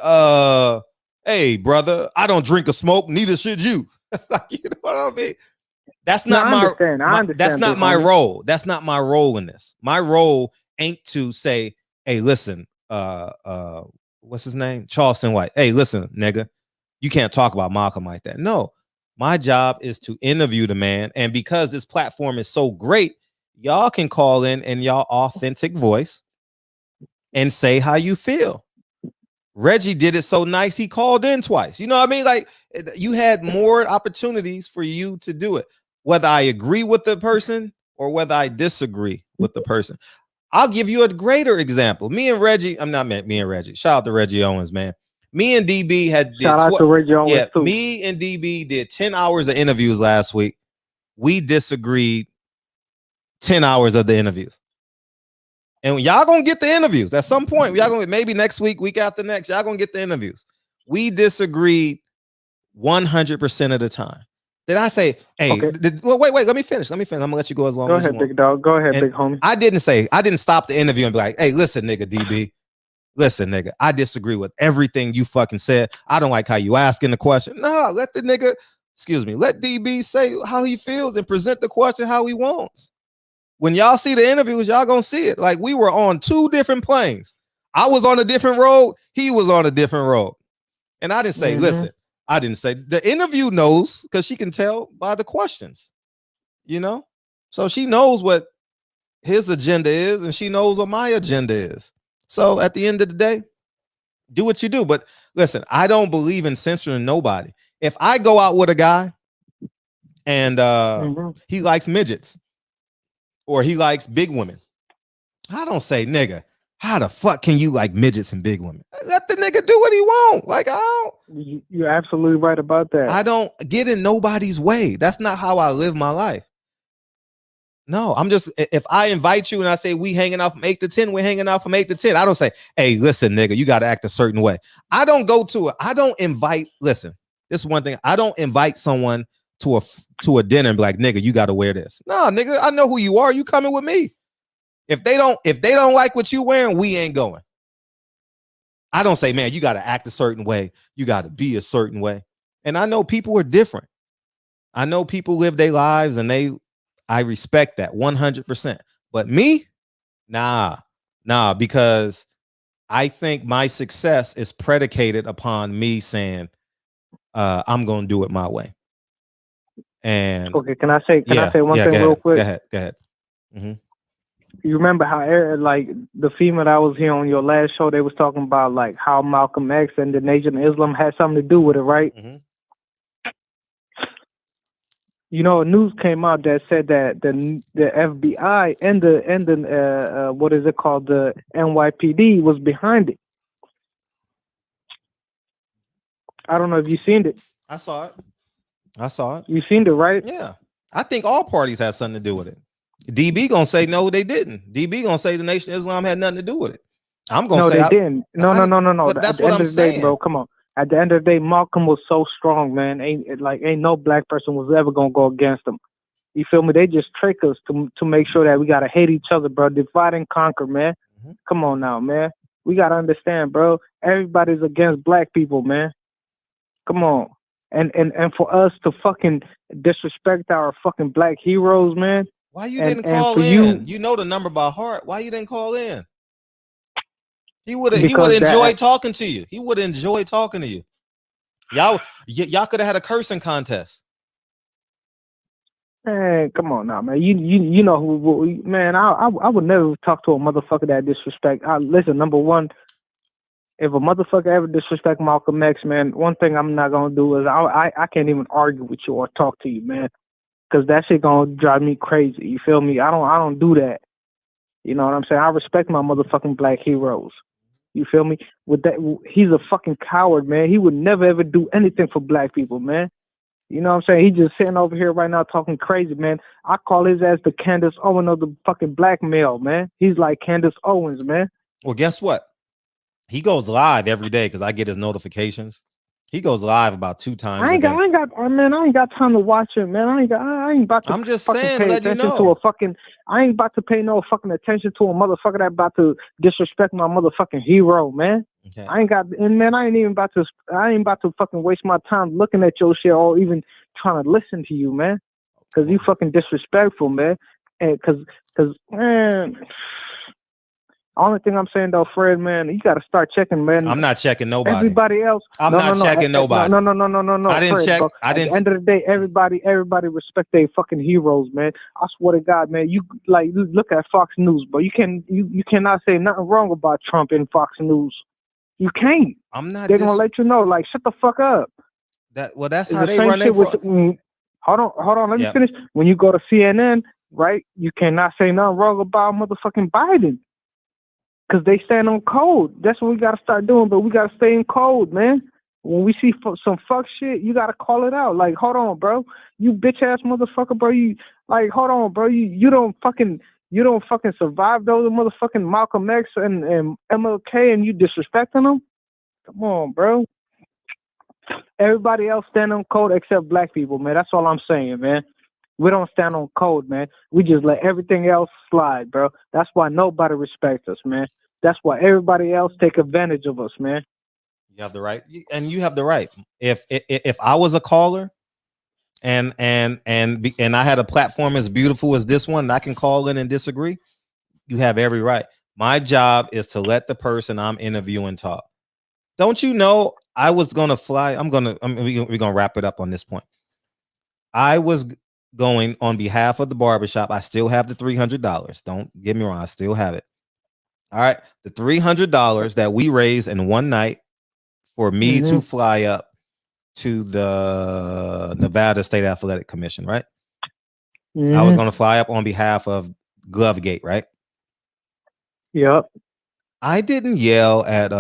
hey, brother, I don't drink or smoke. Neither should you. You know what I mean? That's not that's not my role. That's not my role in this. My role ain't to say, hey, listen, what's his name? Charleston White. Hey, listen, nigga, you can't talk about Malcolm like that. No, my job is to interview the man. And because this platform is so great, y'all can call in y'all authentic voice and say how you feel. Reggie did it so nice. He called in twice. You know what I mean? Like, you had more opportunities for you to do it, whether I agree with the person or whether I disagree with the person. I'll give you a greater example. Me and Reggie, shout out to Reggie Owens, man. Me and DB shout out to Reggie Owens too. Me and DB did 10 hours of interviews last week. We disagreed 10 hours of the interviews. And y'all gonna get the interviews at some point. Y'all gonna, maybe next week after next, y'all gonna get the interviews. We disagreed 100% of the time. Did I say, hey, wait, let me finish. I'm gonna let you go as long as you want. Go ahead, big dog. Go ahead, big homie. I didn't stop the interview and be like, hey, listen, nigga, DB. Listen, nigga, I disagree with everything you fucking said. I don't like how you asking the question. No, let DB say how he feels and present the question how he wants. When y'all see the interviews, y'all gonna see it. Like, we were on two different planes. I was on a different road. He was on a different road. And I didn't say, listen, I didn't say, the interview knows, because she can tell by the questions, you know? So she knows what his agenda is, and she knows what my agenda is. So at the end of the day, do what you do. But listen, I don't believe in censoring nobody. If I go out with a guy and he likes midgets, or he likes big women, I don't say, nigga, how the fuck can you like midgets and big women? Let the nigga do what he want. Like, you're absolutely right about that. I don't get in nobody's way. That's not how I live my life. No, I'm just, if I invite you and I say we hanging out from 8 to 10, we're hanging out from 8 to 10. I don't say, hey, listen, nigga, you got to act a certain way. I don't go to it. I don't invite, listen, this is one thing. I don't invite someone to a dinner and be like, nigga, you got to wear this. No, nigga, I know who you are. You coming with me. If they don't like what you wearing, we ain't going. I don't say, man, you got to act a certain way. You got to be a certain way. And I know people are different. I know people live their lives, and I respect that 100%. But me, nah, because I think my success is predicated upon me saying, I'm going to do it my way. And okay, can I say one thing real quick? Go ahead. Mm-hmm. You remember how like the female that was here on your last show, they was talking about like how Malcolm X and the Nation of Islam had something to do with it, right? Mm-hmm. You know, news came out that said that the FBI and the what is it called, the NYPD was behind it. I don't know if you seen it. I saw it. You seen it, right? Yeah. I think all parties had something to do with it. DB gonna say no, they didn't. DB gonna say the Nation of Islam had nothing to do with it. I'm gonna say they didn't. No. That's what I'm saying, day, bro. Come on. At the end of the day, Malcolm was so strong, man. Ain't no black person was ever gonna go against him. You feel me? They just trick us to make sure that we gotta hate each other, bro. Divide and conquer, man. Mm-hmm. Come on now, man. We gotta understand, bro. Everybody's against black people, man. Come on. And for us to fucking disrespect our fucking black heroes, man. Why you didn't call in? You know the number by heart. Why you didn't call in? He would enjoy talking to you. He would enjoy talking to you. Y'all could have had a cursing contest. Man, come on now, man. You know who, man. I would never talk to a motherfucker that disrespect. Listen, number one, if a motherfucker ever disrespect Malcolm X, man, one thing I'm not gonna do is I can't even argue with you or talk to you, man, because that shit gonna drive me crazy. You feel me? I don't do that. You know what I'm saying? I respect my motherfucking black heroes. You feel me? With that, he's a fucking coward, man. He would never ever do anything for black people, man. You know what I'm saying? He just sitting over here right now talking crazy, man. I call his ass the Candace Owens of the fucking black male, man. He's like Candace Owens, man. Well, guess what? He goes live every day because I get his notifications. He goes live about 2 times. I ain't got time to watch him, man. I ain't about to. I'm just fucking saying, pay let you attention know. to a fucking. I ain't about to pay no fucking attention to a motherfucker that about to disrespect my motherfucking hero, man. Okay. I ain't even about to. I ain't about to fucking waste my time looking at your shit or even trying to listen to you, man. Cause you fucking disrespectful, man. And cause man. Only thing I'm saying though, Fred, man, you got to start checking, man. I'm not checking nobody. Everybody else, I'm not checking nobody. No. I didn't Fred, check. Bro. I didn't. At the end of the day, everybody respect their fucking heroes, man. I swear to God, man. You look at Fox News, bro. You cannot say nothing wrong about Trump in Fox News. You can't. I'm not. They're gonna let you know, like, shut the fuck up. That's It's how the they same run shit their. Hold on. Let me finish. When you go to CNN, right, you cannot say nothing wrong about motherfucking Biden. Because they stand on code. That's what we got to start doing, but we got to stay in code, man. When we see some fuck shit, you got to call it out. Like, hold on, bro. You bitch-ass motherfucker, bro. Hold on, bro. You don't fucking survive those motherfucking Malcolm X and MLK and you disrespecting them? Come on, bro. Everybody else stand on code except black people, man. That's all I'm saying, man. We don't stand on code, man. We just let everything else slide, bro. That's why nobody respects us, man. That's why everybody else take advantage of us, man. You have the right, and you have the right. If I was a caller, and I had a platform as beautiful as this one, and I can call in and disagree. You have every right. My job is to let the person I'm interviewing talk. Don't you know? I was gonna fly. We're gonna wrap it up on this point. I was going on behalf of the barbershop. I still have the $300. Don't get me wrong. I still have it. All right. The $300 that we raised in one night for me to fly up to the Nevada State Athletic Commission, right? I was going to fly up on behalf of Glovegate, right? Yep. I didn't yell at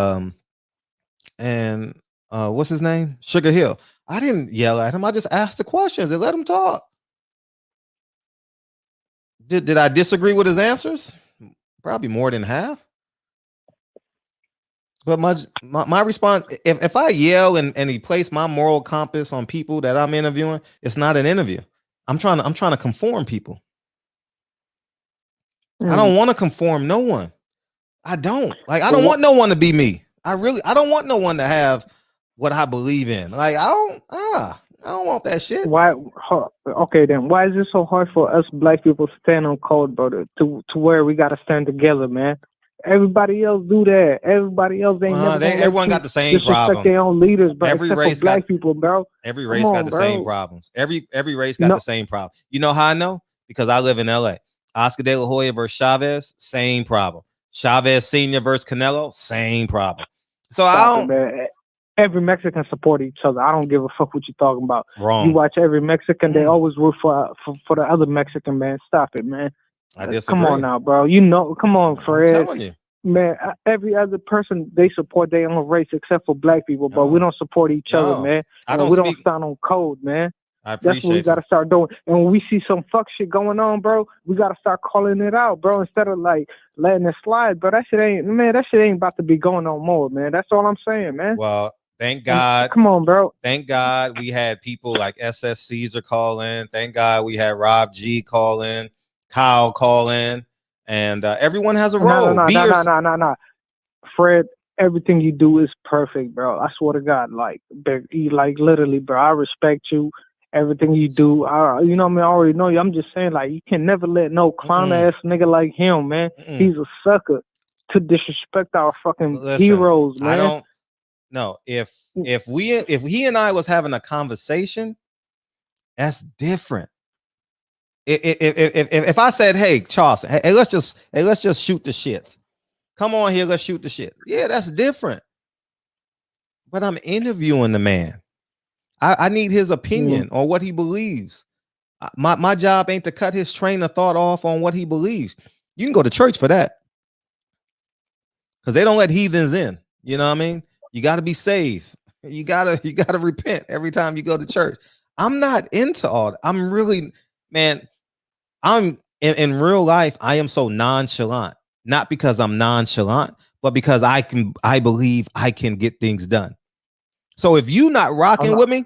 what's his name? Sugar Hill. I didn't yell at him. I just asked the questions and let him talk. Did I disagree with his answers? Probably more than half. But my response, if I yell and he place my moral compass on people that I'm interviewing, it's not an interview. I'm trying to conform people. I don't want to conform no one. I don't. Like, I don't want no one to be me. I don't want no one to have what I believe in. Like, I don't want that shit. Why? Okay, then why is it so hard for us black people to stand on code, brother? To where we gotta stand together, man. Everybody else do that. Everybody else everyone got the same problem. Their own leaders, but every except race for black people, bro. Every race got the same problems. Every race got the same problem. You know how I know? Because I live in LA. Oscar De La Hoya versus Chavez, same problem. Chavez Sr. versus Canelo, same problem. So Every Mexican support each other. I don't give a fuck what you're talking about. Wrong. You watch every Mexican, they always root for the other Mexican, man. Stop it, man. I disagree. Come on now, bro. You know, come on, Fred. I'm telling you. Man, every other person, they support their own race except for black people, but we don't support each other, man. We don't stand on code, man. I appreciate That's what we got to start doing. And when we see some fuck shit going on, bro, we got to start calling it out, bro, instead of like letting it slide. But that shit ain't about to be going on more, man. That's all I'm saying, man. Well, thank God. Come on, bro. Thank God we had people like SS Caesar call in. Thank God we had Rob G call in, Kyle call in, and everyone has a role. No. Fred, everything you do is perfect, bro. I swear to God, like literally, bro. I respect you. Everything you do, you know what I mean? I already know you. I'm just saying, like, you can never let no clown ass nigga like him, man. He's a sucker to disrespect our fucking heroes, man. I don't know if he and I was having a conversation, that's different. if I said, hey, Charleston, hey, let's just shoot the shits. Come on here, let's shoot the shit. Yeah, that's different. But I'm interviewing the man. I need his opinion on what he believes. My job ain't to cut his train of thought off on what he believes. You can go to church for that. Because they don't let heathens in. You know what I mean? You got to be saved. You gotta repent every time you go to church. I'm not into all that. I'm really, man, I'm in real life, I am so nonchalant. Not because I'm nonchalant, but because I believe I can get things done. So if you not rocking with me,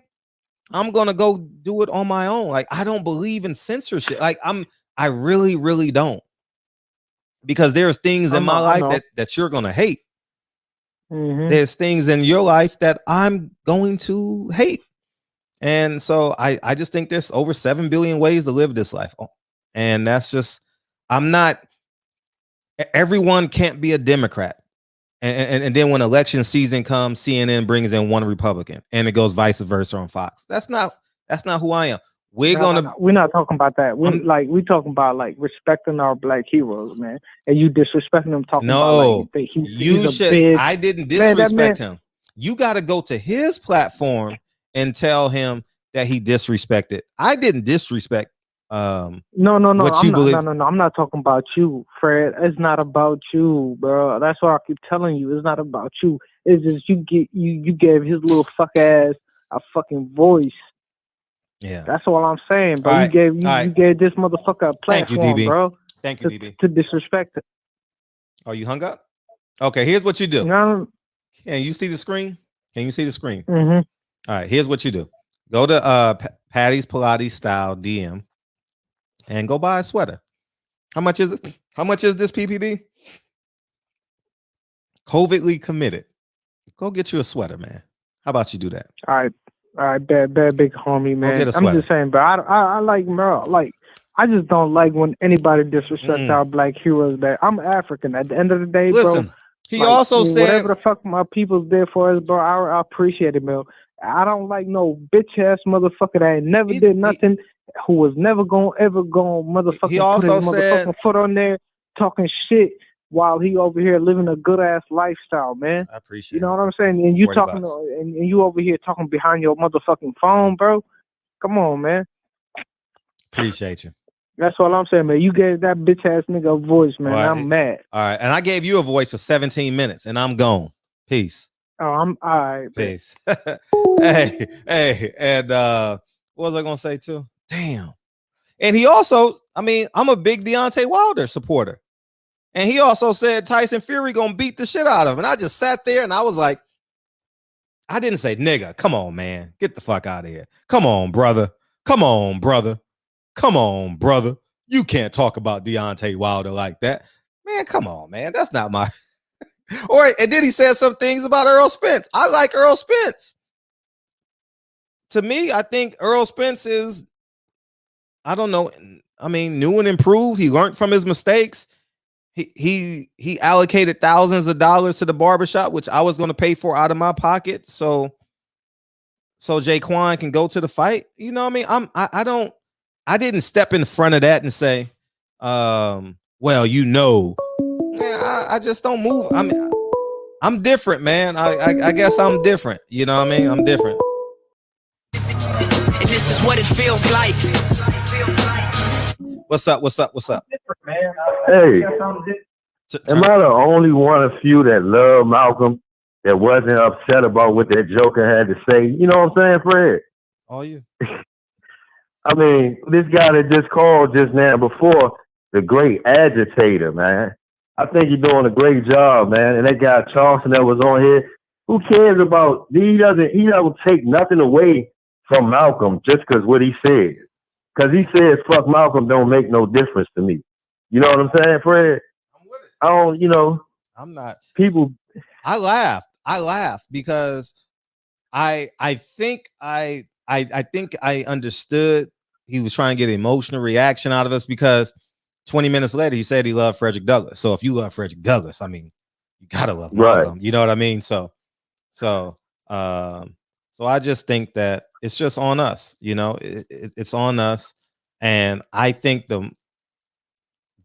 I'm gonna go do it on my own. Like, I don't believe in censorship. Like, I really, really don't. Because there's things in my life that you're gonna hate. There's things in your life that I'm going to hate. And so I just think there's over 7 billion ways to live this life. And that's just, everyone can't be a Democrat. And then when election season comes, CNN brings in one Republican and it goes vice versa on Fox. That's not who I am. We're not talking about that. We talking about like respecting our black heroes, man. And you disrespecting them, talking about like I didn't disrespect him. You got to go to his platform and tell him that he disrespected. I didn't disrespect. No. I'm not talking about you, Fred. It's not about you, bro. That's why I keep telling you. It's not about you. It's just you gave his little fuck ass a fucking voice. Yeah, that's all I'm saying, bro. You gave this motherfucker a platform, Thank you, DB. Bro. Thank you, DB. To disrespect it. Oh, you hung up? Okay, here's what you do. No. Can you see the screen? Can you see the screen? Mm-hmm. All right, here's what you do. Go to Patty's Pilates Style DM and go buy a sweater. How much is it? How much is this PPD? COVIDly committed. Go get you a sweater, man. How about you do that? All right, bad big homie, man. I'm just saying, bro. I like, bro. Like, I just don't like when anybody disrespects our black heroes. That I'm African. At the end of the day, listen, bro. He also said whatever the fuck my people's there for us, bro. I appreciate it, man. I don't like no bitch ass motherfucker that ain't never did nothing, who was never ever gonna motherfucking put his motherfucking foot on there talking shit while he over here living a good ass lifestyle, man. I appreciate. You know what I'm saying? And you talking and you over here talking behind your motherfucking phone, bro. Come on, man. Appreciate you. That's all I'm saying, man. You gave that bitch ass nigga a voice, man. Right. I'm mad. All right, and I gave you a voice for 17 minutes, and I'm gone. Peace. Oh, I'm all right. Peace. hey, and what was I gonna say too? Damn. And he also, I'm a big Deontay Wilder supporter. And he also said Tyson Fury gonna beat the shit out of him. And I just sat there and I was like, I didn't say nigga. Come on, man. Get the fuck out of here. Come on, brother. Come on, brother. Come on, brother. You can't talk about Deontay Wilder like that. Man, come on, man. That's not my. And then he said some things about Earl Spence. I like Earl Spence. To me, I think Earl Spence is, I don't know. New and improved. He learned from his mistakes. He allocated thousands of dollars to the barbershop, which I was going to pay for out of my pocket. So Jaquan can go to the fight. You know what I mean? I didn't step in front of that and say, well, you know, I just don't move. I'm different, man. I guess I'm different. You know what I mean? I'm different. And this is what it feels like. What's up? Hey, am I the only one of you that love Malcolm that wasn't upset about what that Joker had to say? You know what I'm saying, Fred? All you. This guy that just called just now before, the great agitator, man. I think you're doing a great job, man. And that guy Charleston that was on here, who cares about? He doesn't take nothing away from Malcolm just because what he said. Because he said, fuck Malcolm don't make no difference to me. You know what I'm saying, Fred? I'm with it. I don't, I'm not. People. I laughed because I think I understood he was trying to get an emotional reaction out of us, because 20 minutes later he said he loved Frederick Douglass. So if you love Frederick Douglass, you gotta love Malcolm. Right. You know what I mean? So I just think that it's just on us. You know, it's on us, And I think the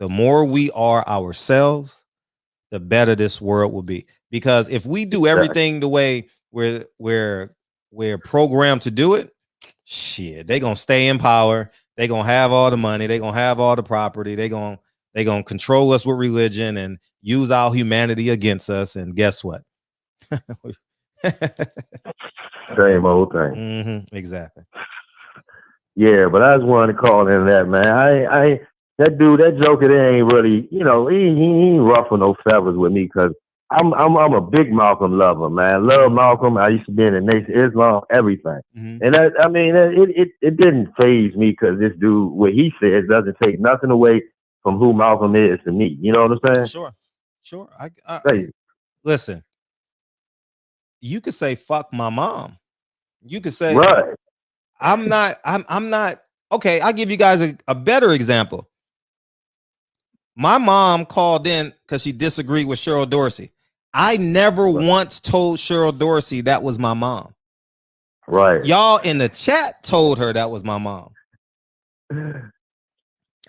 more we are ourselves, the better this world will be. Because if we do everything the way we're programmed to do it, shit, they're gonna stay in power. They're gonna have all the money, they're gonna have all the property, they're gonna control us with religion and use our humanity against us. And guess what? Same old thing. Exactly. Yeah, but I just wanted to call in that, man. I that dude, that Joker there ain't really, he ain't ruffling no feathers with me because I'm a big Malcolm lover, man. Love Malcolm. I used to be in the Nation of Islam, everything. And it didn't faze me because this dude, what he says doesn't take nothing away from who Malcolm is to me. You know what I'm saying? Sure. I listen. You could say fuck my mom. You could say right. I'm not okay. I'll give you guys a better example. My mom called in because she disagreed with Cheryl Dorsey. I never once told Cheryl Dorsey that was my mom. Right. Y'all in the chat told her that was my mom.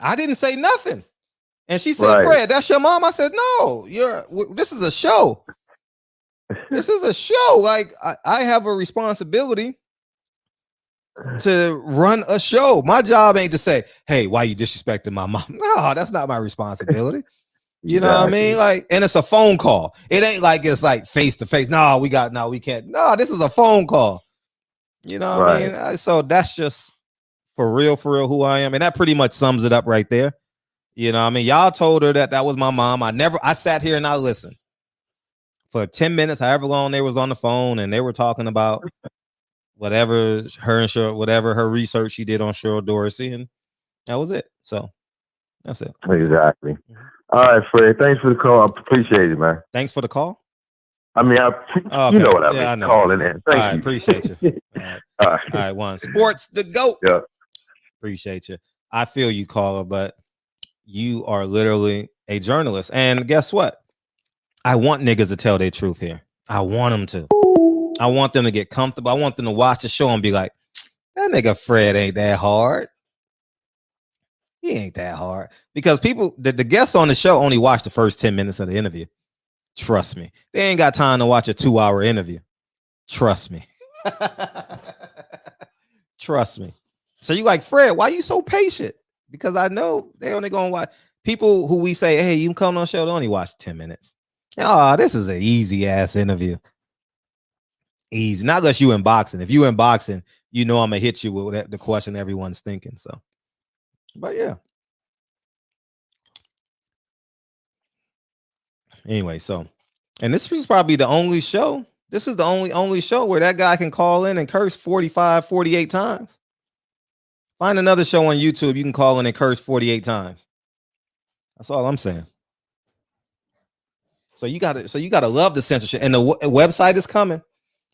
I didn't say nothing. And she said, Fred, that's your mom? I said, no, this is a show. This is a show. Like, I have a responsibility to run a show. My job ain't to say, hey, why you disrespecting my mom? No, that's not my responsibility. You know what I mean? Like, and it's a phone call. It ain't like it's like face to face. No, we can't. No, this is a phone call. You know what I mean? So that's just for real who I am. And that pretty much sums it up right there. You know what I mean? Y'all told her that was my mom. I sat here and I listened for 10 minutes, however long they was on the phone, and they were talking about whatever her research she did on Cheryl Dorsey, and that was it. So that's it. Exactly. All right, Fred. Thanks for the call. I appreciate it, man. Thanks for the call. I mean, you know what I mean. I know. Calling in. Thank you. Appreciate you. All right. One sports the GOAT. Yeah. Appreciate you. I feel you, caller, but you are literally a journalist, and guess what? I want niggas to tell their truth here. I want them to. I want them to get comfortable. I want them to watch the show and be like, that nigga Fred ain't that hard. He ain't that hard. Because people, the guests on the show only watch the first 10 minutes of the interview. Trust me. They ain't got time to watch a 2-hour interview. Trust me. Trust me. So you like, Fred, why you so patient? Because I know they only gonna watch. People who we say, hey, you can come on the show, they only watch 10 minutes. Oh, this is an easy ass interview. Easy. Not unless you in boxing. If you in boxing, you know I'm gonna hit you with the question everyone's thinking. So, but yeah. Anyway, so, and this was probably the only show. This is the only show where that guy can call in and curse 45, 48 times. Find another show on YouTube you can call in and curse 48 times. That's all I'm saying. So you gotta love the censorship, and the website is coming.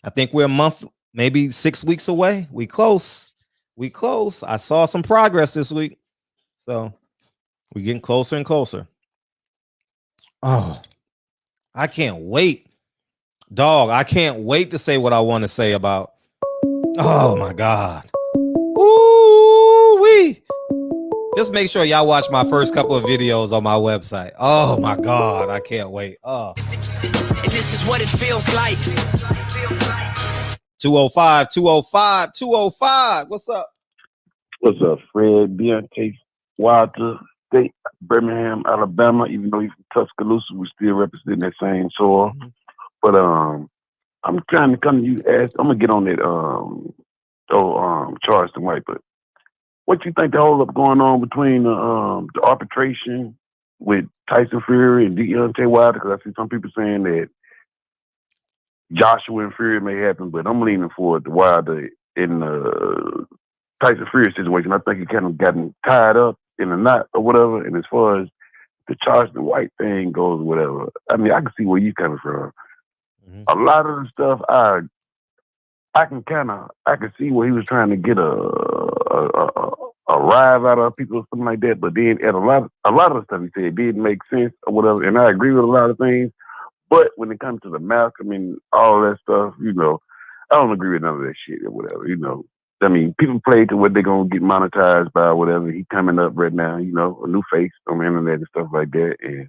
I think we're a month, maybe 6 weeks away. We close. I saw some progress this week, so we're getting closer and closer. Oh, I can't wait, dog. I can't wait to say what I want to say about. Oh my God. Ooh-wee. Just make sure y'all watch my first couple of videos on my website. Oh my God, I can't wait. Oh. And this is what it feels like. 205. What's up? What's up, Fred? Deontay Wilder, State, Birmingham, Alabama. Even though he's from Tuscaloosa, we still represent that same soil. Mm-hmm. But I'm trying to come to you. I'm gonna get on that Charleston White, but what you think the hold up going on between the arbitration with Tyson Fury and Deontay Wilder? Because I see some people saying that Joshua and Fury may happen, but I'm leaning for the Wilder in the Tyson Fury situation. I think he kind of gotten tied up in a knot or whatever. And as far as the Charleston White thing goes, whatever, I mean, I can see where you coming from. Mm-hmm. A lot of the stuff I can see where he was trying to get a rise out of people or something like that. But then at a lot of the stuff he said didn't make sense or whatever. And I agree with a lot of things. But when it comes to the Malcolm and all that stuff, I don't agree with none of that shit or whatever, I mean, people play to what they're gonna get monetized by, or whatever. He coming up right now, you know, a new face on the internet and stuff like that. And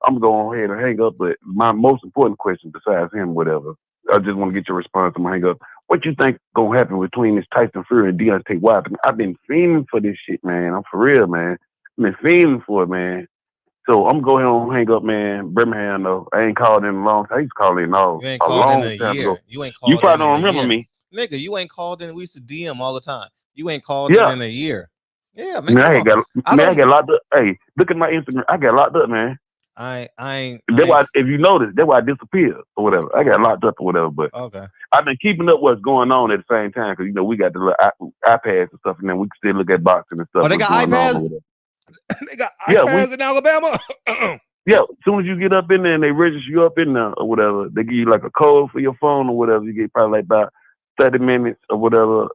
I'm going ahead and hang up. But my most important question, besides him, whatever, I just want to get your response. I'm gonna hang up. What you think gonna happen between this Tyson Fury and Deontay Wilder? I've been fiending for this shit, man. I'm for real, man. I've been fiending for it, man. So I'm going to hang up, man. Birmingham, though. I ain't called in a long time. I used to call in a long time ago. You ain't called You probably in don't a remember year. me. Nigga, you ain't called in. We used to DM all the time. You ain't called in a year. Yeah, man. I got locked up. Hey, look at my Instagram. I got locked up, man. That's why, if you notice, that's why I disappeared or whatever. I got locked up or whatever. But okay, I've been keeping up what's going on at the same time because, you know, we got the little iPads and stuff, and then we can still look at boxing and stuff. Oh, they got iPads? They got iPads in Alabama? Yeah, as soon as you get up in there and they register you up in there or whatever, they give you like a code for your phone or whatever. You get probably like about 30 minutes or whatever,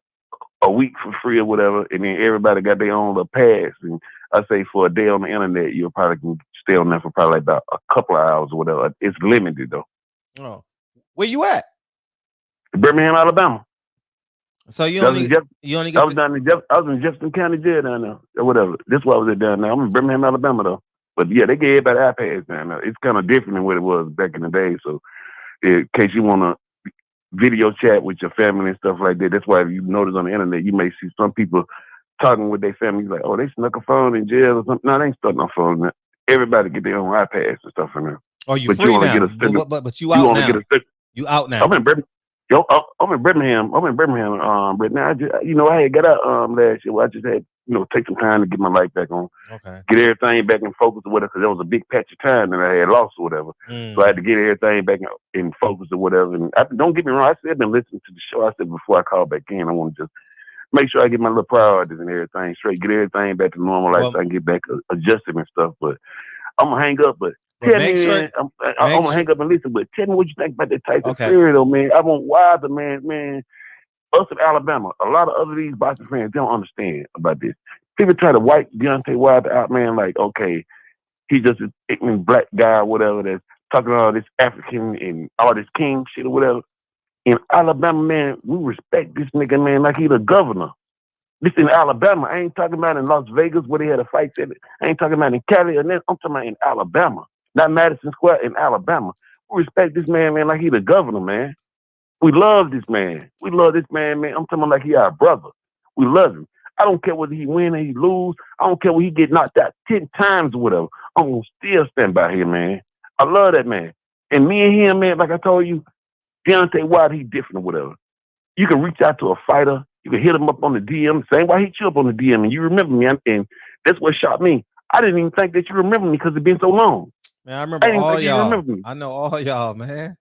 a week for free or whatever. And then everybody got their own little pass. And I say for a day on the internet, you'll probably can stay on there for probably like about a couple of hours or whatever. It's limited though. Oh, where you at? Birmingham, Alabama. So you only get I was in Jefferson County jail down there or whatever. This is why I was at down there. I'm in Birmingham, Alabama though. But yeah, they gave everybody iPads down there. It's kind of different than what it was back in the day. So in case you want to video chat with your family and stuff like that, that's why if you notice on the internet, you may see some people talking with their families like, oh, they snuck a phone in jail or something. No, they ain't stuck no phone. Everybody get their own iPads and stuff in there. Oh, you free now? But you out now. You out now. I'm in Birmingham. I'm in Birmingham. But now I had got out last year. Well, I just had take some time to get my life back on. Okay. Get everything back in focus or whatever, because there was a big patch of time that I had lost or whatever. So I had to get everything back in focus or whatever. And don't get me wrong, I said I've been listening to the show. I said before I call back in, I want to just make sure I get my little priorities and everything straight, get everything back to normal life so I can get back adjusted and stuff. But I'm gonna hang up. But tell me, man, I'm gonna hang up and listen. But tell me what you think about that Tyson Fury, though, man. I want Wilder, man. Us in Alabama, a lot of other these boxing fans don't understand about this. People try to wipe Deontay Wilder out, man, like, okay, he's just an ignorant black guy or whatever that's talking all this African and all this king shit or whatever. In Alabama, man, we respect this nigga, man, like he's the governor. This in Alabama. I ain't talking about in Las Vegas where they had a fight. I ain't talking about in Cali or nothing. I'm talking about in Alabama. Not Madison Square, in Alabama. We respect this man, like he the governor, man. We love this man. We love this man. I'm talking about like he our brother. We love him. I don't care whether he win or he lose. I don't care whether he get knocked out 10 times or whatever. I'm going to still stand by him, man. I love that man. And me and him, man, like I told you, Deontay Wilder, he different or whatever. You can reach out to a fighter. You can hit him up on the DM. Same way I hit you up on the DM and you remember me. And that's what shocked me. I didn't even think that you remember me because it's been so long. Man, I remember all y'all. I know all y'all, man.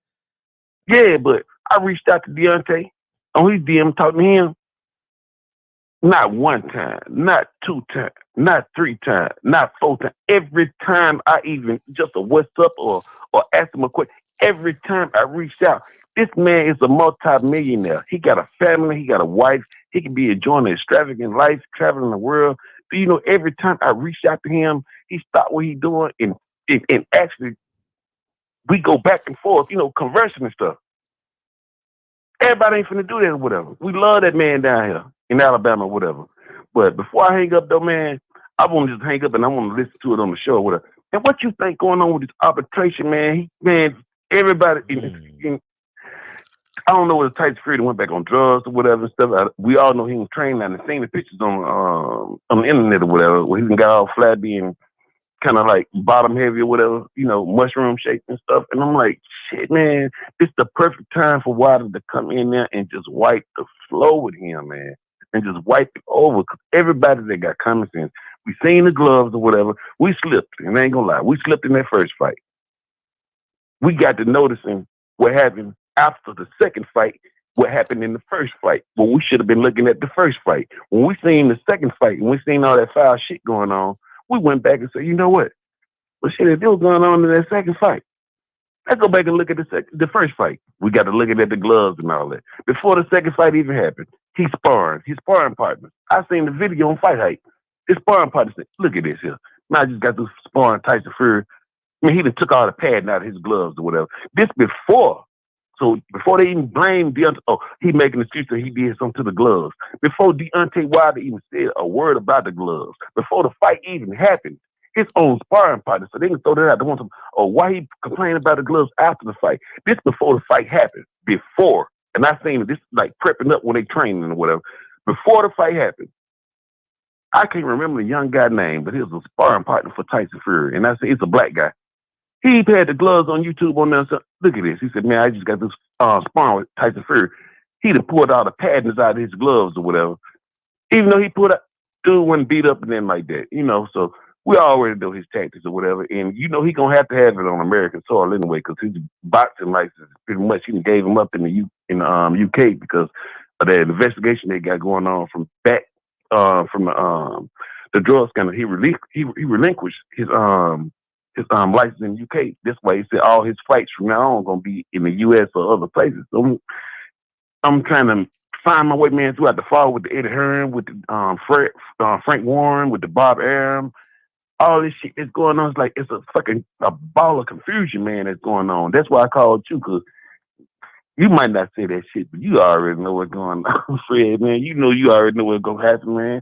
Yeah, but I reached out to Deontay on his DM, talking to him. Not one time, not 2 times, not 3 times, not 4 times. Every time I even just a what's up or ask him a question, every time I reached out, this man is a multi-millionaire. He got a family, he got a wife, he can be enjoying an extravagant life, traveling the world. But, every time I reached out to him, he stopped what he's doing and actually we go back and forth, conversing and stuff. Everybody ain't finna do that or whatever. We love that man down here in Alabama or whatever. But before I hang up though, man, I want to just hang up and I want to listen to it on the show or whatever. And what you think going on with this arbitration, man? Everybody, I don't know whether Tyson Fury went back on drugs or whatever and stuff. We all know he was trained and seen the pictures on the internet or whatever, where he got all flabby and kind of like bottom heavy or whatever, mushroom shaped and stuff. And I'm like, shit, man, this is the perfect time for Wilder to come in there and just wipe the floor with him, man. And just wipe it over. Because everybody that got common sense, we seen the gloves or whatever, we slipped. And I ain't gonna lie, we slipped in that first fight. We got to noticing what happened after the second fight, what happened in the first fight. But we should have been looking at the first fight. When we seen the second fight and we seen all that foul shit going on, we went back and said, you know what? Well, shit, if it was going on in that second fight, let's go back and look at the first fight. We got to look at the gloves and all that. Before the second fight even happened, he's sparring partner. I seen the video on Fight Hype. His sparring partner said, look at this here. Now I just got this sparring Tyson Fury. I mean, he done took all the padding out of his gloves or whatever. This before So before they even blamed Deontay, he making the excuse that he did something to the gloves. Before Deontay Wilder even said a word about the gloves, before the fight even happened, his own sparring partner, so they can throw that out. They want some, why he complaining about the gloves after the fight? This before the fight happened. Before, and I seen this like prepping up when they training or whatever. Before the fight happened, I can't remember the young guy name, but he was a sparring partner for Tyson Fury, and I said it's a black guy. He had the gloves on YouTube on there. So look at this. He said, "Man, I just got this sparring with Tyson Fury." He'd have pulled all the patterns out of his gloves or whatever. Even though he put up, dude wasn't beat up and then like that, So we already know his tactics or whatever, and he gonna have to have it on American soil anyway, because his boxing license pretty much he gave him up in the UK because of that investigation they got going on from the drug scandal. He relinquished his license in the UK. This way, he said all his fights from now on gonna be in the US or other places. So I'm trying to find my way, man, throughout the fall with the Eddie Hearn, with the Frank Warren, with the Bob Arum. All this shit that's going on, it's like it's a ball of confusion, man, that's going on. That's why I called you, because you might not say that shit, but you already know what's going on, Fred, man. You already know what's going to happen, man.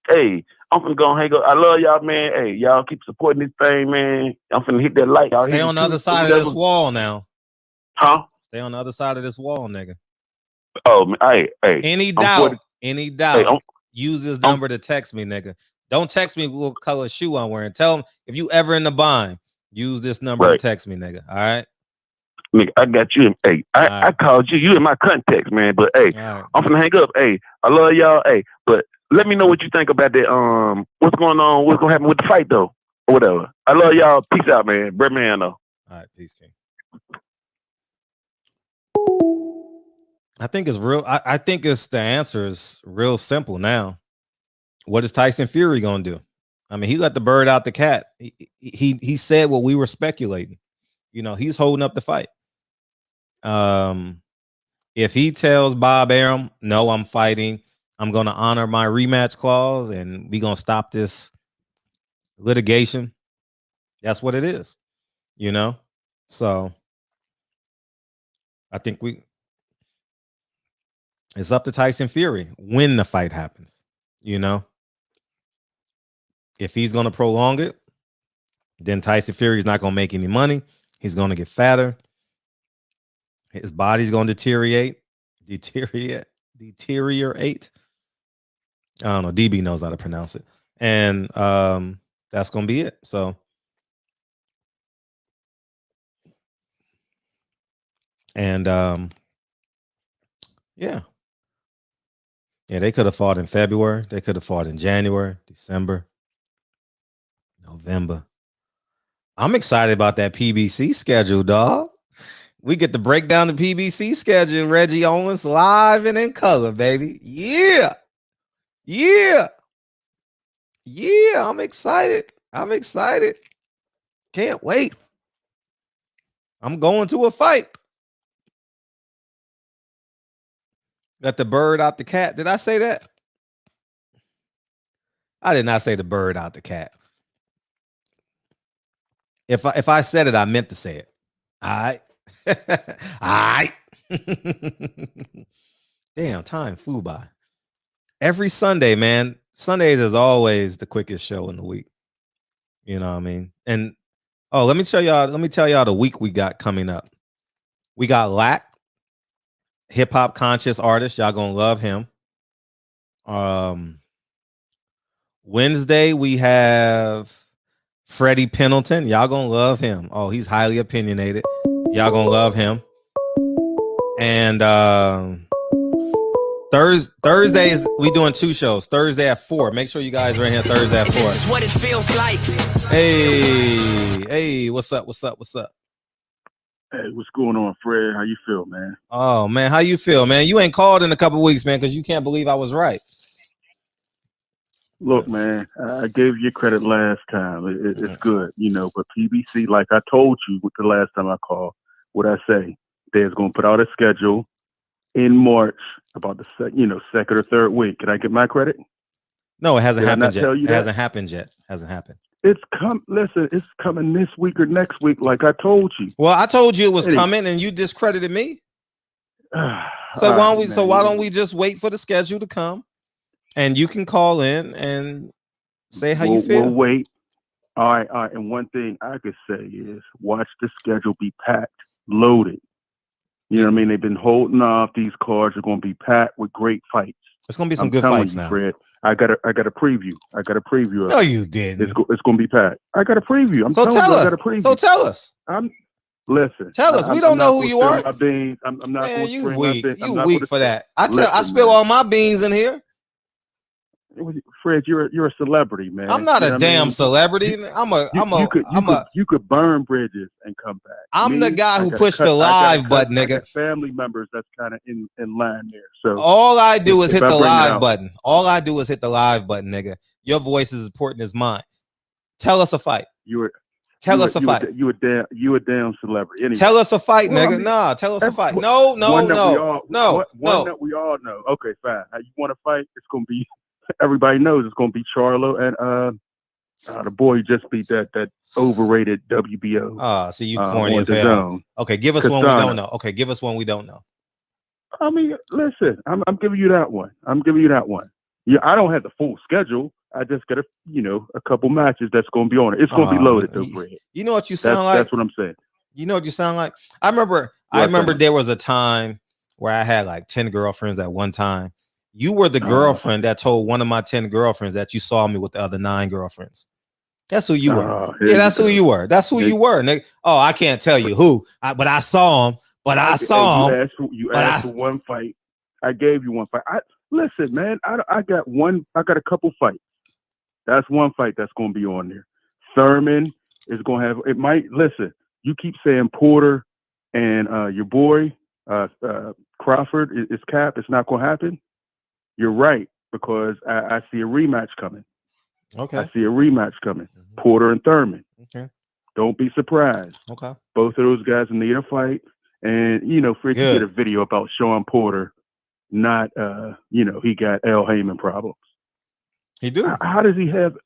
Hey, I'm finna go hang up. I love y'all, man. Hey, y'all keep supporting this thing, man. I'm finna hit that like. Y'all Stay on the other side of this wall now. Huh? Stay on the other side of this wall, nigga. Oh, man. Hey. Any doubt, use this number to text me, nigga. Don't text me what color shoe I'm wearing. Tell them if you ever in the bind, use this number to text me, nigga. All right? Nigga, I got you. Hey, I called you. You in my context, man. But hey, right. I'm finna hang up. Hey, I love y'all. Hey, but let me know what you think about that. What's going on? What's gonna happen with the fight though? Or whatever. I love y'all. Peace out, man. Brett man though. All right, peace, team. I think it's real. I think the answer is real simple now. What is Tyson Fury gonna do? I mean, he let the bird out the cat. He said what we were speculating. He's holding up the fight. If he tells Bob Arum, no, I'm fighting, I'm gonna honor my rematch clause, and we're gonna stop this litigation. That's what it is. So I think it's up to Tyson Fury when the fight happens. If he's going to prolong it, then Tyson Fury is not going to make any money. He's going to get fatter. His body's going to deteriorate. I don't know. DB knows how to pronounce it. And that's going to be it. So, and yeah, they could have fought in February. They could have fought in January, December, November. I'm excited about that PBC schedule, dog. We get to break down the PBC schedule. Reggie Owens live and in color, baby. Yeah. I'm excited. Can't wait. I'm going to a fight. Got the bird out the cat. Did I say that? I did not say the bird out the cat. If I said it, I meant to say it. All right. All right. Damn, time flew by. Every Sunday, man. Sundays is always the quickest show in the week. You know what I mean? And let me tell y'all the week we got coming up. We got Lack, hip-hop conscious artist. Y'all gonna love him. Wednesday, we have Freddie Pendleton. Y'all gonna love him. Oh, he's highly opinionated. Y'all gonna love him. And Thursdays, we doing 2 shows. Thursday at 4. Make sure you guys are in here Thursday at 4. This is what it feels like. Hey, what's up? Hey, what's going on, Fred? How you feel, man? Oh, man, how you feel, man? You ain't called in a couple weeks, man, because you can't believe I was right. Look, man, I gave you credit last time. It's good, but PBC, like I told you with the last time I called, what I say, they're going to put out a schedule in March about the second or third week. Can I get my credit? No, it hasn't happened yet. It hasn't happened yet. It's coming this week or next week, like I told you. Well, I told you it was coming, and you discredited me. So why don't we just wait for the schedule to come, and you can call in and say how you feel. We'll wait. All right. And one thing I could say is watch the schedule be packed, loaded. You know what I mean? They've been holding off. These cards are going to be packed with great fights. It's going to be some good fights now. Fred, I got a preview. I got a preview. No, you didn't. It's going to be packed. I got a preview. I'm telling you, I got a preview. So tell us. Listen. Tell us. We don't know who you are. I'm not going to you weak. You weak for that. I spill all my beans in here. Fred, you're a celebrity, man. I'm not a damn celebrity. You could burn bridges and come back. I'm the guy who pushed the live button, nigga. Family members that's kind of in line there. So all I do is hit the live button. All I do is hit the live button, nigga. Your voice is as important as mine. Tell us a fight. Tell us a fight. You a damn celebrity. Anyway. Tell us a fight, nigga. Tell us a fight. No. One that we all know. Okay, fine. You want to fight? It's gonna be. Everybody knows it's going to be Charlo and the boy who just beat that overrated WBO. So you corny as hell. Okay, give us one we don't know. Okay, give us one we don't know. I mean, listen, I'm giving you that one. Yeah, I don't have the full schedule. I just got a couple matches that's going to be on it. It's going to be loaded though, Fred. You know what you sound like? That's what I'm saying. You know what you sound like? I remember there was a time where I had like 10 girlfriends at one time. You were the girlfriend that told one of my 10 girlfriends that you saw me with the other 9 girlfriends. That's who you were. Yeah, that's who you were. That's who you were, nigga. Oh, I can't tell you who, but I saw him. You asked for one fight. I gave you one fight. Listen, man. I got a couple fights. That's one fight that's going to be on there. Thurman is going to have. It might. Listen. You keep saying Porter and your boy Crawford is capped. It's not going to happen. You're right, because I see a rematch coming. Okay. I see a rematch coming. Mm-hmm. Porter and Thurman. Okay. Don't be surprised. Okay. Both of those guys need a fight. And, Fred, you did a video about Sean Porter. Not, he got L. Heyman problems. He do. How does he have?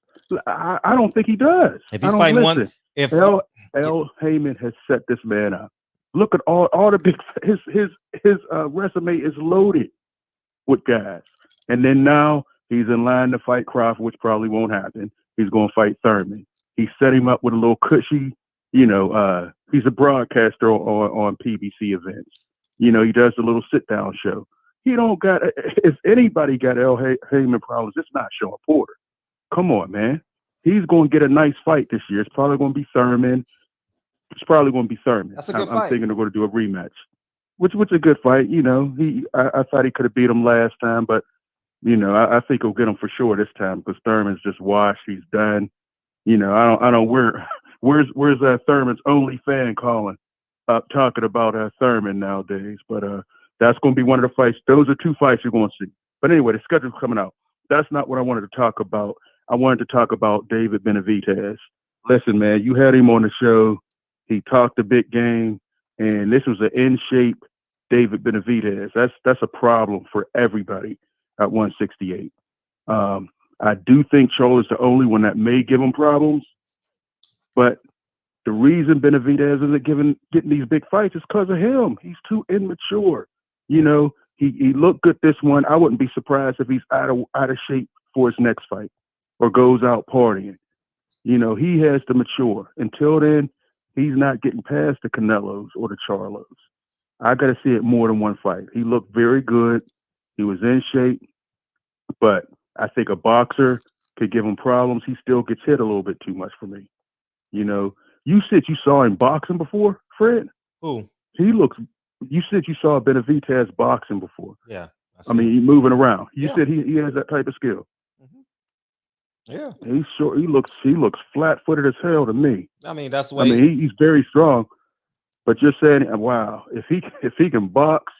I don't think he does. If he's fighting one, L. Heyman has set this man up. Look at all the big. His resume is loaded with guys. And then now he's in line to fight Crawford, which probably won't happen. He's going to fight Thurman. He set him up with a little cushy, he's a broadcaster on PBC events. He does a little sit-down show. He don't got, if anybody got L. Heyman problems, it's not Sean Porter. Come on, man. He's going to get a nice fight this year. It's probably going to be Thurman. That's a good fight. I'm thinking they're going to do a rematch, which is a good fight. I thought he could have beat him last time, but I think he'll get him for sure this time because Thurman's just washed. He's done. I don't where's Thurman's only fan calling up talking about Thurman nowadays. But that's going to be one of the fights. Those are 2 fights you're going to see. But anyway, the schedule's coming out. That's not what I wanted to talk about. I wanted to talk about David Benavidez. Listen, man, you had him on the show. He talked a big game, and this was an in-shape David Benavidez. That's a problem for everybody at 168. I do think Charlo is the only one that may give him problems, but the reason Benavidez isn't getting these big fights is because of him. He's too immature. He looked good this one. I wouldn't be surprised if he's out of shape for his next fight or goes out partying. He has to mature. Until then, he's not getting past the Canelos or the Charlos. I got to see it more than one fight. He looked very good. He was in shape, but I think a boxer could give him problems. He still gets hit a little bit too much for me. You said you saw him boxing before, Fred? Who? You said you saw Benavidez boxing before. Yeah. I mean, he's moving around. You said he has that type of skill. Mm-hmm. Yeah. He's short. He looks flat-footed as hell to me. I mean, that's the way. He's very strong. But you're saying, wow, if he can box,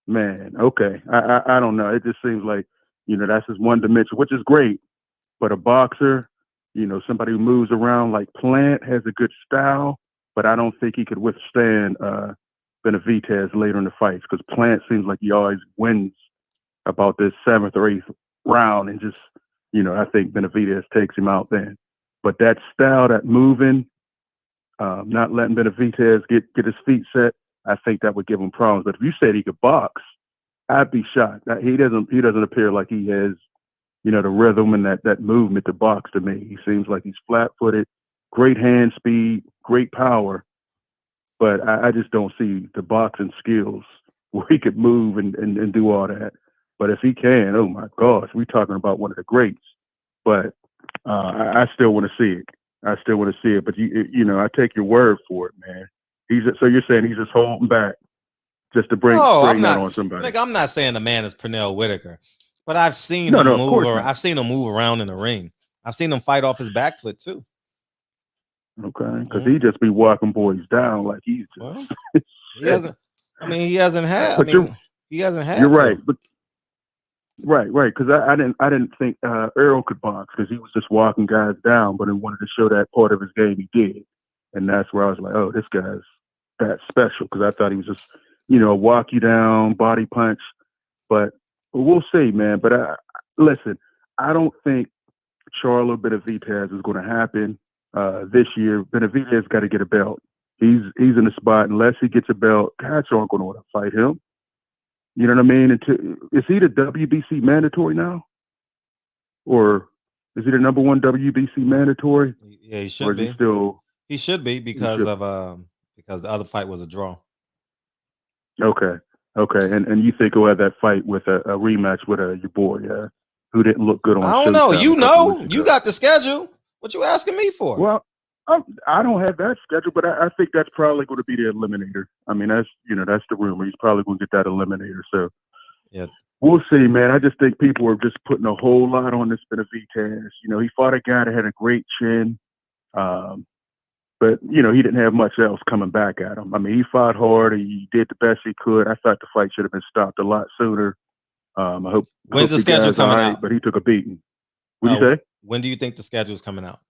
man, okay. I don't know. It just seems like, that's his one dimension, which is great. But a boxer, somebody who moves around like Plant has a good style, but I don't think he could withstand Benavidez later in the fights because Plant seems like he always wins about this 7th or 8th round and just, I think Benavidez takes him out then. But that style, that moving, not letting Benavidez get his feet set, I think that would give him problems. But if you said he could box, I'd be shocked. He doesn't appear like he has, the rhythm and that movement to box to me. He seems like he's flat-footed, great hand speed, great power, but I just don't see the boxing skills where he could move and do all that. But if he can, oh my gosh, we're talking about one of the greats. But I still want to see it. I still want to see it. But I take your word for it, man. So you're saying he's just holding back just to bring that on somebody? Like, I'm not saying the man is Pernell Whitaker, but I've seen him move. I've seen him move around in the ring. I've seen him fight off his back foot too. Okay, because he just be walking boys down like he's just. Well, he hasn't. I mean, he hasn't had. He hasn't had. You're right, but right. Because I didn't think Earl could box because he was just walking guys down, but he wanted to show that part of his game he did, and that's where I was like, oh, this guy's that special because I thought he was just walk you down, body punch, but we'll see, man. But listen, I don't think Charlo Benavidez is going to happen this year. Benavidez got to get a belt. He's in the spot. Unless he gets a belt, guys aren't going to want to fight him. You know what I mean? Is he the WBC mandatory now? Or is he the number one WBC mandatory? Yeah, he should be. He should be because the other fight was a draw. Okay. And you think he'll have that fight with a rematch with your boy, who didn't look good on I don't know. You got the schedule. What you asking me for? Well, I don't have that schedule, but I think that's probably going to be the eliminator. I mean, that's the rumor. He's probably going to get that eliminator. So yeah, we'll see, man. I just think people are just putting a whole lot on this Benavidez. He fought a guy that had a great chin, but he didn't have much else coming back at him. I mean, he fought hard. He did the best he could. I thought the fight should have been stopped a lot sooner. When's the schedule coming out? But he took a beating. What do you say? When do you think the schedule is coming out?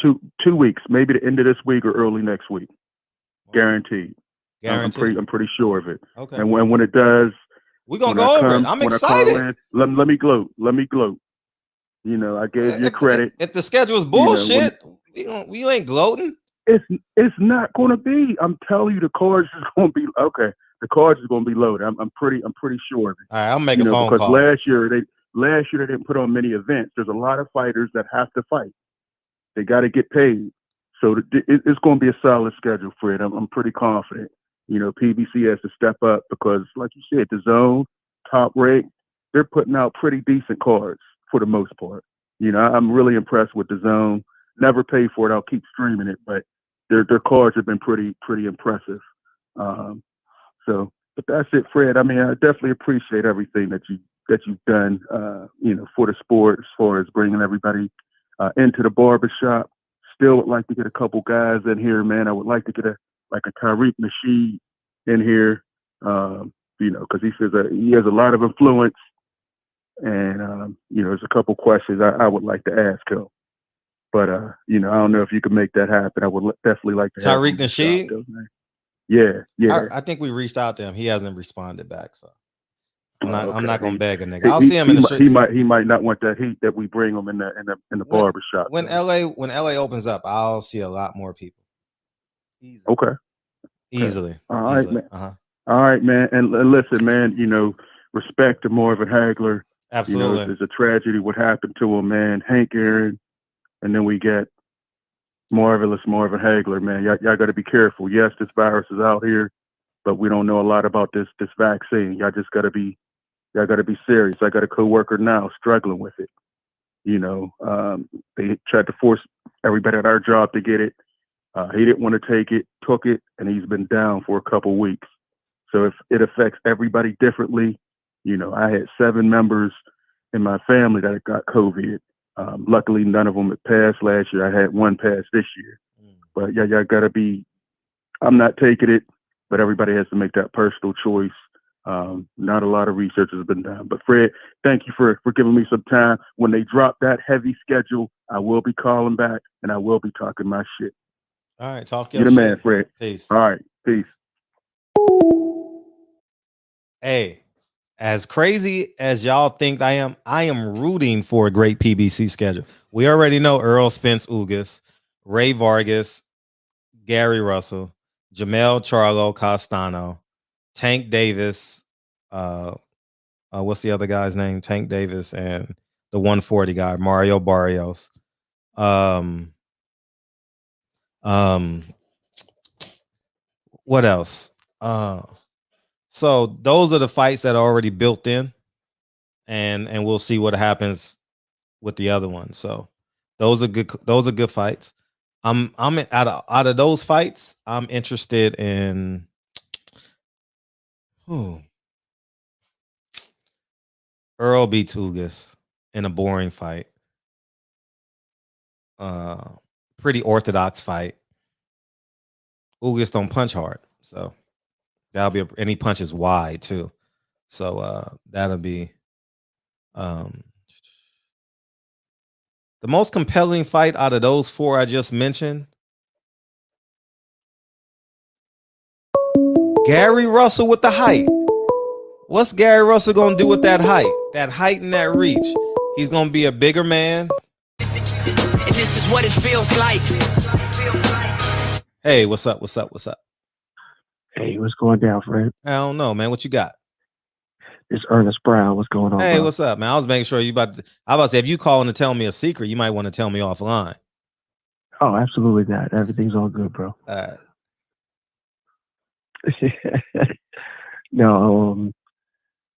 2 weeks, maybe the end of this week or early next week. Guaranteed. I'm pretty sure of it. Okay. And when it does, we're gonna go over it. I'm excited. Let me gloat. I gave you credit. If the schedule is bullshit, we ain't gloating. It's not going to be. I'm telling you, the cards is going to be okay. The cards is going to be loaded. I'm pretty sure of it. All right, I'll make a phone call. Last year they didn't put on many events. There's a lot of fighters that have to fight. They got to get paid. So it's going to be a solid schedule, Fred. I'm pretty confident. PBC has to step up because, like you said, the Zone, Top Rank, they're putting out pretty decent cards for the most part. I'm really impressed with the Zone. Never pay for it. I'll keep streaming it, but their cards have been pretty impressive. But that's it, Fred. I mean, I definitely appreciate everything that you've done, for the sport as far as bringing everybody into the barbershop. Still would like to get a couple guys in here, man. I would like to get a Tariq Nasheed in here, because he says he has a lot of influence, and there's a couple questions I would like to ask him. But I don't know if you could make that happen. I would definitely like to Tariq Nasheed. Yeah. I think we reached out to him. He hasn't responded back, so I'm not gonna beg a nigga. I'll see him in the street. He might not want that heat that we bring him in the barbershop. When LA opens up, I'll see a lot more people. Okay. Easily. All right, man. All right, man. And listen, man. Respect to Marvin Hagler. Absolutely. It's a tragedy what happened to him, man. Hank Aaron, and then we get marvelous Marvin Hagler, man. Y'all got to be careful. Yes, this virus is out here, but we don't know a lot about this vaccine. Y'all got to be serious. I got a coworker now struggling with it. They tried to force everybody at our job to get it. He didn't want to take it, took it, and he's been down for a couple weeks. So if it affects everybody differently, I had 7 members in my family that got COVID. Luckily, none of them had passed last year. I had 1 pass this year. But y'all got to be, I'm not taking it, but everybody has to make that personal choice. Not a lot of research has been done. But Fred, thank you for giving me some time. When they drop that heavy schedule, I will be calling back and I will be talking my shit. All right, talk your shit. You're the man, Fred. Peace. All right, peace. Hey, as crazy as y'all think I am rooting for a great PBC schedule. We already know Earl Spence Ugas, Ray Vargas, Gary Russell, Jamel Charlo Castano, Tank Davis, what's the other guy's name? Tank Davis and the 140 guy, Mario Barrios. What else? So those are the fights that are already built in, and we'll see what happens with the other ones. So those are good. Those are good fights. I'm out of those fights. I'm interested in. Earl beats Ugas in a boring fight. Pretty orthodox fight. Ugas don't punch hard, so that'll be and he punches wide too. So that'll be the most compelling fight out of those four I just mentioned. Gary Russell with the height. What's Gary Russell gonna do with that height? That height and that reach. He's gonna be a bigger man. And this is what it feels like. Hey, what's up? What's up? What's up? Hey, what's going down, Fred? I don't know, man. What you got? It's Ernest Brown. What's going on? Hey, bro? what's up, man? I was making sure I was about to say, if you calling to tell me a secret, you might want to tell me offline. Oh, absolutely not. Everything's all good, bro. All right. No,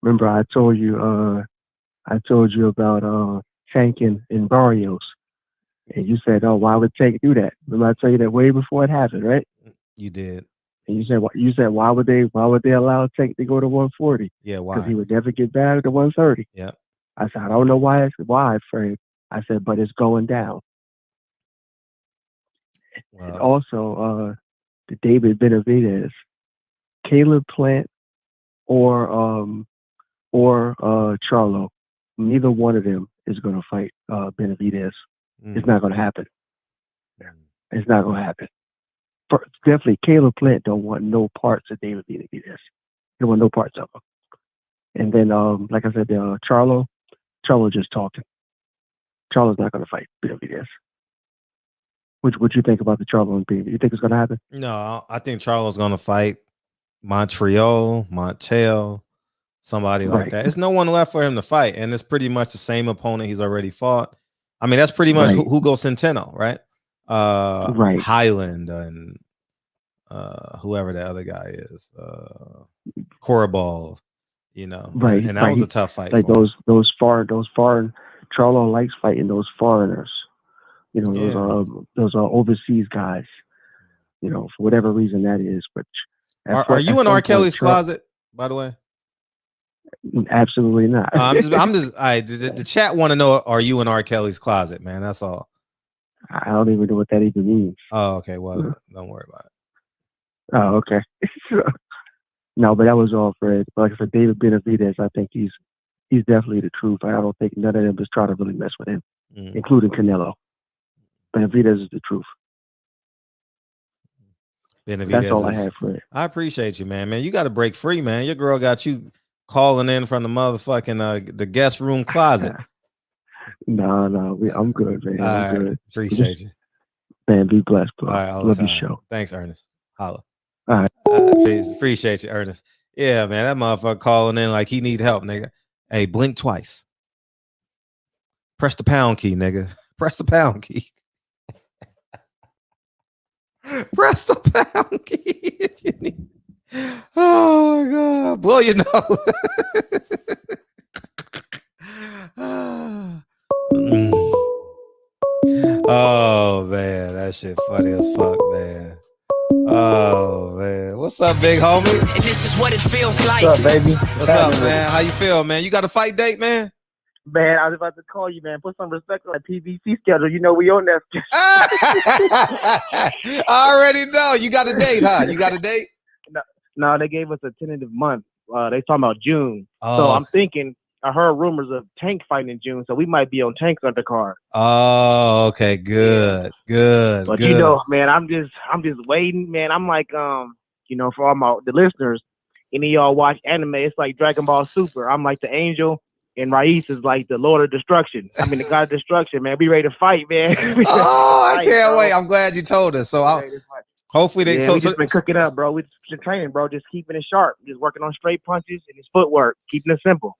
remember I told you about Tank and Barrios, and you said, "Oh, why would Tank do that?" Remember I told you that way before it happened, right? You did. And you said why would they allow Tank to go to 140? Yeah, why? Because he would never get back to 130. Yeah. I said, I don't know why. Fred. I said, but it's going down. Wow. And also, the David Benavidez, Caleb Plant, or Charlo. Neither one of them is going to fight Benavidez. It's not going to happen. It's not going to happen. Definitely, Caleb Plant don't want no parts of David Benavidez. He don't want no parts of him. And then, like I said, Charlo just talking. Charlo's not going to fight Benavidez. What you think about the Charlo and Benavidez? You think it's going to happen? No, I think Charlo's going to fight Montel, somebody like that. There's no one left for him to fight, and it's pretty much the same opponent he's already fought. I mean, that's pretty much Hugo Centeno, right? Highland and whoever the other guy is, Coraball, and that was a tough fight. Like those foreign. Charlo likes fighting those foreigners. Those are overseas guys. For whatever reason that is. But are you in R. Kelly's closet, by the way? Absolutely not. I'm just. The chat want to know: are you in R. Kelly's closet, man? That's all. I don't even know what that even means. Oh, okay. Well, don't worry about it. Oh, okay. No, but that was all, Fred. Like I said, David Benavidez, I think he's definitely the truth. I don't think none of them just try to really mess with him, including Canelo. Benavidez is the truth. That's all I have, Fred. I appreciate you, man. You got to break free, man. Your girl got you calling in from the motherfucking the guest room closet. No, I'm good, man. I'm good. Appreciate you. Man, be blessed, bro. All right, love your show. Thanks, Ernest. Holla. All right. Appreciate you, Ernest. Yeah, man, that motherfucker calling in like he need help, nigga. Hey, blink twice. Press the pound key, nigga. Press the pound key. Press the pound key. Oh my God. Blow your nose. Oh man, that shit funny as fuck, man. Oh man, what's up, big homie? And this is what it feels like. What's up, baby? What's up, man? How you feel, man? You got a fight date, man? Man, I was about to call you, man. Put some respect on the PBC schedule. You know we on that schedule. I already know. You got a date, huh? You got a date? No, they gave us a tentative month. They talking about June. So I'm thinking, I heard rumors of Tank fighting in June, so we might be on Tank's undercard. Oh, okay, good. But good. Man, I'm just waiting, man. I'm like, for all the listeners, any of y'all watch anime, it's like Dragon Ball Super. I'm like the angel, and Raiz is like the Lord of Destruction. I mean, the God of Destruction, man. Be ready to fight, man. I can't wait. I'm glad you told us. So hopefully they. We just been cooking up, bro. We just training, bro. Just keeping it sharp. Just working on straight punches and his footwork. Keeping it simple.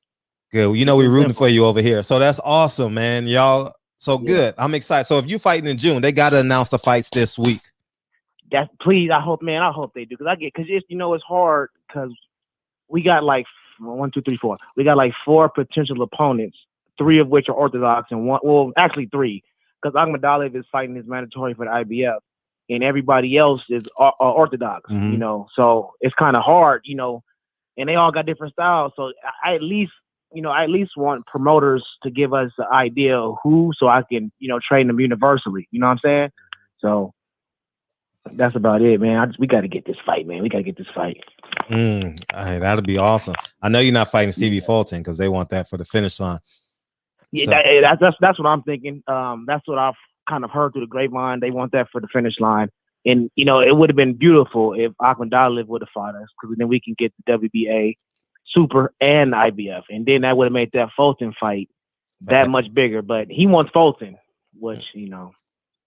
Good. Well, you know we're rooting for you over here. So that's awesome, man. Y'all. So good. I'm excited. So if you fighting in June, they got to announce the fights this week. Please. I hope they do because it's hard because we got like 1, 2, 3, 4. We got like 4 potential opponents, 3 of which are orthodox, and one. Well, actually 3, because Akhmadaliev is fighting his mandatory for the IBF, and everybody else is orthodox. Mhm. You know, so it's kind of hard. You know, and they all got different styles. So I at least want promoters to give us an idea of who, so I can train them universally. You know what I'm saying? So that's about it, man. We got to get this fight, man. We got to get this fight. All right, that'll be awesome. I know you're not fighting Stevie Fulton because they want that for the finish line. Yeah, that's what I'm thinking. That's what I've kind of heard through the grapevine. They want that for the finish line, and it would have been beautiful if Akhmadaliev would have fought us, because then we can get the WBA, Super, and IBF, and then that would have made that Fulton fight that much bigger. But he wants Fulton, which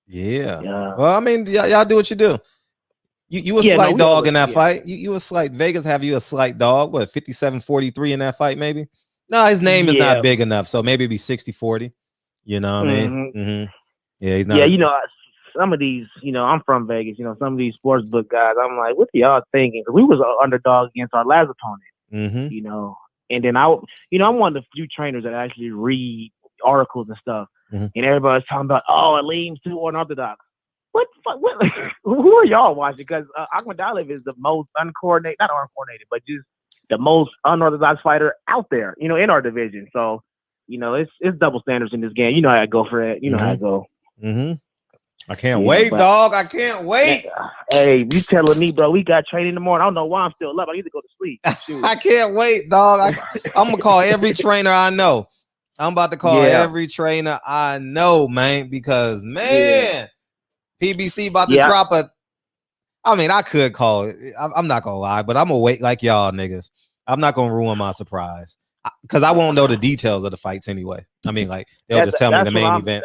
Yeah. Well, I mean, y'all do what you do. You a slight dog in that fight. You a slight. Vegas have you a slight dog. What, 57-43 in that fight, maybe? No, his name is not big enough, so maybe it'd be 60-40. You know what I mean? Mm-hmm. Yeah, he's not. Yeah, some of these, I'm from Vegas. Some of these sports book guys, I'm like, what are y'all thinking? Because we was an underdog against our last opponent. Mm-hmm. And then I'm one of the few trainers that actually read articles and stuff. Mm-hmm. And everybody's talking about, Aleem's too unorthodox. What? Who are y'all watching? Because Akhmadaliev is the most not uncoordinated, but just the most unorthodox fighter out there, in our division. So, it's double standards in this game. You know how I go for that. You know how I go. Mm-hmm. I can't wait, dog. I can't wait. Hey, you telling me, bro, we got training in the morning. I don't know why I'm still up. I need to go to sleep. I can't wait, dog. I'm going to call every trainer I know. I'm about to call every trainer I know, man, because, man, PBC about to drop I could call it. I'm not going to lie, but I'm going to wait like y'all niggas. I'm not going to ruin my surprise because I won't know the details of the fights anyway. I mean, like, they'll just tell me the main event.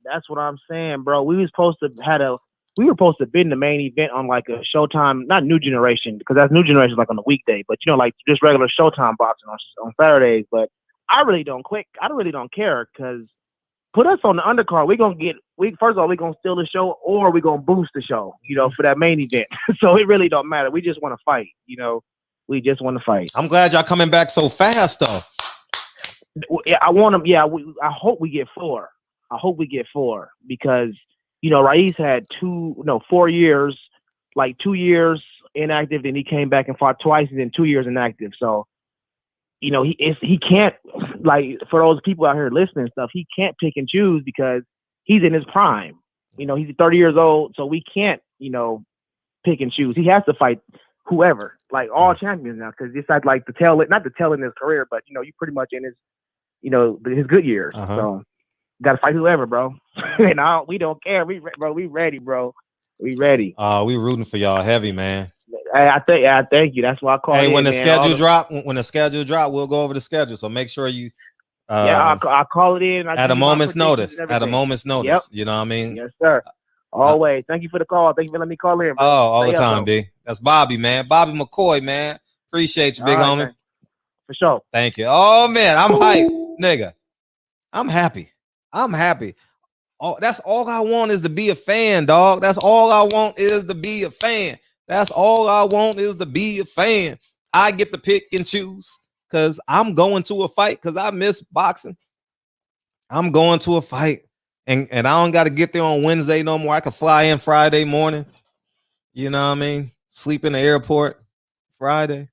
That's what I'm saying, bro. We were supposed to be in the main event on like a Showtime, not New Generation, because that's New Generation like on a weekday, but like just regular Showtime boxing on Saturdays. But I really don't care, because put us on the undercard. First of all, we're gonna steal the show, or we're gonna boost the show, for that main event. So it really don't matter. We just want to fight, we just want to fight. I'm glad y'all coming back so fast though. I want them. Yeah, I hope we get 4. I hope we get 4, because Raiz had 4 years, like 2 years inactive, then he came back and fought twice, and then 2 years inactive. So he can't, like, for those people out here listening and stuff, he can't pick and choose because he's in his prime. He's 30 years old, so we can't pick and choose. He has to fight whoever, like all champions now, because it's not the tail in his career, but you pretty much in his his good years. So got to fight whoever, bro. And we don't care. We ready, bro. We ready. We rooting for y'all heavy, man. I thank you. That's why I called. Hey, when the schedule drop, we'll go over the schedule. So make sure you. I'll call it in. At a moment's notice. At a moment's notice. Yep. You know what I mean? Yes, sir. Always. Thank you for the call. Thank you for letting me call in, bro. All the time, B. That's Bobby, man. Bobby McCoy, man. Appreciate you, big homie. Man. For sure. Thank you. Oh man, I'm hyped, nigga. I'm happy. Oh, that's all I want is to be a fan, dog. That's all I want is to be a fan. I get to pick and choose because I'm going to a fight because I miss boxing. I'm going to a fight and I don't got to get there on Wednesday no more. I can fly in Friday morning. You know what I mean? Sleep in the airport Friday,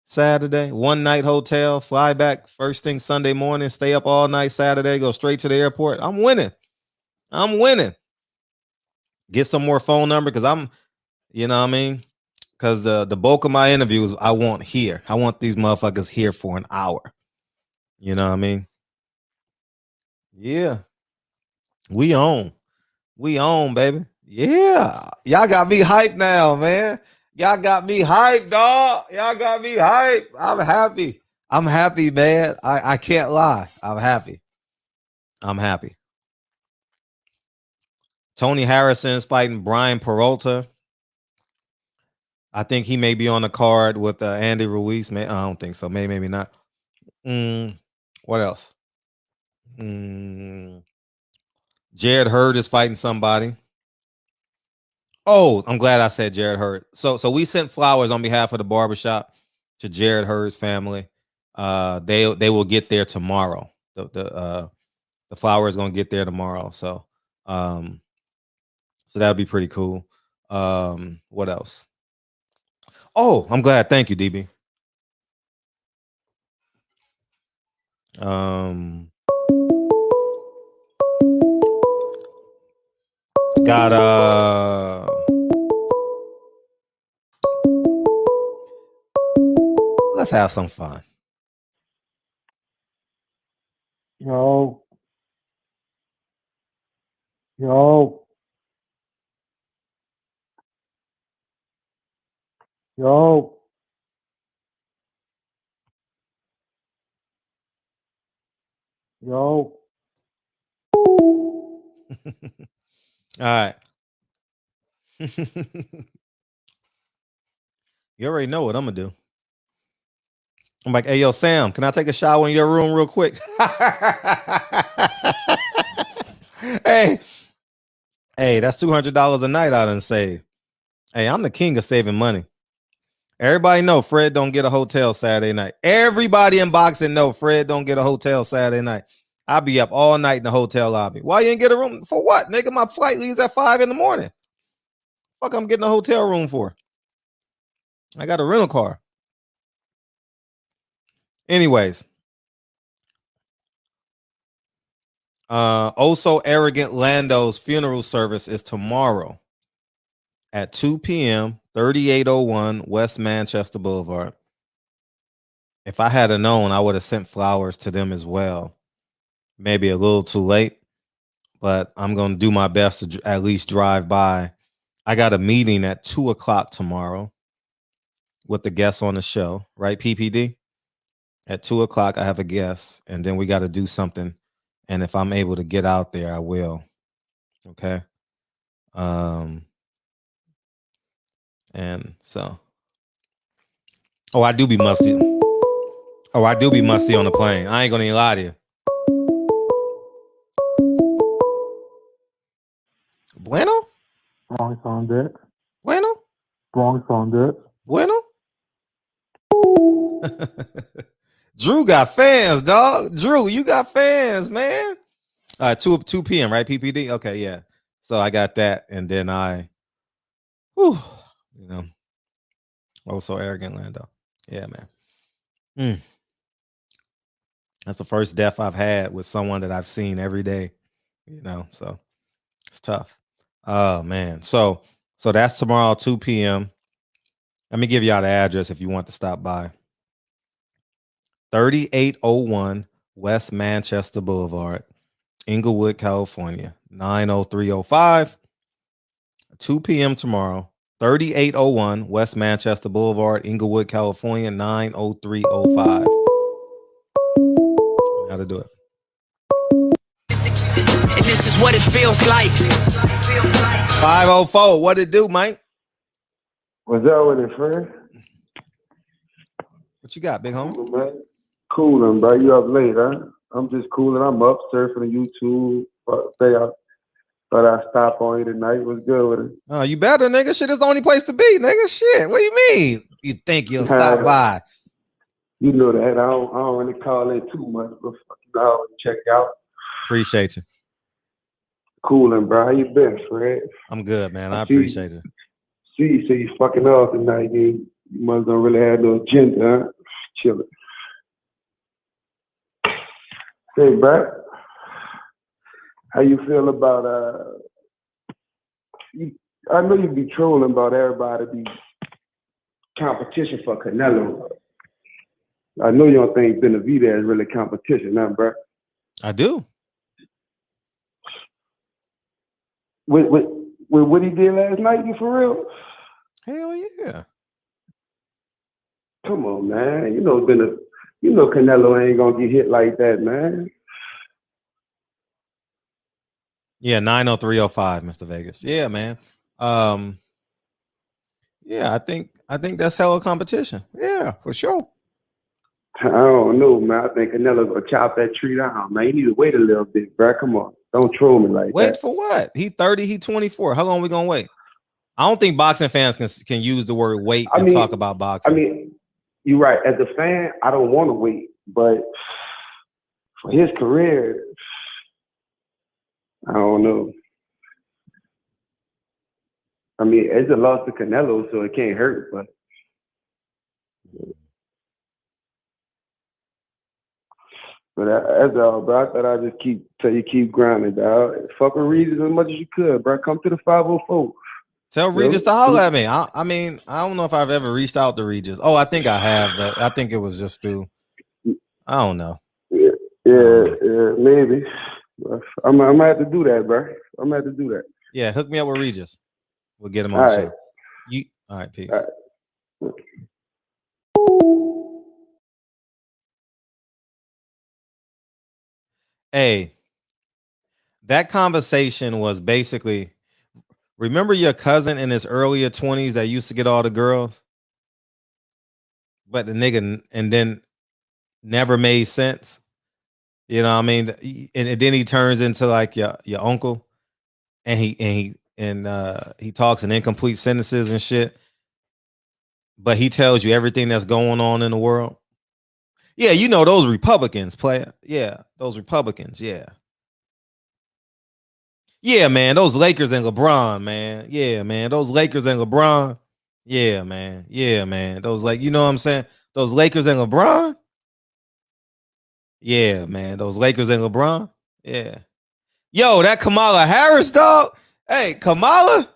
Saturday, 1 night hotel, fly back first thing Sunday morning, stay up all night Saturday, go straight to the airport. I'm winning. Get some more phone number because I'm, you know what I mean? Because the bulk of my interviews I want here. I want these motherfuckers here for an hour. You know what I mean? Yeah. We on, baby. Yeah. Y'all got me hyped now, man. Y'all got me hyped, dog. Y'all got me hyped. I'm happy. I'm happy, man. I can't lie. I'm happy. I'm happy. Tony Harrison's fighting Brian Peralta. I think he may be on the card with Andy Ruiz. I don't think so. Maybe not. What else? Jared Hurd is fighting somebody. Oh, I'm glad I said Jared Hurd. So we sent flowers on behalf of the barbershop to Jared Hurd's family. They will get there tomorrow. The flower is gonna get there tomorrow. So that'll be pretty cool. What else? Oh, I'm glad. Thank you, DB. Let's have some fun. Yo. All right. You already know what I'm gonna do. I'm like, hey, yo, Sam, can I take a shower in your room real quick? Hey, that's $200 a night I done save. Hey, I'm the king of saving money. Everybody know Fred don't get a hotel Saturday night. Everybody in boxing know Fred don't get a hotel Saturday night. I'll be up all night in the hotel lobby. Why you ain't get a room? For what? Nigga, my flight leaves at 5 a.m. Fuck, I'm getting a hotel room for. I got a rental car. Anyways. Also Arrogant Lando's funeral service is tomorrow at 2 p.m., 3801 West Manchester Boulevard. If I had known, I would have sent flowers to them as well. Maybe a little too late, but I'm going to do my best to at least drive by. I got a meeting at 2 o'clock tomorrow with the guests on the show, right, PPD? At 2 o'clock, I have a guest, and then we got to do something. And if I'm able to get out there, I will. Okay. And so, I do be musty. I do be musty on the plane. I ain't gonna even lie to you. Bueno? Bronx on deck. Bueno? Bronx on deck. Bueno? Drew got fans, dog. Drew, you got fans, man. 2 p.m., right, PPD? Okay, yeah. So I got that, and then also Arrogant Lando. Yeah, man. That's the first death I've had with someone that I've seen every day, so it's tough. Oh, man. So that's tomorrow, 2 p.m. Let me give y'all the address if you want to stop by. 3801 West Manchester Boulevard, Inglewood, California, 90305. 2 p.m. tomorrow, 3801 West Manchester Boulevard, Inglewood, California, 90305. How to do it. And this is what it feels like. 504. What it do, Mike? What's up with it, friend? What you got, big homie? Cool, man. Cooling, bro. You up late, huh? I'm just cooling. I'm up surfing YouTube. I thought I'd stop on you tonight. What's good with it? Oh, you better, nigga. Shit is the only place to be, nigga. Shit. What do you mean? You think you'll stop by? You know that. I don't really call in too much, but I always check out. Appreciate you. Cooling, bro. How you been, Fred? I'm good, man. I appreciate you. See you fucking off tonight. You must don't really have no agenda, huh? Chilling. Hey, bro. How you feel about I know you be trolling about everybody be competition for Canelo. I know you don't think Benavidez is really competition, huh, bro? I do. With what he did last night, you for real? Hell yeah. Come on, man. You know Canelo ain't gonna get hit like that, man. Yeah, 90305, Mr. Vegas. Yeah, man. Yeah, I think that's hella competition. Yeah, for sure. I don't know, man. I think Canelo's gonna chop that tree down, man. You need to wait a little bit, bro. Come on. Don't troll me like Wait that. for what? He 30, he 24. How long we gonna wait? I don't think boxing fans can use the word wait and talk about boxing. I mean, you're right. As a fan, I don't want to wait, but for his career, I don't know. I mean, it's a loss to Canelo, so it can't hurt, but that's all, bro. I thought I'd just keep grinding, dog. Fuck with Regis as much as you could, bro. Come to the 504. Tell Regis to holler at me. I mean, I don't know if I've ever reached out to Regis. Oh, I think I have, but I think it was just through. I don't know. Yeah, maybe. I'm gonna have to do that, bro. I'm gonna have to do that. Yeah, hook me up with Regis. We'll get him on the show. All right, peace. All right. Hey, that conversation was basically, remember your cousin in his earlier 20s that used to get all the girls? But the nigga and then never made sense. You know what I mean? And then he turns into like your uncle, and he talks in incomplete sentences and shit. But he tells you everything that's going on in the world. Yeah, you know those Republicans, player. Yeah, those Republicans. Yeah. Yeah, man. Those Lakers and LeBron, man. Yeah, man. Those Lakers and LeBron. Yeah, man. Yeah, man. Those, like, you know what I'm saying? Those Lakers and LeBron. Yeah, man. Those Lakers and LeBron. Yeah. Yo, that Kamala Harris, dog. Hey, Kamala.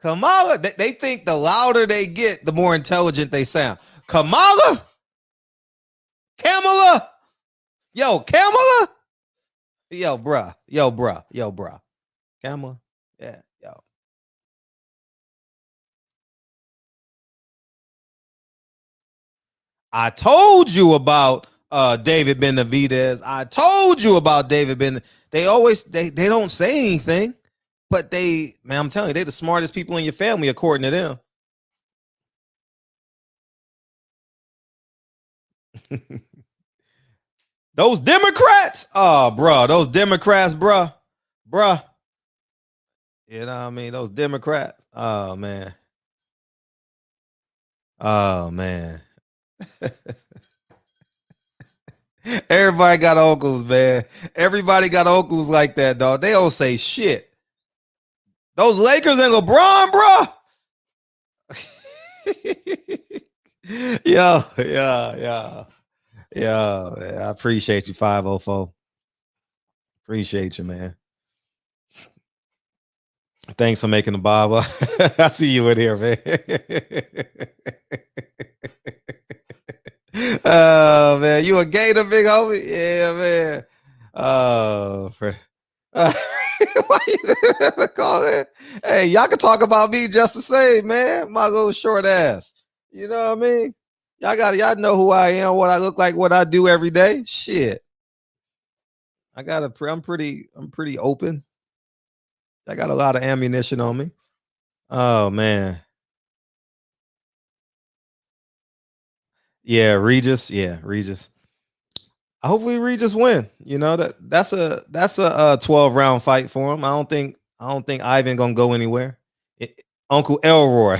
They think the louder they get, the more intelligent they sound. Kamala. Yo, Kamala. Yo, bruh. Kamala. Yeah, yo. I told you about David Benavidez. I told you about David Ben. They don't say anything, but I'm telling you, they're the smartest people in your family, according to them. Those Democrats, those Democrats, bruh. You know what I mean? Those Democrats. Oh man. Everybody got uncles, man. Everybody got uncles like that, dog. They don't say shit. Those Lakers and LeBron, bro. Yeah. I appreciate you, 504. Appreciate you, man. Thanks for making the Bible. I see you in here, man. Oh man, you a gator, big homie? Yeah, man. Oh, why you call it? Hey, y'all can talk about me just the same, man. My little short ass. You know what I mean? Y'all know who I am, what I look like, what I do every day. Shit. I'm pretty open. I got a lot of ammunition on me. Oh man. Yeah, Regis. Hopefully Regis win. You know, that's a 12-round fight for him. I don't think Ivan gonna go anywhere. Uncle Elroy.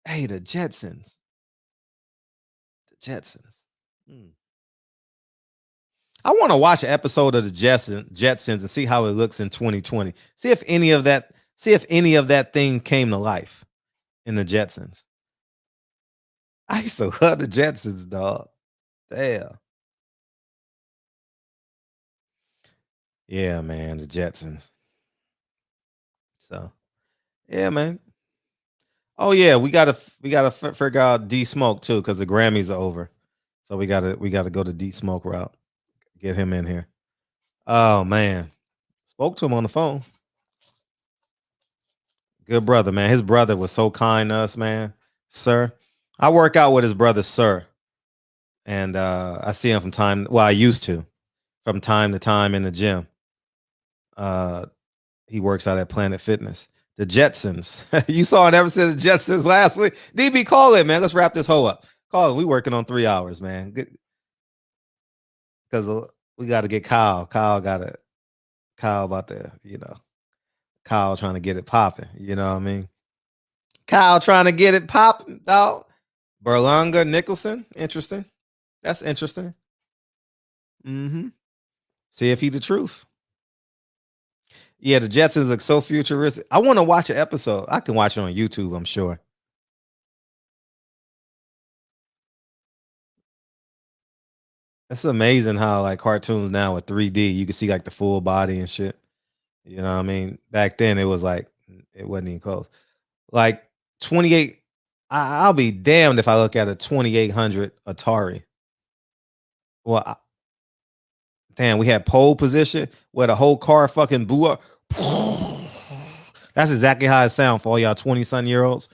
Hey, the Jetsons. I want to watch an episode of the Jetsons and see how it looks in 2020. See if any of that thing came to life in the Jetsons. I used to love the Jetsons, dog. Damn. Yeah, man, the Jetsons. So, yeah, man. Oh yeah, we gotta figure out D Smoke too, because the Grammys are over. So we gotta go to D Smoke route. Get him in here. Oh man, spoke to him on the phone. Good brother, man. His brother was so kind to us, man. Sir. I work out with his brother, Sir. And I see him I used to, from time to time in the gym. He works out at Planet Fitness. The Jetsons. You saw an episode of the Jetsons last week. DB, call it, man. Let's wrap this hoe up. Call it. We working on 3 hours, man. Because we got to get Kyle. Kyle about to, Kyle trying to get it popping. You know what I mean? Kyle trying to get it popping, dog. Berlanga Nicholson. Interesting. That's interesting. See if he the truth. Yeah, the Jetsons look so futuristic. I want to watch an episode. I can watch it on YouTube, I'm sure. It's amazing how like cartoons now with 3D, you can see like the full body and shit. You know what I mean? Back then it was like, it wasn't even close. Like 28, I'll be damned if I look at a 2800 Atari. Well, damn, we had pole position where the whole car fucking blew up. That's exactly how it sounds for all y'all 20-something-year-olds.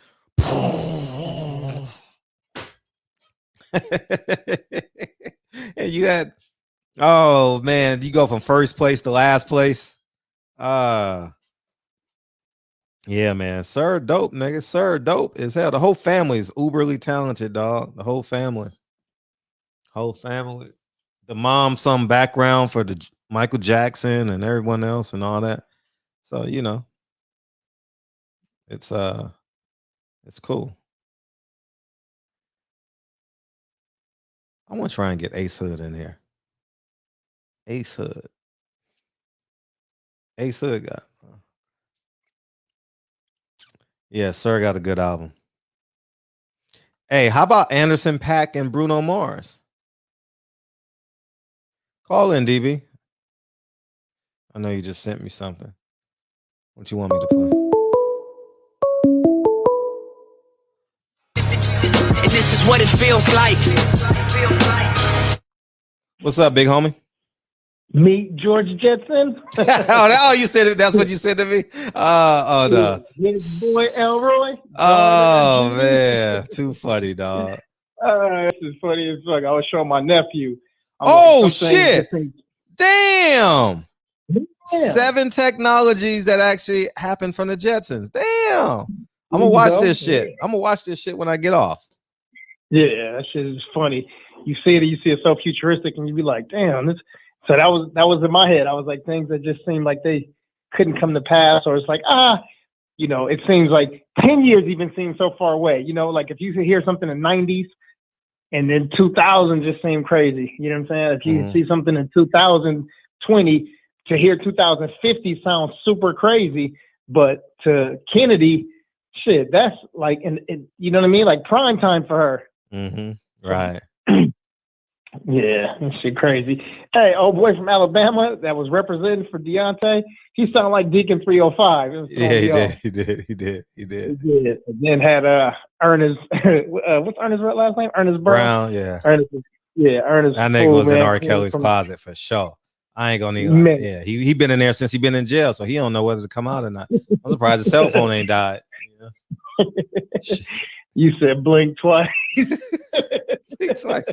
And you had, oh man, you go from first place to last place. Yeah, man. Sir, dope, nigga. Sir, dope as hell. The whole family is uberly talented, dog. The whole family. The mom, some background for the Michael Jackson and everyone else and all that. So, it's cool. I want to try and get Ace Hood in here. Ace Hood got. Yeah, Sir got a good album. Hey, how about Anderson .Paak and Bruno Mars? Call in, DB. I know you just sent me something. What you want me to play? And this is what it feels like. What's up, big homie? Meet George Jetson. Oh, you said it. That's what you said to me. No. His boy Elroy. Oh man, too funny, dog. This is funny as fuck. I was showing my nephew. Oh shit! Damn. 7 technologies that actually happened from the Jetsons. Damn. I'm gonna watch this shit. I'm gonna watch this shit when I get off. Yeah, that shit is funny. You see it, you see it so futuristic, and you be like, "Damn!" So that was in my head. I was like, things that just seemed like they couldn't come to pass, or it's like, it seems like 10 years even seems so far away. Like if you hear something in the 90s, and then 2000 just seemed crazy. You know what I'm saying? If you see something in 2020, to hear 2050 sounds super crazy, but to Kennedy, shit, that's like, and you know what I mean? Like prime time for her. Right. Yeah, that shit crazy. Hey, old boy from Alabama that was representing for Deontay, he sounded like Deacon 305. Yeah, he did. And then had Ernest, what's Ernest's last name? Ernest Brown. Yeah. Ernest. That nigga was in R. Kelly's closet for sure. I ain't gonna need. Yeah, he been in there since he been in jail, so he don't know whether to come out or not. I'm surprised his cell phone ain't died. You said blink twice. Blink twice.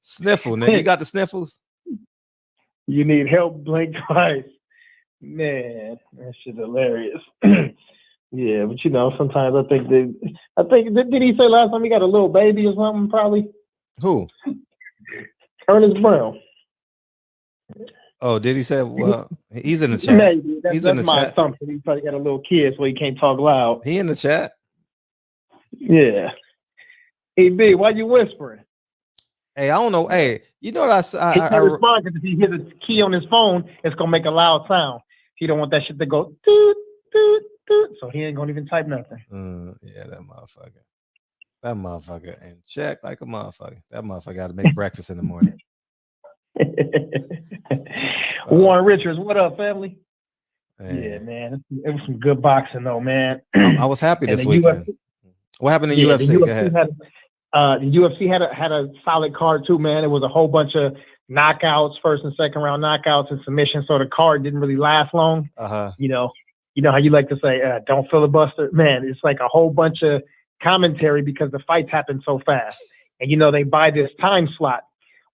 Sniffle, nigga. You got the sniffles? You need help, blink twice. Man, that shit's hilarious. Yeah, but sometimes I think did he say last time he got a little baby or something? Probably. Who? Ernest Brown. Oh, did he say? Well, he's in the chat. Maybe. That's in the my chat. assumption. He probably got a little kid, so he can't talk loud. He in the chat. Yeah. Hey, B, why you whispering? Hey, I don't know. Hey, you know what He can't respond because if he hits a key on his phone, it's gonna make a loud sound. He don't want that shit to go doot, doot, doot. So he ain't gonna even type nothing. Yeah, that motherfucker in check like a motherfucker. That motherfucker got to make breakfast in the morning. Warren Richards, what up, family? Man. Yeah, man, it was some good boxing though, man. I was happy this weekend. What happened in UFC? Go ahead. The UFC had a solid card too, man. It was a whole bunch of knockouts, first and second round knockouts and submissions. So the card didn't really last long. You know how you like to say, don't filibuster? Man, it's like a whole bunch of commentary because the fights happen so fast. And, you know, they buy this time slot.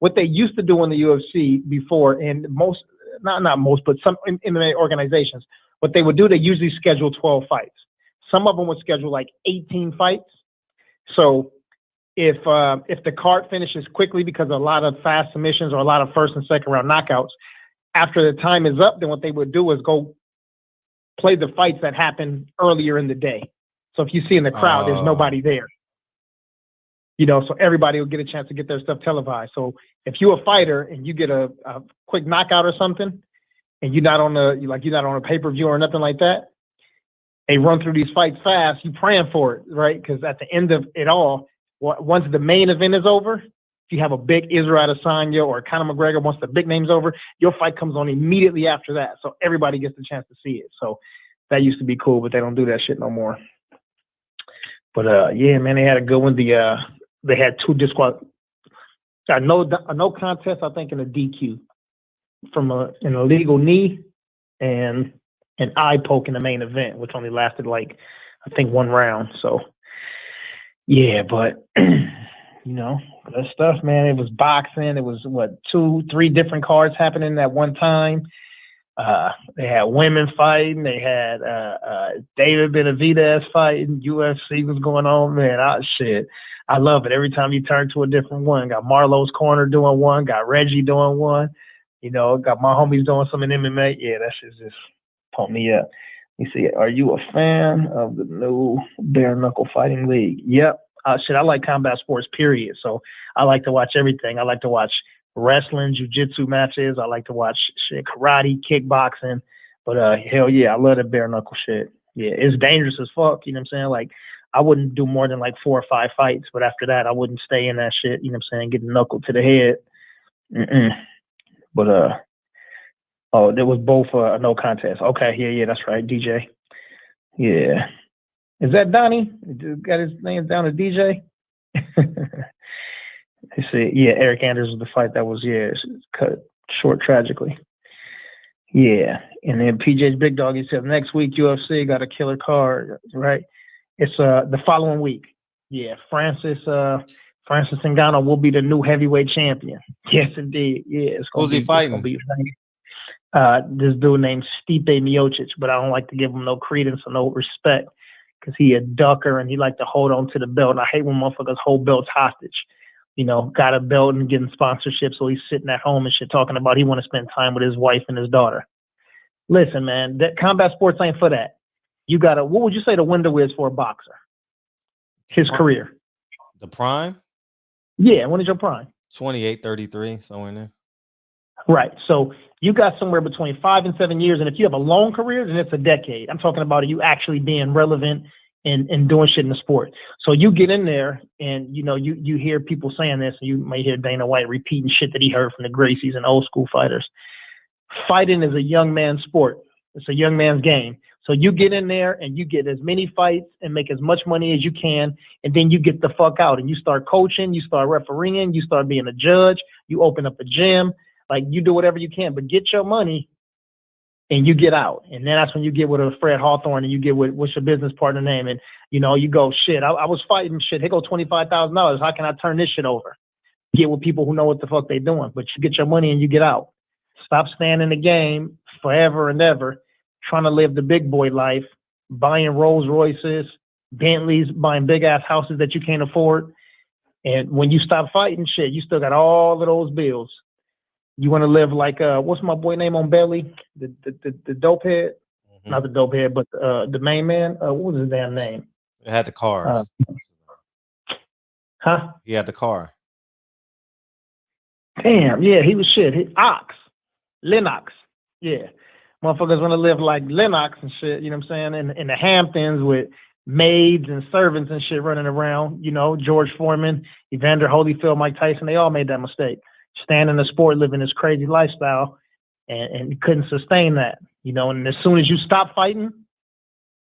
What they used to do in the UFC before, and most, not most, but some MMA organizations, what they would do, they usually schedule 12 fights. Some of them would schedule like 18 fights. So if the card finishes quickly because of a lot of fast submissions or a lot of first and second round knockouts, after the time is up, then what they would do is go play the fights that happened earlier in the day. So if you see in the crowd, there's nobody there. You know, so everybody will get a chance to get their stuff televised. So if you're a fighter and you get a quick knockout or something, and you're not on a pay-per-view or nothing like that, they run through these fights fast. You praying for it, right? Because at the end of it all, once the main event is over, if you have a big Israel Adesanya or Conor McGregor, once the big name's over, your fight comes on immediately after that. So everybody gets the chance to see it. So that used to be cool, but they don't do that shit no more. But yeah, man, they had a good one. They had two no contest, I think, in a DQ from an illegal knee and an eye poke in the main event, which only lasted like, I think, 1 round. So yeah, but you know, that stuff, man. It was boxing. It was 2-3 different cards happening at one time. They had women fighting. They had David Benavidez fighting. UFC was going on, man. I love it. Every time you turn to a different one. Got Marlo's Corner doing one. Got Reggie doing one. You know, got my homies doing some in MMA. Yeah, that shit just pumped me up. You see, are you a fan of the new bare knuckle fighting league? Yep. I like combat sports, period. So I like to watch everything. I like to watch wrestling, jiu-jitsu matches. I like to watch shit, karate, kickboxing. But hell yeah, I love the bare knuckle shit. Yeah, it's dangerous as fuck. You know what I'm saying? Like, I wouldn't do more than like 4 or 5 fights, but after that, I wouldn't stay in that shit. You know what I'm saying? Get a knuckle to the head. But oh, there was both a no contest. Okay, yeah, that's right, DJ. Yeah, is that Donnie? Got his name down to DJ. They say, yeah, Eric Anders was the fight that was cut short tragically. Yeah, and then PJ's Big Dog, he said next week UFC got a killer card, right? It's the following week. Yeah, Francis Ngannou will be the new heavyweight champion. Yes, indeed. Yeah, it's gonna Who's he fighting? This dude named Stipe Miocic, but I don't like to give him no credence or no respect because he a ducker and he like to hold on to the belt. And I hate when motherfuckers hold belts hostage. You know, got a belt and getting sponsorship, so he's sitting at home and shit talking about he want to spend time with his wife and his daughter. Listen, man, that combat sports ain't for that. You gotta. What would you say the window is for a boxer? His career. The prime? Yeah, when is your prime? 28, 33, somewhere in there. Right. So you got somewhere between 5 and 7 years, and if you have a long career, then it's a decade. I'm talking about you actually being relevant and doing shit in the sport. So you get in there, and you know you hear people saying this, and you may hear Dana White repeating shit that he heard from the Gracies and old school fighters. Fighting is a young man's sport. It's a young man's game. So you get in there and you get as many fights and make as much money as you can, and then you get the fuck out and you start coaching, you start refereeing, you start being a judge, you open up a gym, like you do whatever you can, but get your money and you get out. And then that's when you get with a Fred Hawthorne and you get with what's your business partner name, and you know you go shit. I was fighting shit. Here go $25,000. How can I turn this shit over? Get with people who know what the fuck they doing, but you get your money and you get out. Stop staying in the game forever and ever, trying to live the big boy life, buying Rolls Royces, Bentleys, buying big ass houses that you can't afford. And when you stop fighting shit, you still got all of those bills. You want to live like what's my boy name on Belly? The dope head, not the dope head, but the main man. What was his damn name? It had the cars. Huh? He had the car. Damn, yeah, he was shit. Lennox. Yeah. Motherfuckers want to live like Lennox and shit, you know what I'm saying? In the Hamptons with maids and servants and shit running around, you know, George Foreman, Evander Holyfield, Mike Tyson, they all made that mistake. Stand in the sport, living this crazy lifestyle, and couldn't sustain that, you know, and as soon as you stop fighting,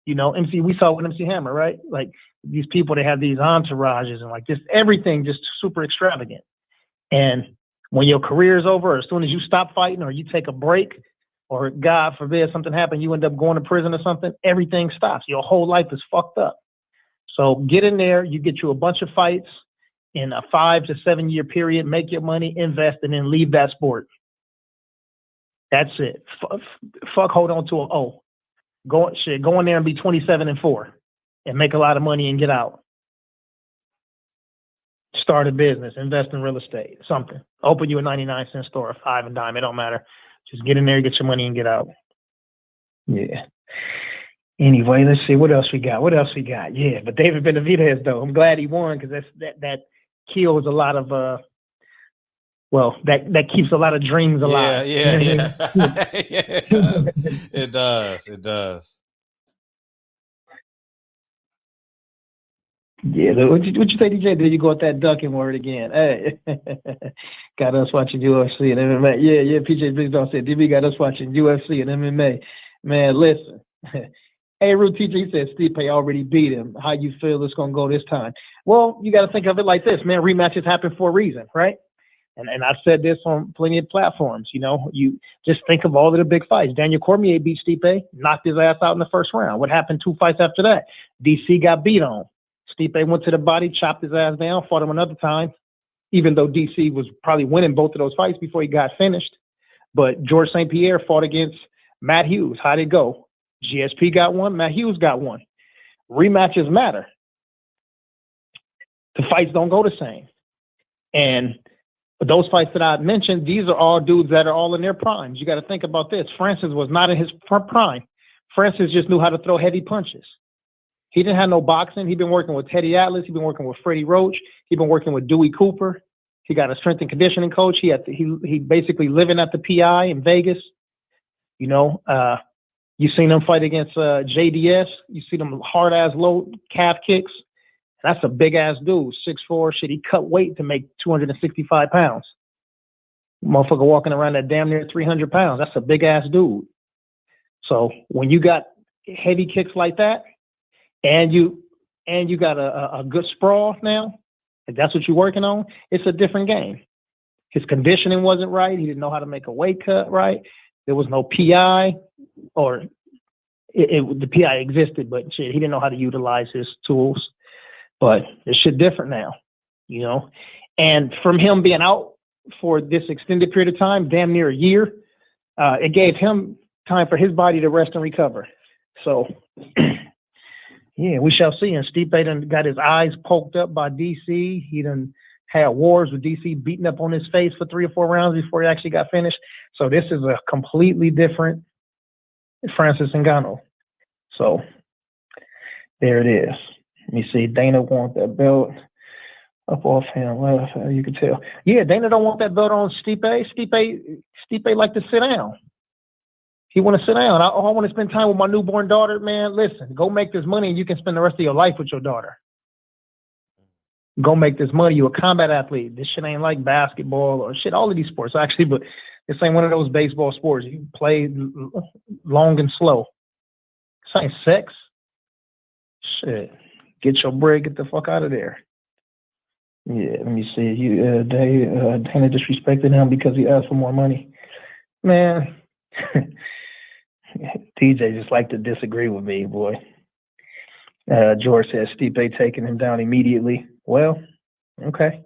you know, we saw with MC Hammer, right? Like these people, they have these entourages and like just everything just super extravagant. And when your career is over, as soon as you stop fighting or you take a break, or God forbid something happened, you end up going to prison or something, everything stops. Your whole life is fucked up. So get in there, you get you a bunch of fights in a 5 to 7 year period, make your money, invest, and then leave that sport. That's it. Fuck hold on to a go in there and be 27-4 and make a lot of money and get out. Start a business, invest in real estate, something. Open you a 99-cent store, a 5 and dime, it don't matter. Just get in there, get your money, and get out. Yeah. Anyway, let's see what else we got. Yeah, but David Benavidez, though, I'm glad he won because that kills a lot of that keeps a lot of dreams alive. Yeah. It does. Yeah, what you say, DJ? Did you go with that ducking word again? Hey, got us watching UFC and MMA. Yeah, PJ Biggs don't say DB got us watching UFC and MMA. Man, listen. Hey, Root TJ said Stipe already beat him. How you feel it's gonna go this time? Well, you got to think of it like this, man. Rematches happen for a reason, right? And I've said this on plenty of platforms. You know, you just think of all of the big fights. Daniel Cormier beat Stipe, knocked his ass out in the first round. What happened 2 fights after that? DC got beat on. Stipe went to the body, chopped his ass down, fought him another time, even though DC was probably winning both of those fights before he got finished. But George St. Pierre fought against Matt Hughes. How'd it go? GSP got one, Matt Hughes got one. Rematches matter. The fights don't go the same. And those fights that I mentioned, these are all dudes that are all in their primes. You got to think about this. Francis was not in his prime. Francis just knew how to throw heavy punches. He didn't have no boxing. He'd been working with Teddy Atlas. He'd been working with Freddie Roach. He'd been working with Dewey Cooper. He got a strength and conditioning coach. He basically living at the PI in Vegas. You know, you seen him fight against JDS. You see them hard ass low calf kicks. That's a big ass dude, 6'4". Shit, he cut weight to make 265 pounds. Motherfucker walking around at damn near 300 pounds. That's a big ass dude. So when you got heavy kicks like that, and you got a good sprawl now, if that's what you're working on, it's a different game. His conditioning wasn't right. He didn't know how to make a weight cut right. There was no PI, or the PI existed, but shit, he didn't know how to utilize his tools. But it's shit different now, you know. And from him being out for this extended period of time, damn near a year, it gave him time for his body to rest and recover. So, yeah, we shall see. And Stipe done got his eyes poked up by DC. He done had wars with DC beating up on his face for 3 or 4 rounds before he actually got finished. So this is a completely different Francis Ngannou. So there it is. Let me see. Dana want that belt up off him. Well, you can tell. Yeah, Dana don't want that belt on Stipe. Stipe like to sit down. He want to sit down. I want to spend time with my newborn daughter. Man, listen, go make this money and you can spend the rest of your life with your daughter. Go make this money. You're a combat athlete. This shit ain't like basketball or shit, all of these sports actually, but this ain't one of those baseball sports. You play long and slow. This ain't sex. Shit. Get your bread, get the fuck out of there. Yeah, let me see. Dana disrespected him because he asked for more money. Man, DJ just like to disagree with me, boy. George says Stipe taking him down immediately. Well, okay.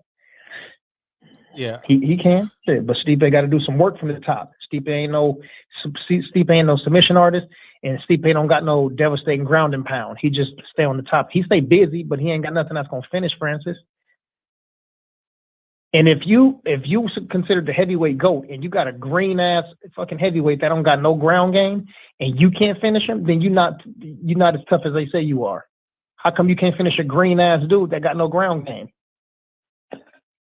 Yeah, he can, but Stipe got to do some work from the top. Stipe ain't no submission artist, and Stipe don't got no devastating ground and pound. He just stay on the top. He stay busy, but he ain't got nothing that's gonna finish Francis. And if you consider the heavyweight GOAT and you got a green ass fucking heavyweight that don't got no ground game and you can't finish him, then you're not as tough as they say you are. How come you can't finish a green ass dude that got no ground game?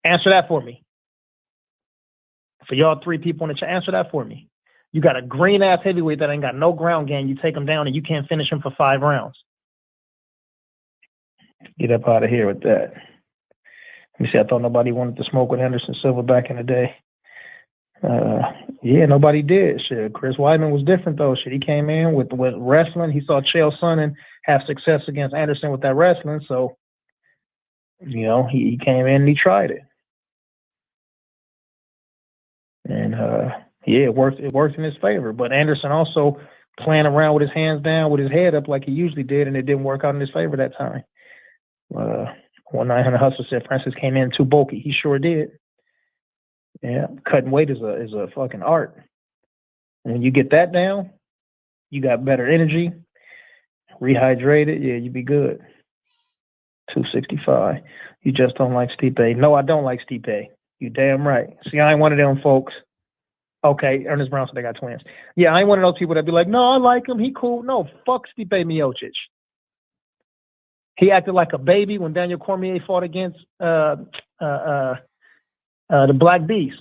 Answer that for me. For y'all 3 people in the chat, answer that for me. You got a green ass heavyweight that ain't got no ground game. You take him down and you can't finish him for 5 rounds. Get up out of here with that. Let me see. I thought nobody wanted to smoke with Anderson Silva back in the day. Yeah, nobody did. Shit, Chris Weidman was different though. Shit, he came in with wrestling. He saw Chael Sonnen have success against Anderson with that wrestling. So, you know, he came in and he tried it. And Yeah, it works in his favor. But Anderson also playing around with his hands down, with his head up like he usually did, and it didn't work out in his favor that time. 900 Hustle said Francis came in too bulky. He sure did. Yeah, cutting weight is a fucking art. And when you get that down, you got better energy, rehydrated. Yeah, you be good. 265. You just don't like Stipe. No, I don't like Stipe. You damn right. See, I ain't one of them folks. Okay, Ernest Brown said they got twins. Yeah, I ain't one of those people that be like, no, I like him. He cool. No, fuck Stipe Miocic. He acted like a baby when Daniel Cormier fought against the Black Beast.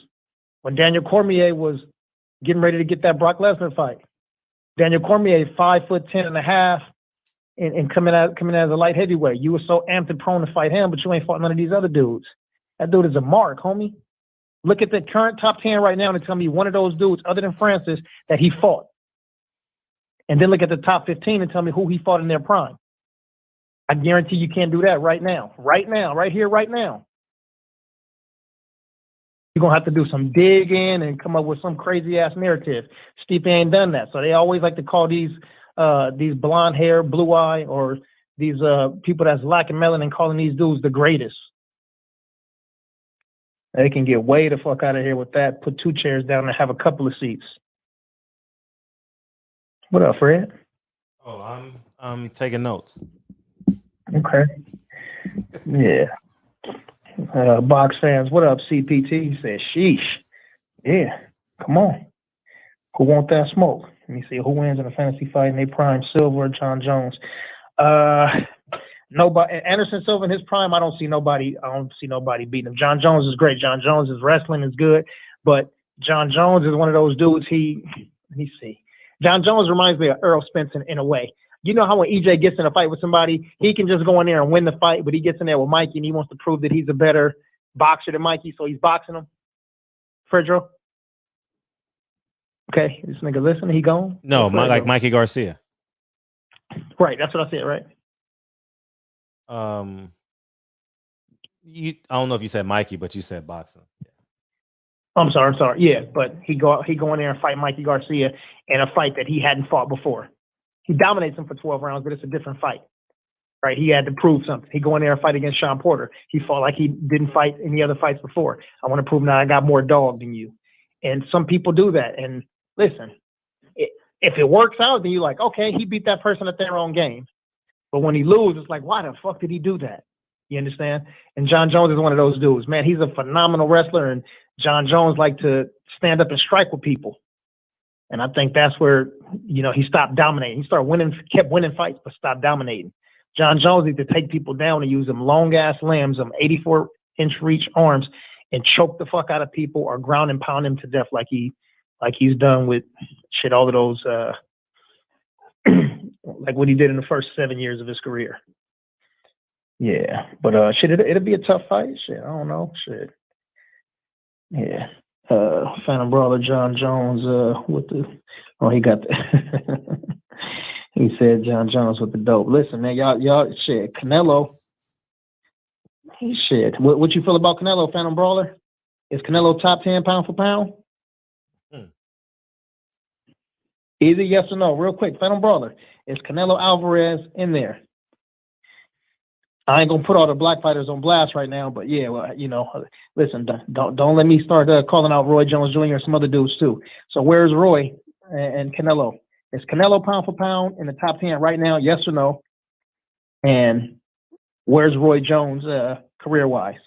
When Daniel Cormier was getting ready to get that Brock Lesnar fight. Daniel Cormier, 5'10.5", and coming out as a light heavyweight. You were so amped and prone to fight him, but you ain't fought none of these other dudes. That dude is a mark, homie. Look at the current top 10 right now and tell me one of those dudes other than Francis that he fought. And then look at the top 15 and tell me who he fought in their prime. I guarantee you can't do that right now. Right now, right here, right now. You're going to have to do some digging and come up with some crazy-ass narrative. Stipe ain't done that. So they always like to call these blonde hair, blue eye, or these people that's lacking melanin, calling these dudes the greatest. They can get way the fuck out of here with that. Put 2 chairs down and have a couple of seats. What up, Fred? Oh, I'm taking notes. Okay. Yeah. Box fans, what up, CPT? He said, sheesh. Yeah, come on. Who want that smoke? Let me see who wins in a fantasy fight in their prime, Silva or John Jones. Nobody. Anderson Silva in his prime, I don't see nobody beating him. John Jones is great. John Jones' wrestling is good, but John Jones is one of those dudes. Let me see. John Jones reminds me of Earl Spence in a way. You know how when EJ gets in a fight with somebody, he can just go in there and win the fight, but he gets in there with Mikey and he wants to prove that he's a better boxer than Mikey, so he's boxing him. Fredro? Okay, this nigga listen, he gone? No, like Mikey Garcia. Right, that's what I said, right? I don't know if you said Mikey, but you said boxing. I'm sorry. Yeah, but he go in there and fight Mikey Garcia in a fight that he hadn't fought before. He dominates him for 12 rounds, but it's a different fight, right? He had to prove something. He go in there and fight against Sean Porter. He fought like he didn't fight any other fights before. I want to prove now I got more dog than you. And some people do that. And listen, if it works out, then you're like, okay, he beat that person at their own game. But when he loses, it's like, why the fuck did he do that? You understand? And John Jones is one of those dudes. Man, he's a phenomenal wrestler, and John Jones like to stand up and strike with people. And I think that's where, he stopped dominating. He started winning, kept winning fights, but stopped dominating. John Jones needs to take people down and use them long-ass limbs, them 84-inch reach arms, and choke the fuck out of people or ground and pound them to death like he's done with shit, all of those, like what he did in the first 7 years of his career. Yeah, but shit, it'll be a tough fight. Shit, I don't know. Shit. Yeah. Phantom Brawler John Jones he got the he said John Jones with the dope. Listen, man, y'all shit, Canelo. Shit. What you feel about Canelo, Phantom Brawler? Is Canelo top 10 pound for pound? Either yes or no. Real quick, Phantom Brawler. Is Canelo Alvarez in there? I ain't gonna put all the black fighters on blast right now, but yeah, well, listen, don't let me start calling out Roy Jones Jr. and some other dudes too. So where's Roy and Canelo? Is Canelo pound for pound in the top 10 right now? Yes or no? And where's Roy Jones career wise?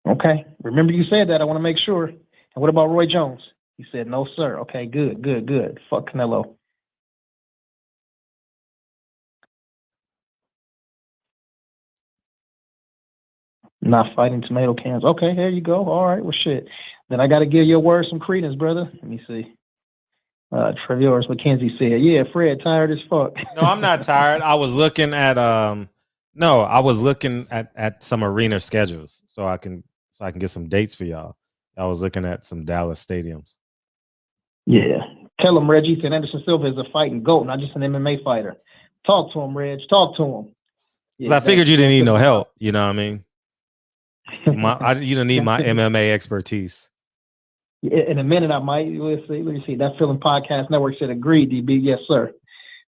Okay, remember you said that. I want to make sure. And what about Roy Jones? You said no, sir. Okay, good. Fuck Canelo. Not fighting tomato cans. Okay, there you go. All right, well, shit. Then I got to give your word some credence, brother. Let me see. Trevor's McKenzie said, "Yeah, Fred, tired as fuck." No, I'm not tired. I was looking at at some arena schedules so I can get some dates for y'all. I was looking at some Dallas stadiums. Yeah, tell him Reggie said Anderson Silva is a fighting GOAT, not just an MMA fighter. Talk to him, Reg. Talk to him. Yeah, I figured you didn't need no help. You know what I mean? You don't need my MMA expertise. In a minute, I might. Let's see. That Feeling Podcast Network said, agree, DB. Yes, sir.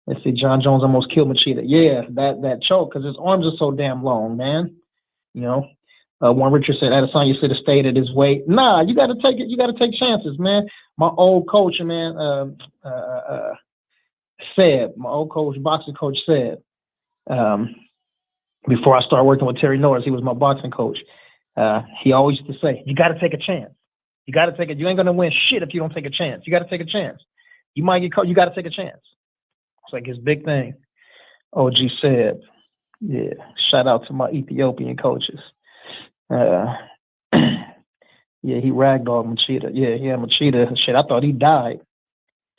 Let's see. John Jones almost killed Machida. Yeah, that choke, because his arms are so damn long, man. You know, Warren Richard said, Adesanya should have stayed at his weight. Nah, you got to take it. You got to take chances, man. My old coach, man, said, my old coach, boxing coach said, before I started working with Terry Norris, he was my boxing coach. He always used to say, you got to take a chance. You got to take it. You ain't going to win shit if you don't take a chance. You got to take a chance. You might get caught. You got to take a chance. It's like his big thing. OG said, yeah, shout out to my Ethiopian coaches. Yeah, he ragdolled Machida. Yeah, Machida. Shit, I thought he died.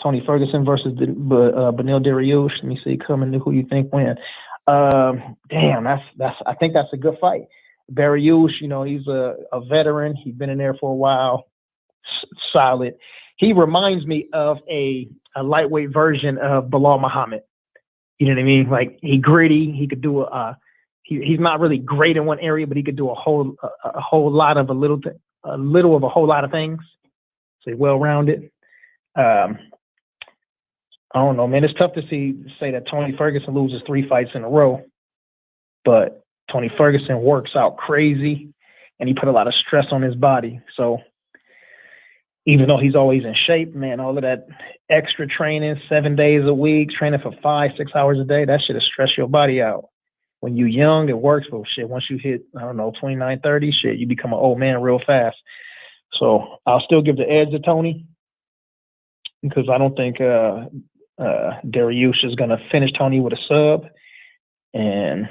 Tony Ferguson versus Beneil Dariush. Let me see, coming to who you think win. Damn, I think that's a good fight. Dariush, you know, he's a veteran. He's been in there for a while. Solid. He reminds me of a lightweight version of Bilal Muhammad. You know what I mean? Like, he gritty. He could do he's not really great in one area, but he could do a whole lot of a little of a whole lot of things. So he's well-rounded. I don't know, man. It's tough to say that Tony Ferguson loses 3 fights in a row, but Tony Ferguson works out crazy, and he put a lot of stress on his body. So even though he's always in shape, man, all of that extra training, 7 days a week, training for 5-6 hours a day, that shit will stress your body out. When you're young, it works, but shit, once you hit, 29, 30, shit, you become an old man real fast. So I'll still give the edge to Tony, because I don't think Dariush is going to finish Tony with a sub. And,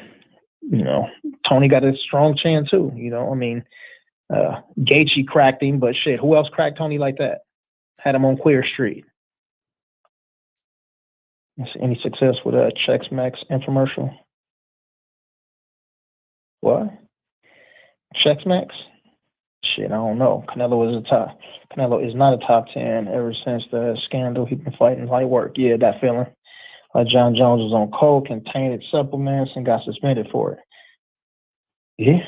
Tony got a strong chin too. Gaethje cracked him, but shit, who else cracked Tony like that? Had him on Queer Street. Any success with a Chex Max infomercial? What? Chex Max? Shit, I don't know. Canelo is not a top 10 ever since the scandal. He's been fighting light work. Yeah, that feeling. John Jones was on coke and tainted supplements and got suspended for it. Yeah.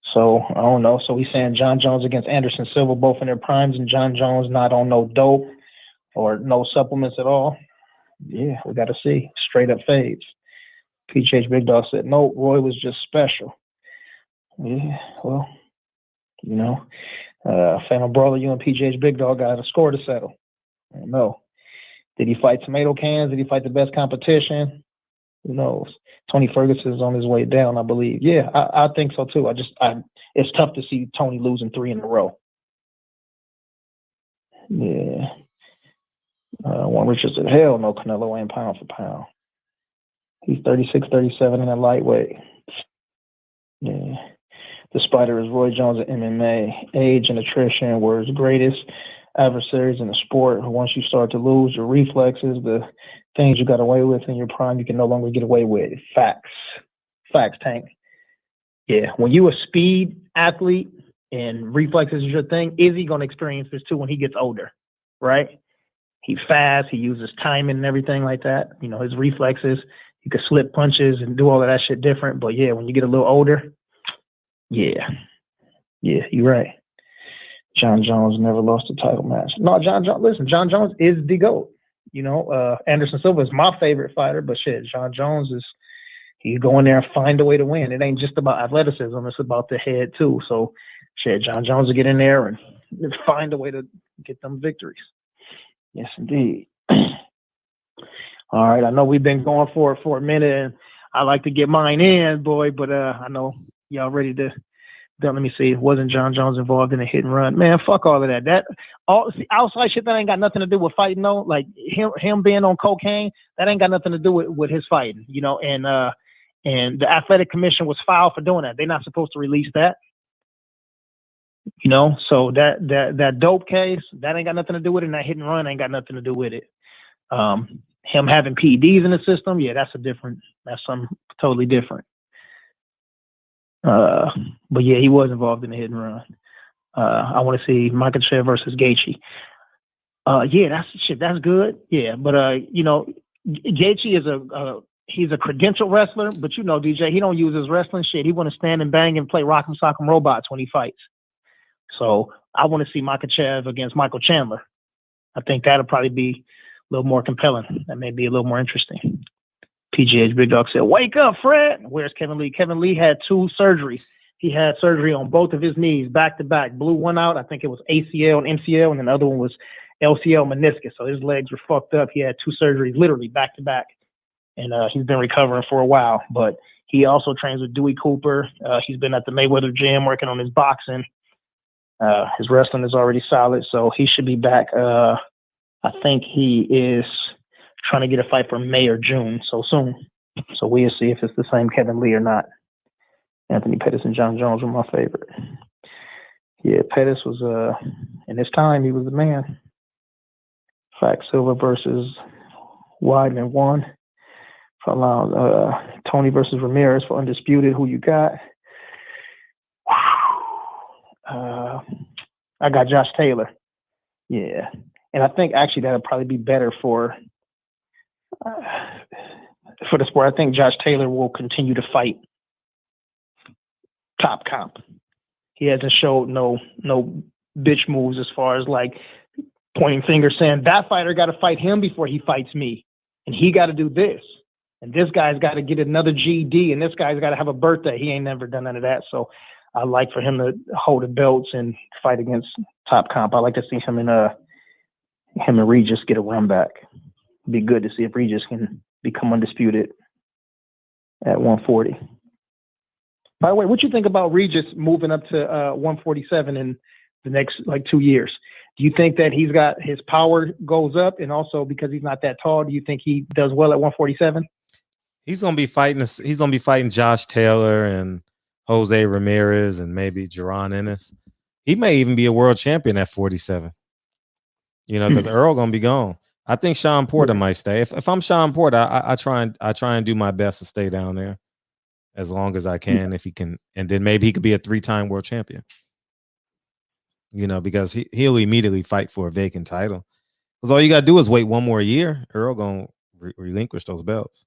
So, I don't know. So he's saying John Jones against Anderson Silva, both in their primes, and John Jones not on no dope or no supplements at all. Yeah, we got to see. Straight up fades. PGH Big Dog said, no, Roy was just special. Yeah, well, Phantom Brawler, you and PGH Big Dog got a score to settle. I don't know. Did he fight tomato cans? Did he fight the best competition? Who knows? Tony Ferguson is on his way down, I believe. Yeah, I think so too. It's tough to see Tony losing 3 in a row. Yeah. Warren Richard said, hell no, Canelo ain't pound for pound. He's 36, 37 in a lightweight. Yeah. The Spider is Roy Jones at MMA. Age and attrition were his greatest adversaries in the sport. Once you start to lose your reflexes, the things you got away with in your prime, you can no longer get away with. Facts, Tank. Yeah, when you a speed athlete and reflexes is your thing, Izzy going to experience this too when he gets older, right? He's fast. He uses timing and everything like that. His reflexes, he could slip punches and do all of that shit different. But yeah, when you get a little older, yeah, you're right. John Jones never lost a title match. No, John Jones is the GOAT. Anderson Silva is my favorite fighter, but shit, John Jones he's going there and find a way to win. It ain't just about athleticism, it's about the head too. So shit, John Jones will get in there and find a way to get them victories. Yes, indeed. All right, I know we've been going for a minute, and I like to get mine in, boy, but I know y'all ready to. Let me see. Wasn't John Jones involved in a hit and run? Man, fuck all of that. Outside shit that ain't got nothing to do with fighting, though. Like him being on cocaine, that ain't got nothing to do with his fighting, And the athletic commission was filed for doing that. They're not supposed to release that, So that dope case, that ain't got nothing to do with it, and that hit and run ain't got nothing to do with it. Him having PEDs in the system, yeah, that's something totally different. But yeah, he was involved in the hit and run. I want to see Makachev versus Gaethje. Yeah, that's good. Yeah, but Gaethje is a he's a credentialed wrestler, but you know, DJ, he don't use his wrestling shit. He want to stand and bang and play Rock'em Sock'em Robots when he fights. So I want to see Makachev against Michael Chandler. I think that'll probably be a little more compelling. That may be a little more interesting. PGH Big Dog said, "Wake up, Fred." Where's Kevin Lee? Kevin Lee had 2 surgeries. He had surgery on both of his knees back to back. Blew one out. I think it was ACL and MCL, and then the other one was LCL meniscus. So his legs were fucked up. He had 2 surgeries literally back to back. And he's been recovering for a while. But he also trains with Dewey Cooper. He's been at the Mayweather gym working on his boxing. His wrestling is already solid, so he should be back. I think he is trying to get a fight for May or June, so soon. So we'll see if it's the same Kevin Lee or not. Anthony Pettis and John Jones were my favorite. Yeah, Pettis was, in his time, he was the man. Fact Silva versus Weidman won. Tony versus Ramirez for Undisputed. Who you got? I got Josh Taylor. Yeah. And I think actually that'll probably be better for the sport. I think Josh Taylor will continue to fight top comp. He hasn't showed no bitch moves as far as like pointing fingers saying that fighter got to fight him before he fights me. And he got to do this. And this guy's got to get another GED. And this guy's got to have a birthday. He ain't never done none of that. So I like for him to hold the belts and fight against top comp. I like to see him and Regis get a run back. It'd be good to see if Regis can become undisputed at 140. By the way, what you think about Regis moving up to 147 in the next 2 years? Do you think that he's got his power goes up, and also because he's not that tall, do you think he does well at 147? He's gonna be fighting. He's gonna be fighting Josh Taylor and Jose Ramirez and maybe Jaron Ennis. He may even be a world champion at 47. You know, because Earl gonna be gone. I think Sean Porter might stay. If I'm Sean Porter, I try and do my best to stay down there as long as I can, if he can, and then maybe he could be a 3-time world champion. You know, because he'll immediately fight for a vacant title. Because all you gotta do is wait 1 more year. Earl gonna relinquish those belts.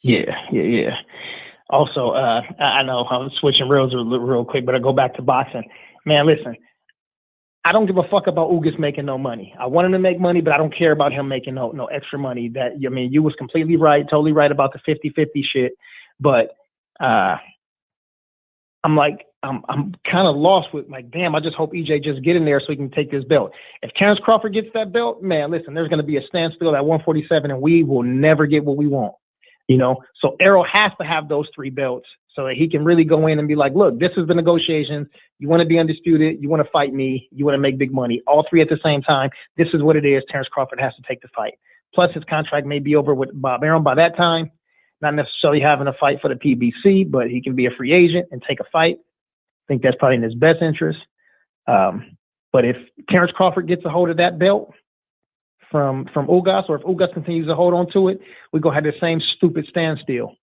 Yeah. Also, I know I'm switching rails real quick, but I go back to boxing. Man, listen, I don't give a fuck about Ugas making no money. I want him to make money, but I don't care about him making no extra money. You was completely right, totally right about the 50-50 shit. But I'm kind of lost with damn, I just hope EJ just get in there so he can take this belt. If Terrence Crawford gets that belt, man, listen, there's going to be a standstill at 147 and we will never get what we want. You know, so Errol has to have those 3 belts so that he can really go in and be like, look, this is the negotiations. You want to be undisputed. You want to fight me. You want to make big money. All 3 at the same time. This is what it is. Terrence Crawford has to take the fight. Plus his contract may be over with Bob Arum by that time. Not necessarily having a fight for the PBC, but he can be a free agent and take a fight. I think that's probably in his best interest. But if Terrence Crawford gets a hold of that belt from Ugas, or if Ugas continues to hold on to it, we're going to have the same stupid standstill.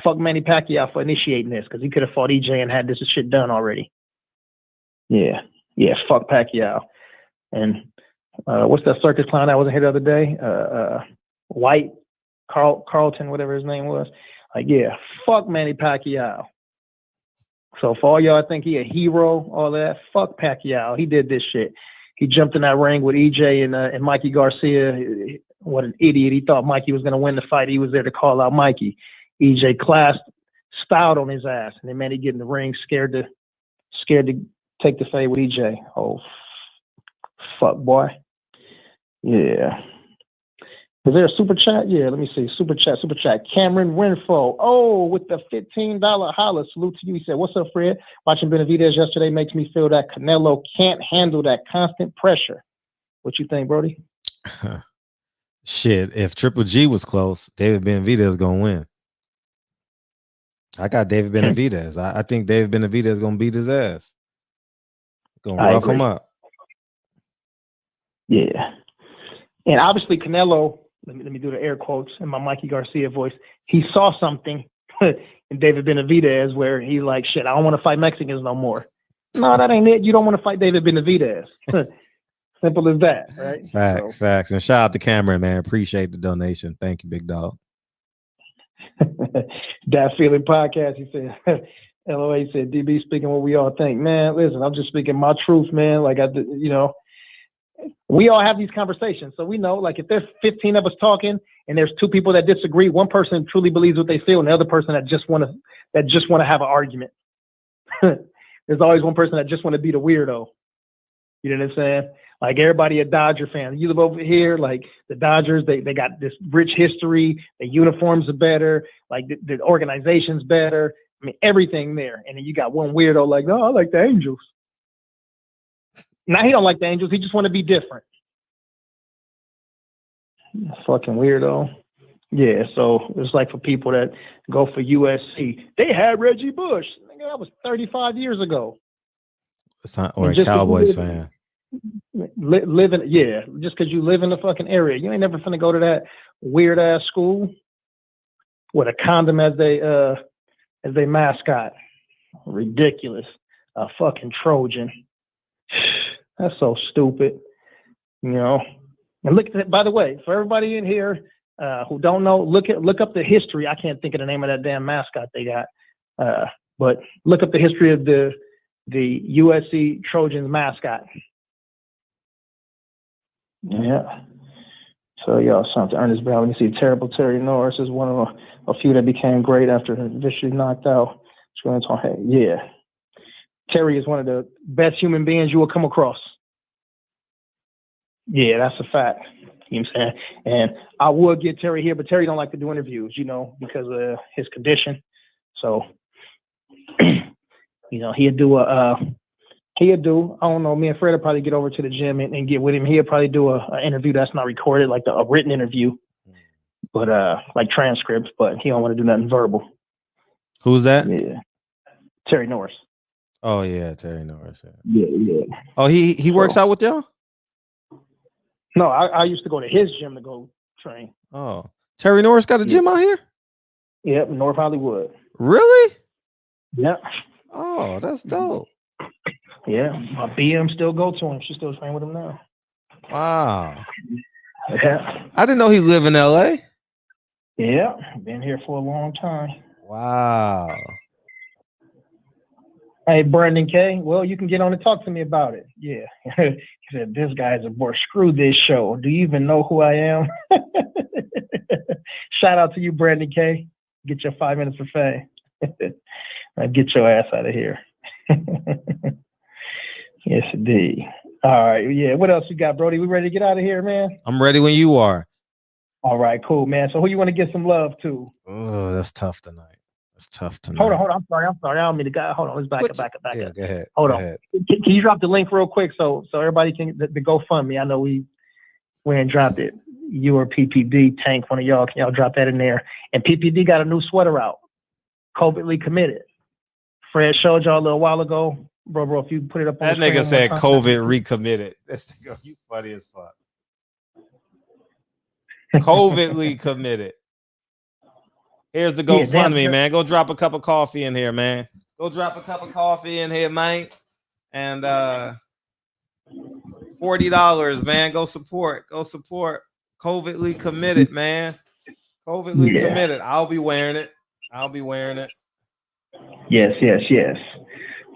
Fuck Manny Pacquiao for initiating this, because he could have fought EJ and had this shit done already. Yeah, fuck Pacquiao. And what's that circus clown that wasn't here the other day? White, Carlton, whatever his name was. Fuck Manny Pacquiao. So for all y'all think he a hero, all that, fuck Pacquiao. He did this shit. He jumped in that ring with EJ and Mikey Garcia. What an idiot. He thought Mikey was going to win the fight. He was there to call out Mikey. EJ styled on his ass. And then, man, he get in the ring scared to take the fade with EJ. Oh, fuck, boy. Yeah. Is there a super chat? Yeah, let me see. Super chat. Cameron Renfro. Oh, with the $15 holla. Salute to you. He said, what's up, Fred? Watching Benavidez yesterday makes me feel that Canelo can't handle that constant pressure. What you think, Brody? Shit, if Triple G was close, David Benavidez going to win. I got David Benavidez. I think David Benavidez going to beat his ass. Going to rough him up. Yeah. And obviously Canelo, let me do the air quotes in my Mikey Garcia voice. He saw something in David Benavidez where he's like, shit, I don't want to fight Mexicans no more. No, that ain't it. You don't want to fight David Benavidez. Simple as that, right? Facts. And shout out to Cameron, man. Appreciate the donation. Thank you, big dog. That Feeling Podcast, he said, LOA said, DB speaking what we all think. Man, listen, I'm just speaking my truth, man. Like, we all have these conversations. So we know, like, if there's 15 of us talking and there's two people that disagree, one person truly believes what they feel and the other person that just want to have an argument. There's always one person that just want to be the weirdo. You know what I'm saying? Like, everybody a Dodger fan. You live over here, like the Dodgers, they got this rich history. The uniforms are better. Like the organization's better. I mean, everything there. And then you got one weirdo like, no, I like the Angels. Now he don't like the Angels. He just want to be different. Fucking weirdo. Yeah, so it's like for people that go for USC, they had Reggie Bush. That was 35 years ago. It's not, or a Cowboys fan. Living, yeah, just because you live in the fucking area, you ain't never finna go to that weird ass school with a condom as they mascot. Ridiculous. A fucking Trojan. That's so stupid. You know. And look at that, by the way, for everybody in here who don't know, look up the history. I can't think of the name of that damn mascot they got. But look up the history of the USC Trojans mascot. Yeah. So y'all, something. Ernest Brown. You see, terrible Terry Norris is one of a few that became great after viciously knocked out. Yeah. Terry is one of the best human beings you will come across. Yeah, that's a fact. You know what I'm saying? And I would get Terry here, but Terry don't like to do interviews, because of his condition. So, he'd do I don't know, me and Fred will probably get over to the gym and get with him. He'll probably do an interview that's not recorded, like a written interview, but like transcripts, but he don't want to do nothing verbal. Who's that? Yeah. Terry Norris. Oh yeah, Terry Norris. Yeah. Oh, he works out with y'all? No, I used to go to his gym to go train. Oh. Terry Norris got a gym out here? Yep, North Hollywood. Really? Yep. Oh, that's dope. Yeah, my BM still go to him. She still train with him now. Wow. Yeah. I didn't know he lived in LA. Yeah, been here for a long time. Wow. Hey, Brandon K. Well, you can get on and talk to me about it. Yeah. He said, this guy's a bore. Screw this show. Do you even know who I am? Shout out to you, Brandon K. Get your 5 minutes of fame. Get your ass out of here. Yes, indeed. All right. Yeah. What else you got, Brody? We ready to get out of here, man? I'm ready when you are. All right, cool, man. So who you want to get some love to? Oh, that's tough tonight. That's tough tonight. Hold on. I'm sorry. I don't mean to go. Hold on. Let's back up. Yeah, go ahead. Hold go on. ahead. Can you drop the link real quick so everybody can the GoFundMe? I know we ain't dropped it. You or PPD, Tank, one of y'all. Can y'all drop that in there? And PPD got a new sweater out. COVIDly committed. Fred showed y'all a little while ago. Bro, if you put it up on that nigga said COVID recommitted. This nigga, you funny as fuck. COVIDly committed. Here's the GoFundMe, man. Go drop a cup of coffee in here, man. Go drop a cup of coffee in here, man. And $40, man. Go support. COVIDly committed, man. COVIDly committed. I'll be wearing it. Yes.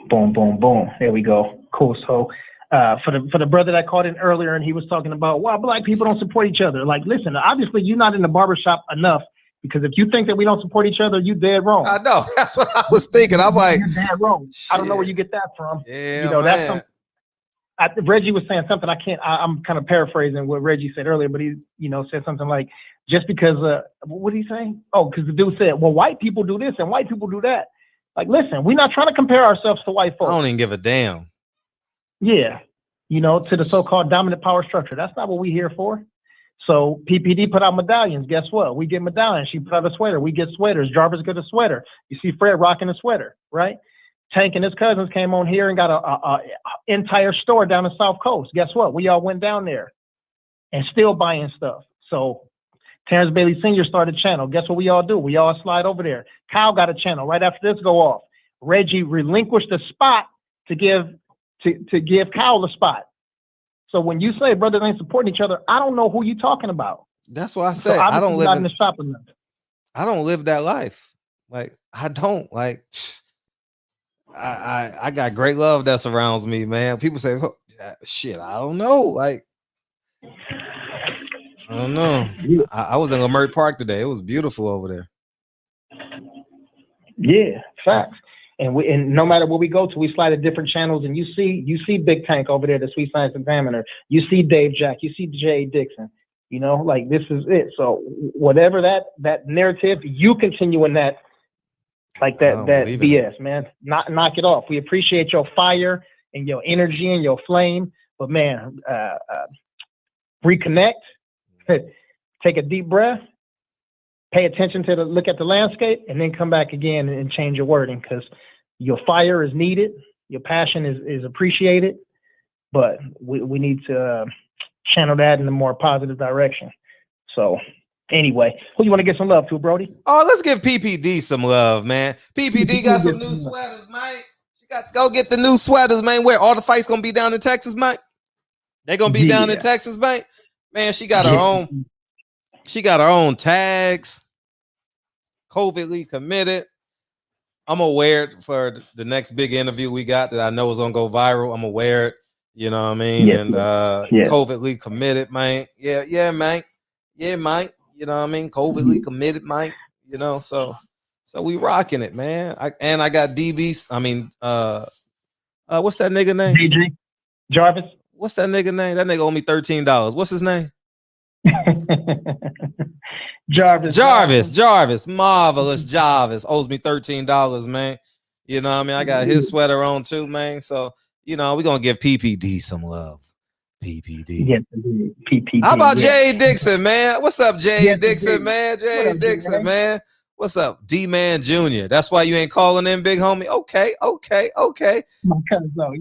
Boom. There we go. Cool. So for the brother that called in earlier and he was talking about why black people don't support each other. Like, listen, obviously you're not in the barbershop enough, because if you think that we don't support each other, you dead wrong. I know. That's what I was thinking. I'm like, you're dead wrong. Shit. I don't know where you get that from. Yeah, that's something. Reggie was saying something. I'm kind of paraphrasing what Reggie said earlier, but he, said something like, just because, what did he say? Oh, because the dude said, well, white people do this and white people do that. Like, listen, we're not trying to compare ourselves to white folks. I don't even give a damn. Yeah. To the so-called dominant power structure. That's not what we're here for. So PPD put out medallions. Guess what? We get medallions. She put out a sweater. We get sweaters. Jarvis got a sweater. You see Fred rocking a sweater, right? Tank and his cousins came on here and got a entire store down the South Coast. Guess what? We all went down there and still buying stuff. So Terrence Bailey Sr. started a channel. Guess what we all do? We all slide over there. Kyle got a channel right after this go off. Reggie relinquished the spot to give Kyle the spot. So when you say brothers ain't supporting each other, I don't know who you talking about. That's why I said so I don't live in the shop enough. I don't live that life. Like, I don't. Like, I got great love that surrounds me, man. People say, oh, shit, I don't know. Like, I don't know. I was in Lamert Park today. It was beautiful over there. Yeah, facts. And no matter where we go to, we slide to different channels, and you see Big Tank over there, the Sweet Science Examiner. You see Dave Jack. You see Jay Dixon. You know, like, this is it. So whatever that narrative, you continue in that, like that BS, man. Knock it off. We appreciate your fire and your energy and your flame, but man, reconnect. Take a deep breath. Pay attention to look at the landscape, and then come back again and change your wording, because your fire is needed, your passion is appreciated, but we need to channel that in a more positive direction. So anyway, who you want to get some love to, Brody? Oh, let's give PPD some love, man. PPD got some new sweaters, man. Go get the new sweaters, man. Where all the fights gonna be down in Texas, Mike? They're gonna be down in Texas, Mike. Man, she got her own. She got her own tags. COVIDly committed. I'm gonna wear it for the next big interview we got that I know is gonna go viral. I'm gonna wear it, you know what I mean? And COVIDly committed, man. Yeah, man. Yeah, Mike. You know what I mean? COVIDly committed, Mike. You know, so we rocking it, man. I got DBs. I mean, what's that nigga name? DJ Jarvis. What's that nigga name? That nigga owe me $13. What's his name? Jarvis, marvelous Jarvis owes me $13, man. You know what I mean? I got his sweater on too, man. So, you know, we're gonna give PPD some love. PPD. Yes, PPD. How about Jay Dixon, man? What's up, Jay Dixon, man? Jay Dixon, man. What's up, D-Man Jr.? That's why you ain't calling in, big homie. Okay.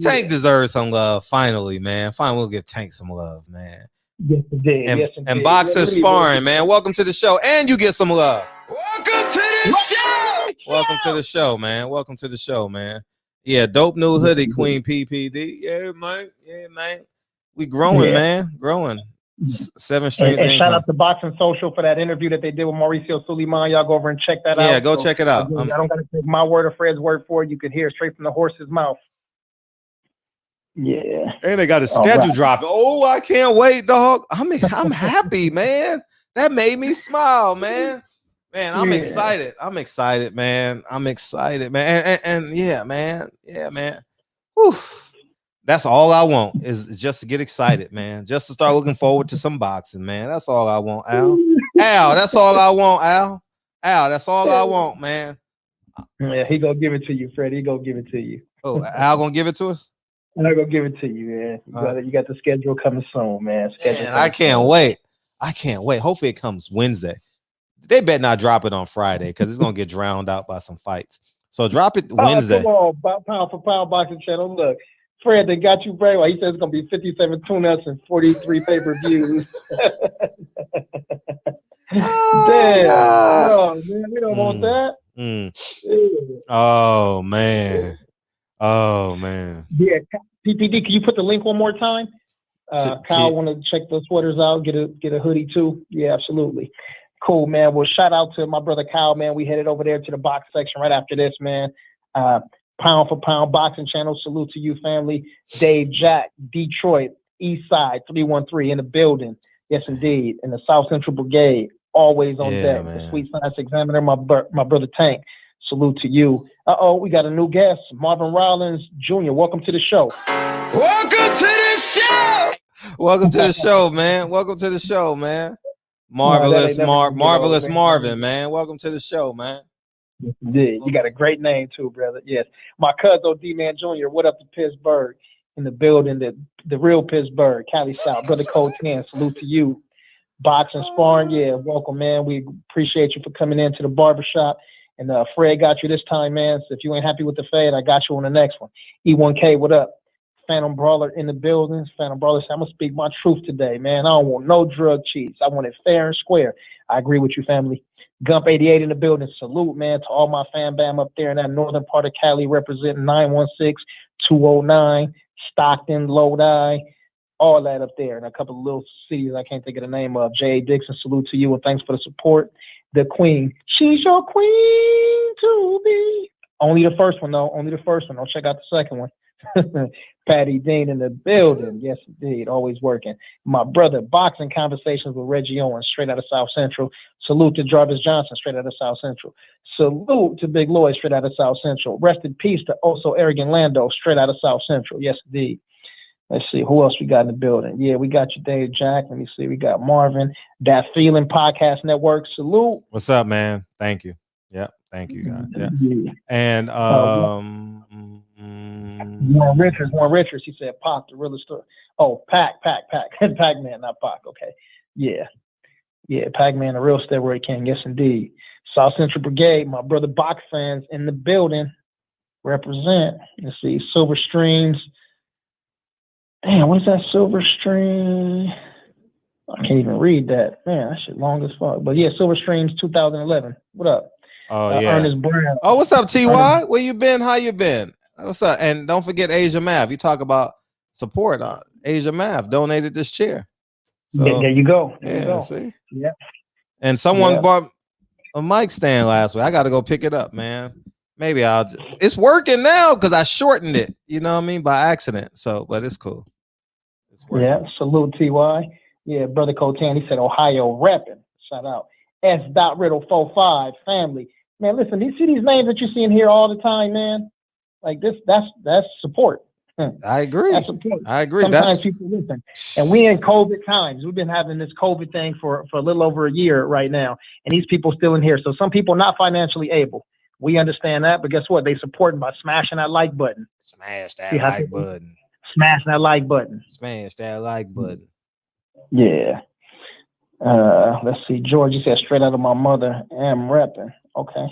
Tank deserves some love, finally, man. Finally, we'll give Tank some love, man. Yes, indeed. And boxing sparring, man. Welcome to the show, and you get some love. Welcome to the show. Welcome to the show, man. Welcome to the show, man. Yeah, dope new hoodie, Queen PPD. Yeah, man. We growing, man. Growing. 7 streams. And shout out to Boxing Social for that interview that they did with Mauricio Suleiman. Y'all go over and check that out. Yeah, go check it out. I don't got to take my word or Fred's word for it. You can hear it straight from the horse's mouth. Yeah. And they got a schedule dropping. Oh, I can't wait, dog. I'm happy, man. That made me smile, man. Man, I'm excited. I'm excited, man. And yeah, man. Whew. That's all I want is just to get excited, man. Just to start looking forward to some boxing, man. That's all I want, Al. That's all I want, Al. That's all I want, man. Yeah, he gonna give it to you, Fred. He gonna give it to you. Oh, Al gonna give it to us? I'm not gonna give it to you, man. You got the schedule coming soon, man. I can't wait. Hopefully it comes Wednesday. They better not drop it on Friday because it's gonna get drowned out by some fights. So drop it Wednesday. Come on, pound for pound boxing channel. Look, Fred, they got you very well. He says it's gonna be 57 tune-ups and 43 pay-per-views. Damn, no, man, we don't want that. Oh man. Yeah, PPD, can you put the link one more time? Kyle want to check the sweaters out, get a hoodie too. Yeah, absolutely. Cool, man. Well, shout out to my brother Kyle, man. We headed over there to the box section right after this, man. Pound for pound boxing channel. Salute to you, family. Dave Jack, Detroit, East Side, 313 in the building. Yes, indeed. In the South Central Brigade, always on deck. Man. The Sweet Science Examiner, my brother Tank. Salute to you. We got a new guest, Marvin Rollins Jr. Welcome to the show. Welcome to the show. Welcome to the show, man. Welcome to the show, man. Marvelous Marvin, man. Welcome to the show, man. You got a great name too, brother. Yes. My cousin D-Man Jr. What up to Pittsburgh? In the building, the real Pittsburgh, Cali South. Brother Code 10, salute to you. Boxing sparring, yeah, welcome, man. We appreciate you for coming into the barbershop. And Fred got you this time, man. So if you ain't happy with the fade, I got you on the next one. E1K, what up? Phantom Brawler in the building. Phantom Brawler said, I'm going to speak my truth today, man. I don't want no drug cheats. I want it fair and square. I agree with you, family. Gump 88 in the building. Salute, man, to all my fan bam up there in that northern part of Cali representing 916-209, Stockton, Lodi, all that up there. And a couple of little cities I can't think of the name of. J.A. Dixon, salute to you and thanks for the support. the queen. She's your queen to be. Only the first one, though. Only the first one. Don't check out the second one. Patty Dean in the building. Yes, indeed. Always working. My brother, boxing conversations with Reggie Owens, straight out of South Central. Salute to Jarvis Johnson, straight out of South Central. Salute to Big Lloyd, straight out of South Central. Rest in peace to also Arrogant Lando, straight out of South Central. Yes, indeed. Let's see. Who else we got in the building? Yeah, we got you, Dave Jack. Let me see. We got Marvin. That Feeling Podcast Network. Salute. What's up, man? Thank you. Yep. Thank you, guys. Yeah. And Warren Richards. He said, "Pac, the realest story." Oh, Pac-Man, not Pac. Okay, yeah, Pac-Man, the real steroid king. Yes, indeed. South Central Brigade, my brother box fans in the building. Represent. Let's see, Silver Streams. Damn, what is that Silver Stream? I can't even read that. Man, that shit long as fuck. But yeah, Silver Streams 2011. What up? Oh yeah. Ernest Brown. Oh, what's up, TY? Where you been? How you been? What's up? And don't forget Asia Mav. You talk about support. Asia Mav donated this chair. So, yeah, there you go. There you go. See? Yeah. And someone bought a mic stand last week. I got to go pick it up, man. Maybe it's working now because I shortened it. You know what I mean? By accident. So, but it's cool. Yeah. Salute TY. Yeah, brother Cotan. He said Ohio repping. Shout out. S. Riddle 45 family. Man, listen, you see these names that you see in here all the time, man. Like this, that's support. I agree. That's support. I agree. Sometimes people listen. And we in COVID times. We've been having this COVID thing for a little over a year right now. And these people still in here. So some people not financially able. We understand that, but guess what? They support by smashing that like button. Smash that like button. Smash that like button. Smash that like button. Yeah. Let's see. George, you said straight out of my mother. Am repping. Okay.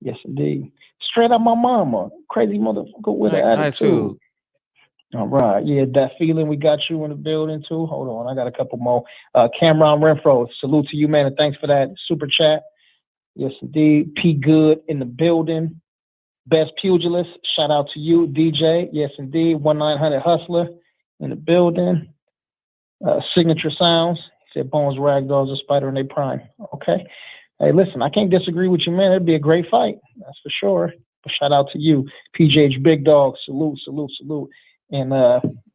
Yes, indeed. Straight out my mama. Crazy motherfucker with an attitude. All right. Yeah, that feeling. We got you in the building too. Hold on. I got a couple more. Cameron Renfro. Salute to you, man. And thanks for that super chat. Yes, indeed. P. Good in the building. Best Pugilist. Shout out to you, DJ. Yes, indeed. 1-900 Hustler in the building. Signature Sounds. He said Bones Ragdoll's a spider in their prime. Okay. Hey, listen, I can't disagree with you, man. It'd be a great fight. That's for sure. But shout out to you. PJH Big Dog. Salute. And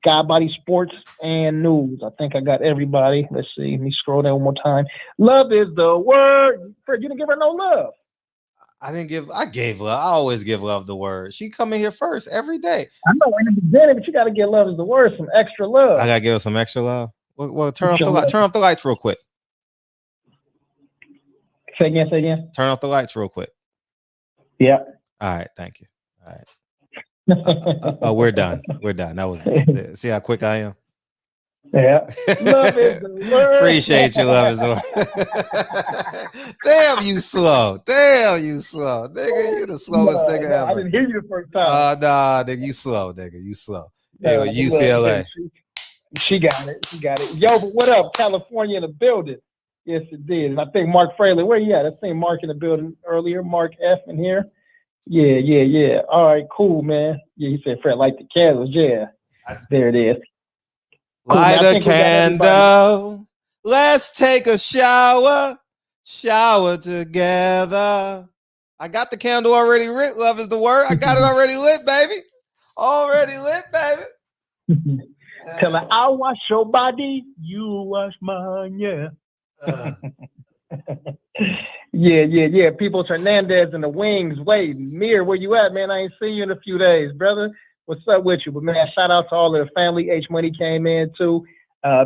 God Body Sports and News. I think I got everybody. Let's see. Let me scroll down one more time. Love is the word. Fred, you didn't give her no love. I gave love. I always give love the word. She come in here first every day. I know in the beginning, but you got to get love is the word. Some extra love. I got to give her some extra love. Well, turn off the lights real quick. Say again. Turn off the lights real quick. Yeah. All right. Thank you. All right. We're done. That was it. See how quick I am? Yeah. Love is the word. Appreciate you. Love is the word. Damn, you slow. Nigga, you the slowest nigga ever. I didn't hear you the first time. Nah, nigga, you slow, nigga. You slow. Hey, with UCLA. She got it. Yo, but what up? California in the building. Yes, it did. And I think Mark Fraley, where you at? I seen Mark in the building earlier. Mark F in here. Yeah. All right, cool, man. Yeah, he said Fred like the candles. Yeah. There it is. Cool, light a candle. Let's take a shower together. I got the candle already lit. Love is the word. I got it already lit, baby. Tell her I'll wash your body, you wash mine, yeah. Yeah. Peoples Hernandez and the Wings. Wait, Mir, where you at, man? I ain't seen you in a few days, brother. What's up with you? But man, shout out to all of the family. H Money came in too.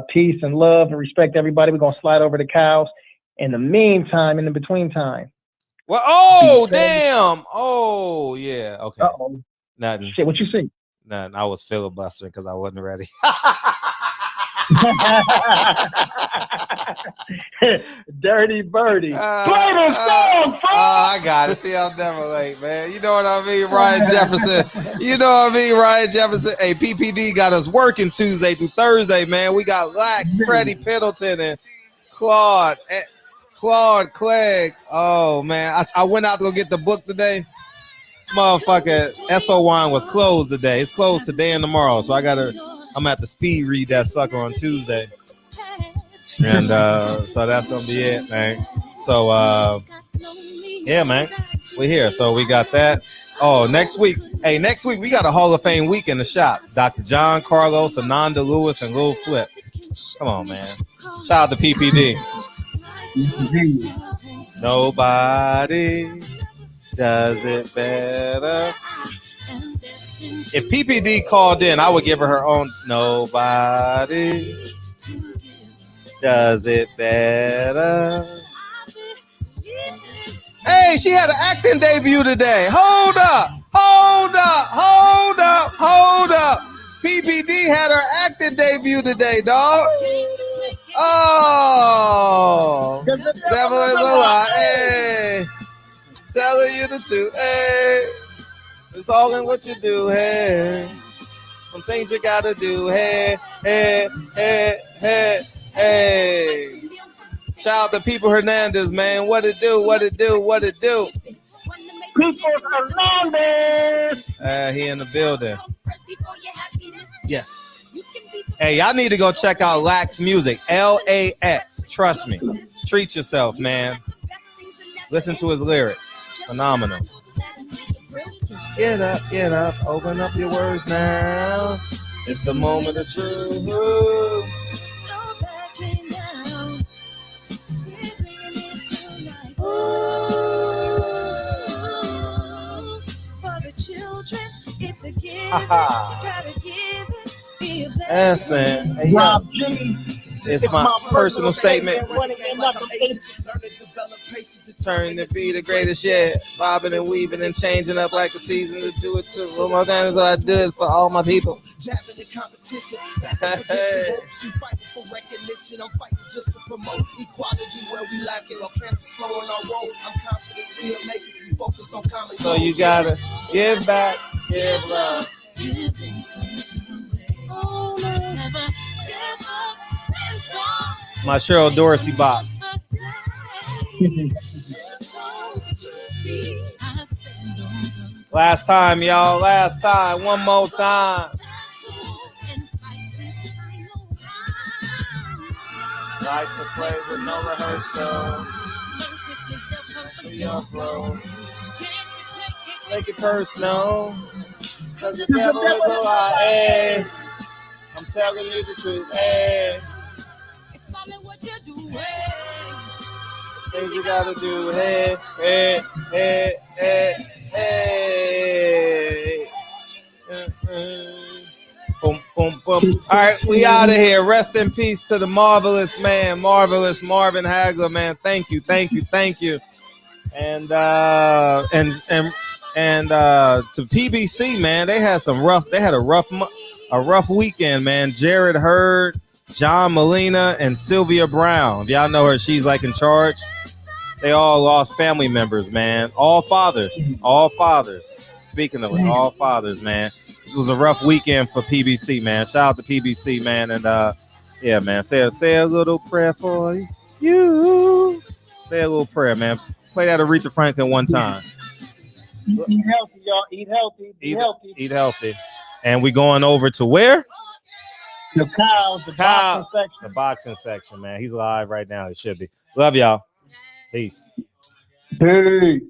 Peace and love and respect everybody. We're gonna slide over to Cows. In the meantime, in the between time. Well, damn. Oh, yeah. Okay. Uh-oh. Nothing. Shit, what you see? Nothing. I was filibustering because I wasn't ready. Dirty Birdie. Play the song, folks. I got it. See, I'm never late, man. You know what I mean, Ryan Jefferson. Hey, PPD got us working Tuesday through Thursday, man. We got Lax, Freddie Piddleton, and Claude Clegg. Oh, man. I went out to go get the book today. Motherfucker, SO Wine was closed today. It's closed today and tomorrow. So I'm at the speed read that sucker on Tuesday. And so that's gonna be it, man. So Yeah, man. We're here. So we got that. Oh, next week. Hey, next week we got a Hall of Fame week in the shop. Dr. John Carlos, Ananda Lewis, and Lil Flip. Come on, man. Shout out to PPD. Nobody does it better. If PPD called in, I would give her own. Nobody does it better. Hey, she had an acting debut today. Hold up. PPD had her acting debut today, dog. Oh, devil is a lie. Hey, telling you the truth. Hey, it's all in what you do. Hey, some things you gotta do. Hey. Shout out to People Hernandez, man. What it do? People Hernandez. He in the building. Yes. Hey, y'all need to go check out Lax Music. LAX. Trust me. Treat yourself, man. Listen to his lyrics. Phenomenal. Get up. Open up your words now. It's the moment of truth. It's a gift. You gotta give it. Be a blessing. Hey, Rob G. It's my personal statement. Turn to be the greatest yet. Bobbing and weaving and changing up like the season to do it too. One more time, so I do it for all my people. Jabbing the competition. She fighting for recognition. I'm fighting just to promote equality where we lack it. Or cancer slowing our road. I'm confident we'll make it. We focus on common. So you gotta give back, give love. My Cheryl Dorsey bop. Last time, y'all. Last time. One more time. Like to play with no rehearsal. Make it personal. Cause the devil is a lie. Hey. I'm telling you the truth. Hey. It's all in what you do. Hey. Some things you gotta do. Hey. Boom. All right, we out of here. Rest in peace to the marvelous man, marvelous Marvin Hagler, man. Thank you. And to PBC, man, they had a rough weekend, man. Jared Hurd, John Molina, and Sylvia Brown. If y'all know her, she's like in charge. They all lost family members, man. All fathers. Speaking of it, all fathers, man. It was a rough weekend for PBC, man. Shout out to PBC, man. And yeah, man. Say a little prayer for you. Say a little prayer, man. Play that Aretha Franklin one time. Eat healthy, y'all. Eat healthy. Eat healthy. And we going over to where? The boxing section. The boxing section, man. He's live right now. He should be. Love y'all. Peace. Hey.